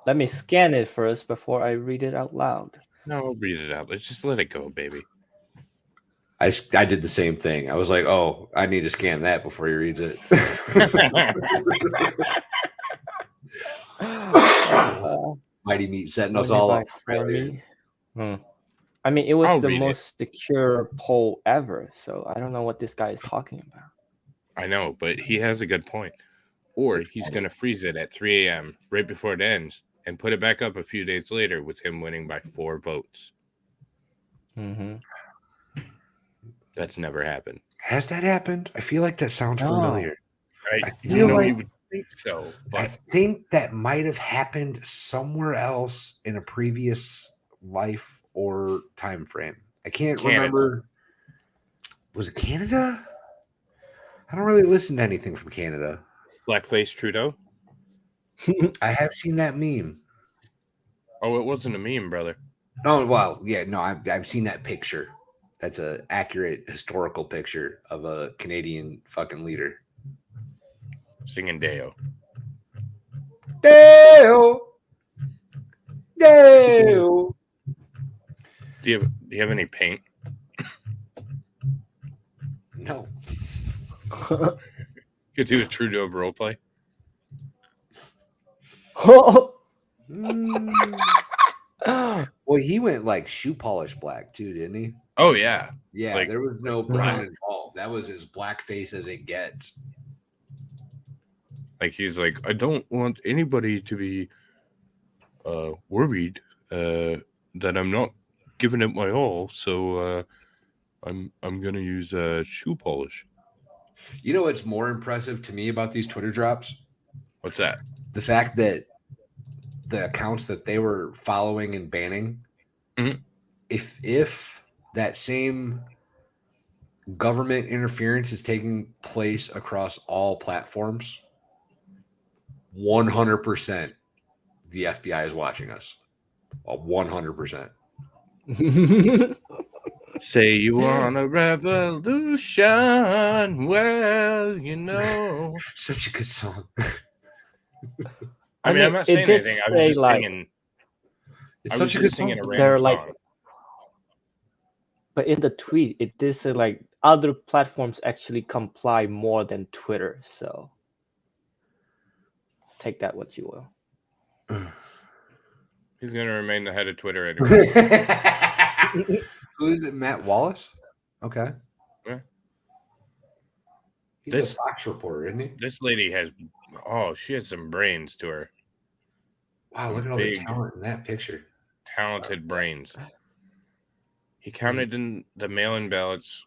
Let me scan it first before I read it out loud. No, read it out. Let's just let it go, baby. I did the same thing. I was like, oh, I need to scan that before he reads it. Mighty Meat setting us all up. I mean, it was the most secure poll ever, so I don't know what this guy is talking about. I know, but he has a good point. Or he's going to freeze it at 3 a.m. right before it ends and put it back up a few days later with him winning by 4 votes. Mm-hmm. That's never happened. Has that happened? I feel like that sounds familiar. I feel like you would think so. But I think that might have happened somewhere else in a previous life or time frame. I can't remember. Was it Canada? I don't really listen to anything from Canada. Blackface Trudeau? I have seen that meme. Oh, it wasn't a meme, brother. Oh, well, yeah, no, I've seen that picture. That's an accurate historical picture of a Canadian fucking leader. Singing Deo. Deo! Deo! Do you have any paint? No. Could do a Trudeau role play. Well, he went like shoe polish black too, didn't he? Oh yeah. Yeah, there was no brown involved. That was as blackface as it gets. He's like, I don't want anybody to be worried that I'm not giving it my all, so I'm gonna use shoe polish. You know what's more impressive to me about these Twitter drops? What's that? The fact that the accounts that they were following and banning, if that same government interference is taking place across all platforms, 100% the FBI is watching us. 100%. Say you want a revolution. Well, you know. Such a good song. I mean, I'm not saying anything. I was just singing. It's such a good song. A random They're song. like, but in the tweet, it did say like other platforms actually comply more than Twitter. So take that what you will. He's going to remain the head of Twitter anyway. Who is it? Matt Wallace? Okay. Yeah. He's a Fox reporter, isn't he? This lady she has some brains to her. Wow, look at all the talent in that picture. Talented brains. He counted in the mail-in ballots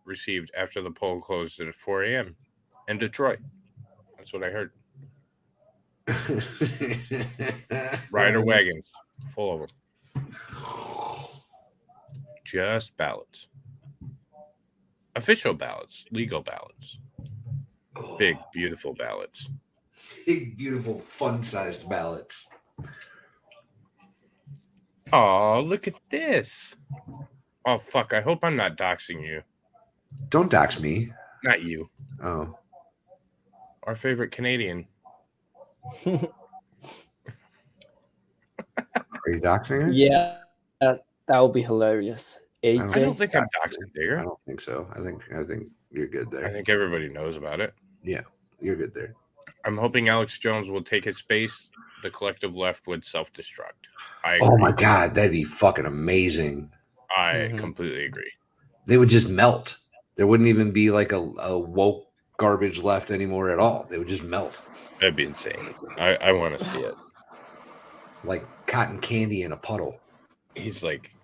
received after the poll closed at 4 a.m. in Detroit. That's what I heard. Rider wagons full of them. Just ballots. Official ballots. Legal ballots. Big, beautiful ballots. Big, beautiful, fun-sized ballots. Oh, look at this. Oh, fuck. I hope I'm not doxing you. Don't dox me. Not you. Oh. Our favorite Canadian. Are you doxing her? Yeah, that would be hilarious. AJ? I don't think I'm doxing Digger. I don't think so. I think you're good there. I think everybody knows about it. Yeah, you're good there. I'm hoping Alex Jones will take his space. The collective left would self-destruct. I agree. Oh my God, that'd be fucking amazing. I completely agree. They would just melt. There wouldn't even be like a woke garbage left anymore at all. They would just melt. That'd be insane. I want to see it. Like cotton candy in a puddle. He's like,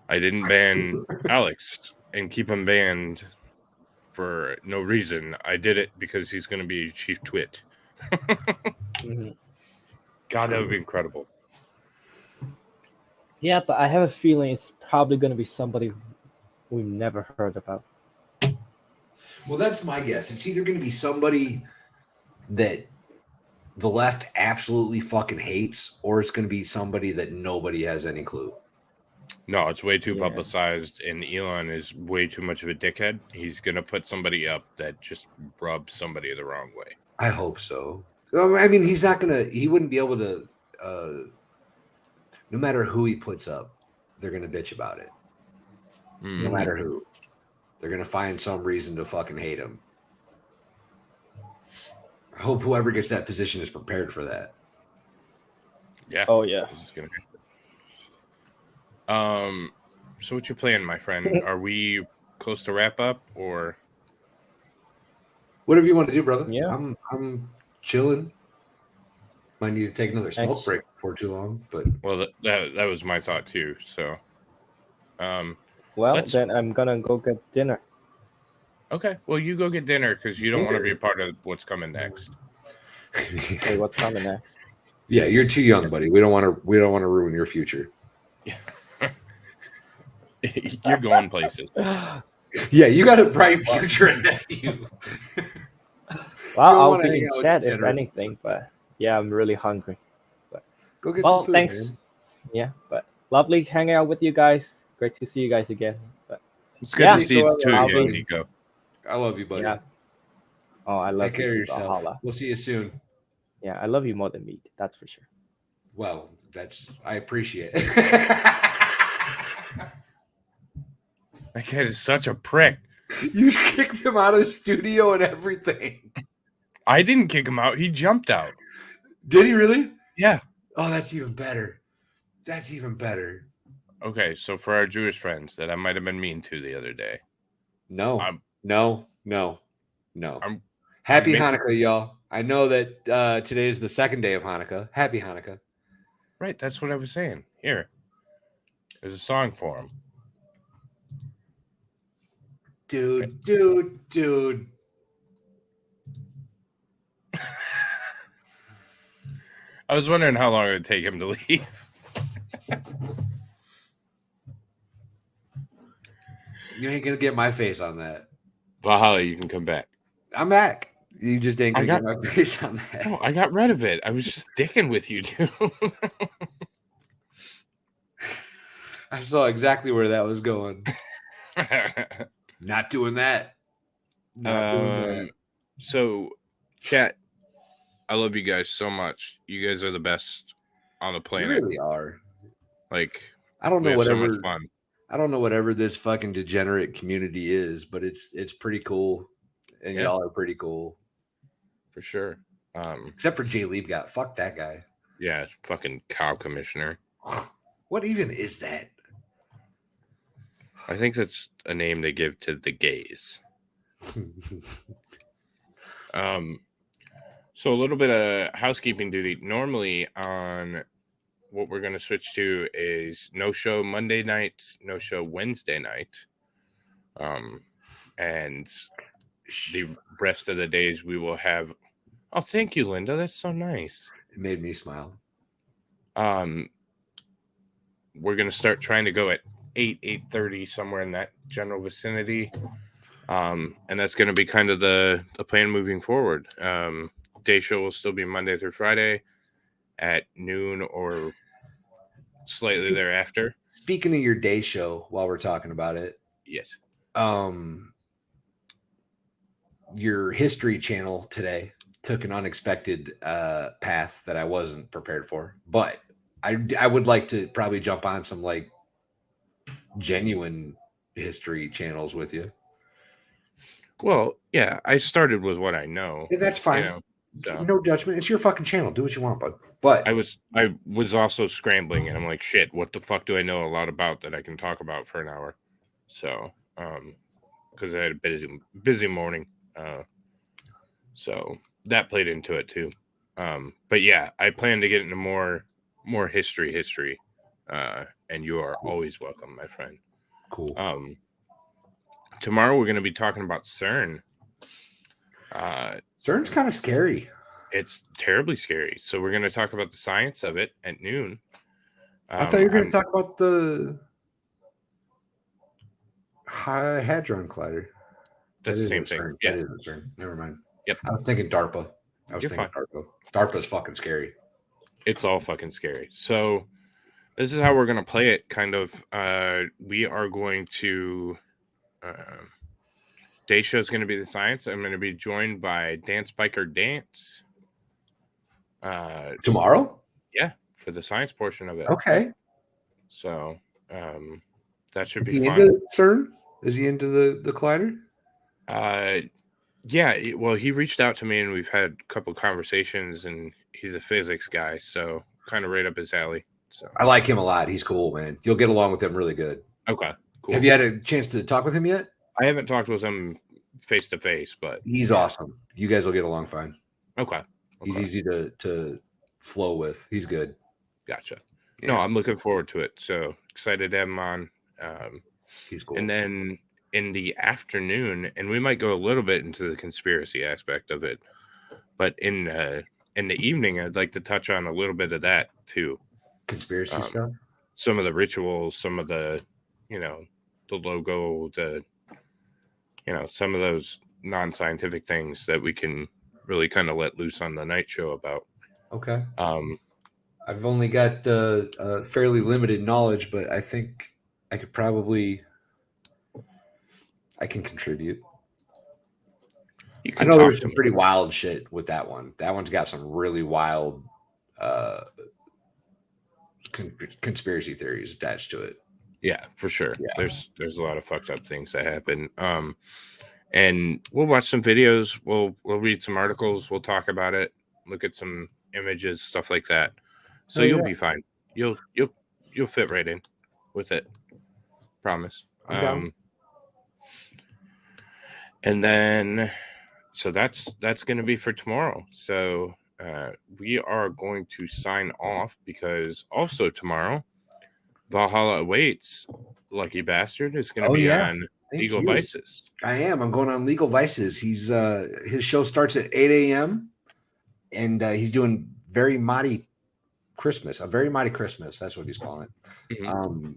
I didn't ban Alex and keep him banned for no reason. I did it because he's going to be chief twit. God, that would be incredible. Yeah, but I have a feeling it's probably going to be somebody we've never heard about. Well, that's my guess. It's either going to be somebody that the left absolutely fucking hates, or it's going to be somebody that nobody has any clue. No, it's way too publicized, and Elon is way too much of a dickhead. He's going to put somebody up that just rubs somebody the wrong way. I hope so. I mean, he's not going to, he wouldn't be able to, no matter who he puts up, they're going to bitch about it. No matter who. They're going to find some reason to fucking hate him. I hope whoever gets that position is prepared for that. Yeah. Oh, yeah. This is gonna happen. So what you playing, my friend? Are we close to wrap up, or whatever you want to do, brother? Yeah. I'm chilling. Might need to take another smoke break before too long, but well, that was my thought too. So, well, then I'm gonna go get dinner. Okay, well, you go get dinner because you don't want to be a part of what's coming next. Hey, what's coming next? Yeah, you're too young, buddy. We don't want to ruin your future. You're going places. Yeah, you got a bright future ahead of you. Well, I'll be in chat if anything, but yeah, I'm really hungry. But go get some food. Thanks. Man. Yeah, but lovely hanging out with you guys. Great to see you guys again. But it's good to see you too again, Nico. I love you, buddy. Yeah. Oh, I love you. Take care of yourself. Valhalla. We'll see you soon. Yeah, I love you more than meat. That's for sure. Well, I appreciate it. That kid is such a prick. You kicked him out of the studio and everything. I didn't kick him out. He jumped out. Did he really? Yeah. Oh, that's even better. That's even better. Okay, so for our Jewish friends that I might have been mean to the other day. No. Happy Hanukkah, y'all. I know that today is the second day of Hanukkah. Happy Hanukkah. Right, that's what I was saying. Here. There's a song for him. Dude. I was wondering how long it would take him to leave. You ain't gonna get my face on that. Valhalla, you can come back. I'm back. You just ain't gonna got- get my face on that. No, I got rid of it. I was just sticking with you, dude. I saw exactly where that was going. Not doing that. Not doing that. So, chat, I love you guys so much. You guys are the best on the You planet. really are. Like, I don't know we have whatever. so much fun. I don't know whatever this fucking degenerate community is, but it's pretty cool, and Yeah. y'all are pretty cool. For sure. Except for Jay Liebgott. Fuck that guy. Yeah, fucking cow commissioner. What even is that? I think that's a name they give to the gays. So a little bit of housekeeping duty. Normally on what we're going to switch to is no show Monday night, no show Wednesday night. And the rest of the days we will have. Oh, thank you, Linda. That's so nice. It made me smile. We're going to start trying to go at 8:30, somewhere in that general vicinity. And that's going to be kind of the plan moving forward. Day show will still be Monday through Friday at noon or slightly thereafter. Speaking of your day show, while we're talking about it, Yes. Your history channel today took an unexpected path that I wasn't prepared for, but I would like to probably jump on some like genuine history channels with you. Well, yeah, I started with what I know. Yeah, that's fine. You know, so. No judgment. It's your fucking channel. Do what you want, bud. But I was also scrambling, and I'm like, shit, what the fuck do I know a lot about that I can talk about for an hour? So, because I had a busy morning, so that played into it too. But yeah, I plan to get into more history, and you are always welcome, my friend. Cool. Tomorrow we're going to be talking about CERN. CERN's kind of scary. It's terribly scary. So we're going to talk about the science of it at noon. I thought you were going to talk about the Hadron Collider. That's the same thing. CERN. Yeah. That is CERN. Never mind. Yep. I was thinking DARPA. You're fine. DARPA. DARPA's fucking scary. It's all fucking scary. So this is how we're going to play it. Kind of, we are going to, day show is going to be the science. I'm going to be joined by Dance Biker Dance. Tomorrow? Yeah, for the science portion of it. Okay. So that should Is be he fun. into CERN? Is he into the collider? Yeah, well, he reached out to me and we've had a couple conversations, and he's a physics guy, so kind of right up his alley. So I like him a lot. He's cool, man. You'll get along with him really good. Okay, cool. Have you had a chance to talk with him yet? I haven't talked with him face to face, but He's awesome. You guys will get along fine. Okay. He's easy to flow with. He's good. Gotcha. Yeah. No, I'm looking forward to it. So excited to have him on. He's cool. And then in the afternoon, and we might go a little bit into the conspiracy aspect of it, but in the evening, I'd like to touch on a little bit of that too. Conspiracy stuff. Some of the rituals, some of the, the logo, some of those non-scientific things that we can really kind of let loose on the night show about. Okay. I've only got fairly limited knowledge, but I think I could probably can contribute. I know there's some pretty wild shit with that one. That one's got some really wild conspiracy theories attached to it. Yeah, for sure. Yeah. There's a lot of fucked up things that happen. And we'll watch some videos. We'll read some articles. We'll talk about it. Look at some images, stuff like that. So you'll be fine. You'll fit right in with it. Promise. And then, so that's going to be for tomorrow. So we are going to sign off because also tomorrow, Valhalla Awaits, lucky bastard, is going to be on Legal Vices. I am. I'm going on Legal Vices. He's his show starts at 8 a.m. and he's doing Very Mighty Christmas. A Very Mighty Christmas. That's what he's calling it. Mm-hmm.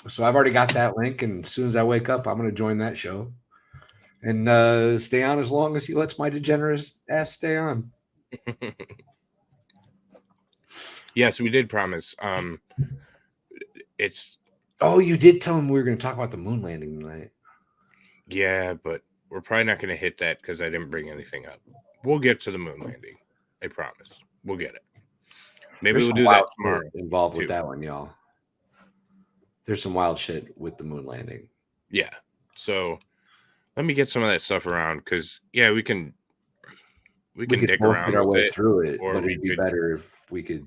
So I've already got that link, and as soon as I wake up, I'm going to join that show and stay on as long as he lets my degenerate ass stay on. Yes, we did promise. It's Oh, you did tell him we were going to talk about the moon landing tonight. yeah, but we're probably not going to hit that because I didn't bring anything up. We'll get to the moon landing. I promise. We'll get it. Maybe There's we'll some do wild that tomorrow. shit involved with too. that one, y'all. There's some wild shit with the moon landing. Yeah. So let me get some of that stuff around because yeah, we can could dick both around get our with way it, through it, or but we it'd be could- better if we could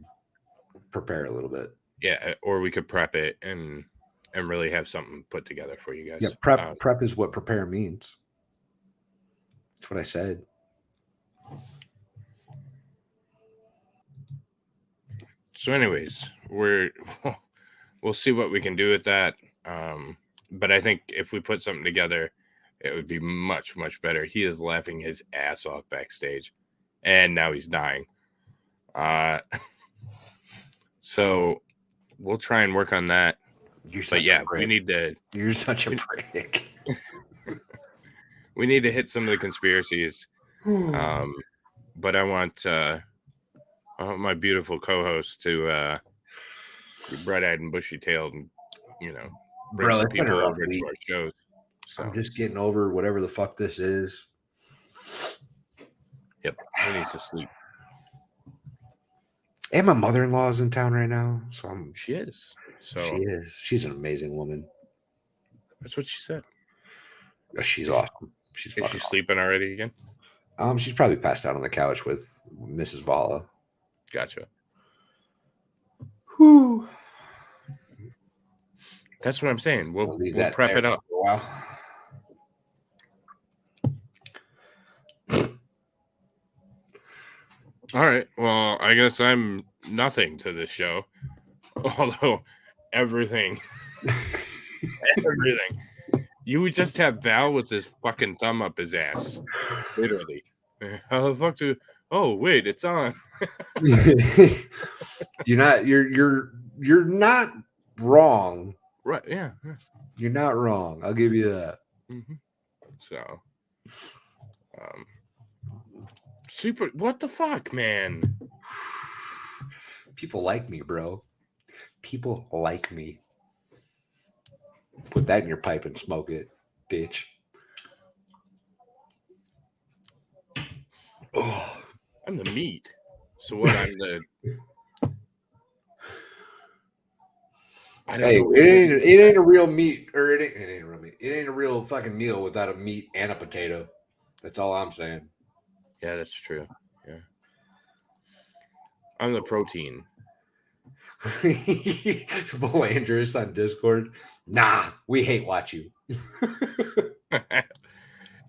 prepare a little bit. Yeah, or we could prep it and really have something put together for you guys. Yeah, prep is what prepare means. That's what I said. So, anyways, we'll see what we can do with that. But I think if we put something together, it would be much, much better. He is laughing his ass off backstage, and now he's dying. So we'll try and work on that. But yeah, we need to. You're such a prick. We need to hit some of the conspiracies. But I want my beautiful co-host to be bright-eyed and bushy-tailed, and bring Bro, some it's been a people rough over week. to our shows. So I'm just getting over whatever the fuck this is. yep, he needs to sleep. And my mother-in-law is in town right now, so She is. So she is. She's an amazing woman. that's what she said. She's awesome. She's Is she fucking sleeping already again? awesome. She's probably passed out on the couch with Mrs. Valhalla. Gotcha. Whew. That's what I'm saying. We'll leave we'll that prep there it up. for a while. All right. Well, I guess I'm nothing to this show. Although everything. Everything. You would just have Val with his fucking thumb up his ass. Literally. How the fuck do oh wait, it's on. You're not wrong. Right, yeah. You're not wrong. I'll give you that. Mm-hmm. So super what the fuck, man? People like me, bro. People like me. Put that in your pipe and smoke it, bitch. Oh, I'm the meat. So what? I'm the. Hey, it ain't a real meat, or it ain't a real meat. It ain't a real fucking meal without a meat and a potato. That's all I'm saying. Yeah, that's true. Yeah, I'm the protein. Andrews on Discord. Nah, we hate watch you.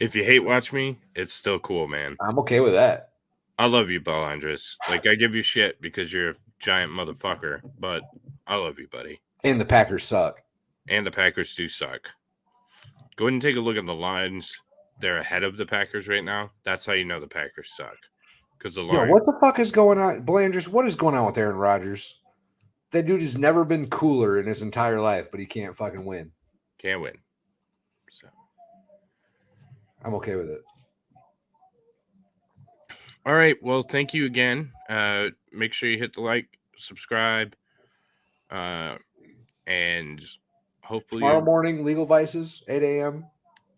If you hate watch me, it's still cool, man. I'm okay with that. I love you, Ball Andres. Like, I give you shit because you're a giant motherfucker, but I love you, buddy. And the Packers suck. And the Packers do suck. Go ahead and take a look at the lines. They're ahead of the Packers right now. That's how you know the Packers suck. Because the line. What the fuck is going on? Blanders, what is going on with Aaron Rodgers? That dude has never been cooler in his entire life, but he can't fucking win. Can't win. So I'm okay with it. All right. Well, thank you again. Make sure you hit the like, subscribe, and hopefully Tomorrow morning, Legal Vices, 8 a.m.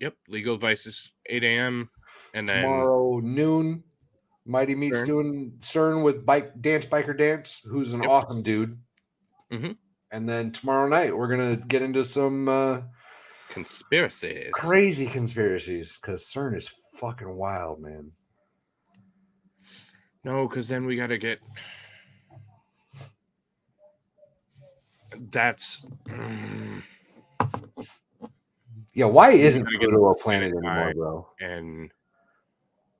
Yep, Legal Vices, 8 a.m. And then Tomorrow noon, Mighty Meats CERN. doing CERN with Biker Dance, who's an awesome dude. Mm-hmm. And then tomorrow night, we're gonna get into some conspiracies, crazy conspiracies, because CERN is fucking wild, man. No, because then we got to get. That's. Yeah, why isn't Pluto a planet anymore, bro? And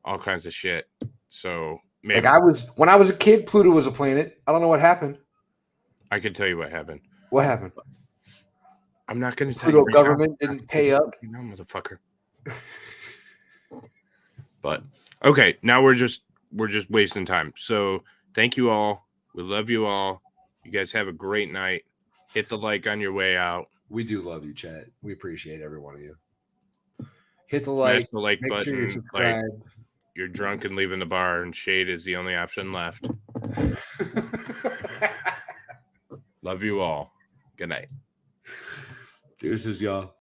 all kinds of shit. So maybe like when I was a kid, Pluto was a planet. I don't know what happened. I can tell you what happened. What happened? I'm not going to tell you. Pluto government didn't pay up. You know, motherfucker. But okay, now we're just wasting time. So thank you all. We love you all. You guys have a great night. Hit the like on your way out. We do love you, chat. We appreciate every one of you. Hit the Smash like, the like make sure you button. Like subscribe. you're drunk and leaving the bar, and shade is the only option left. Love you all. Good night. Deuces, y'all.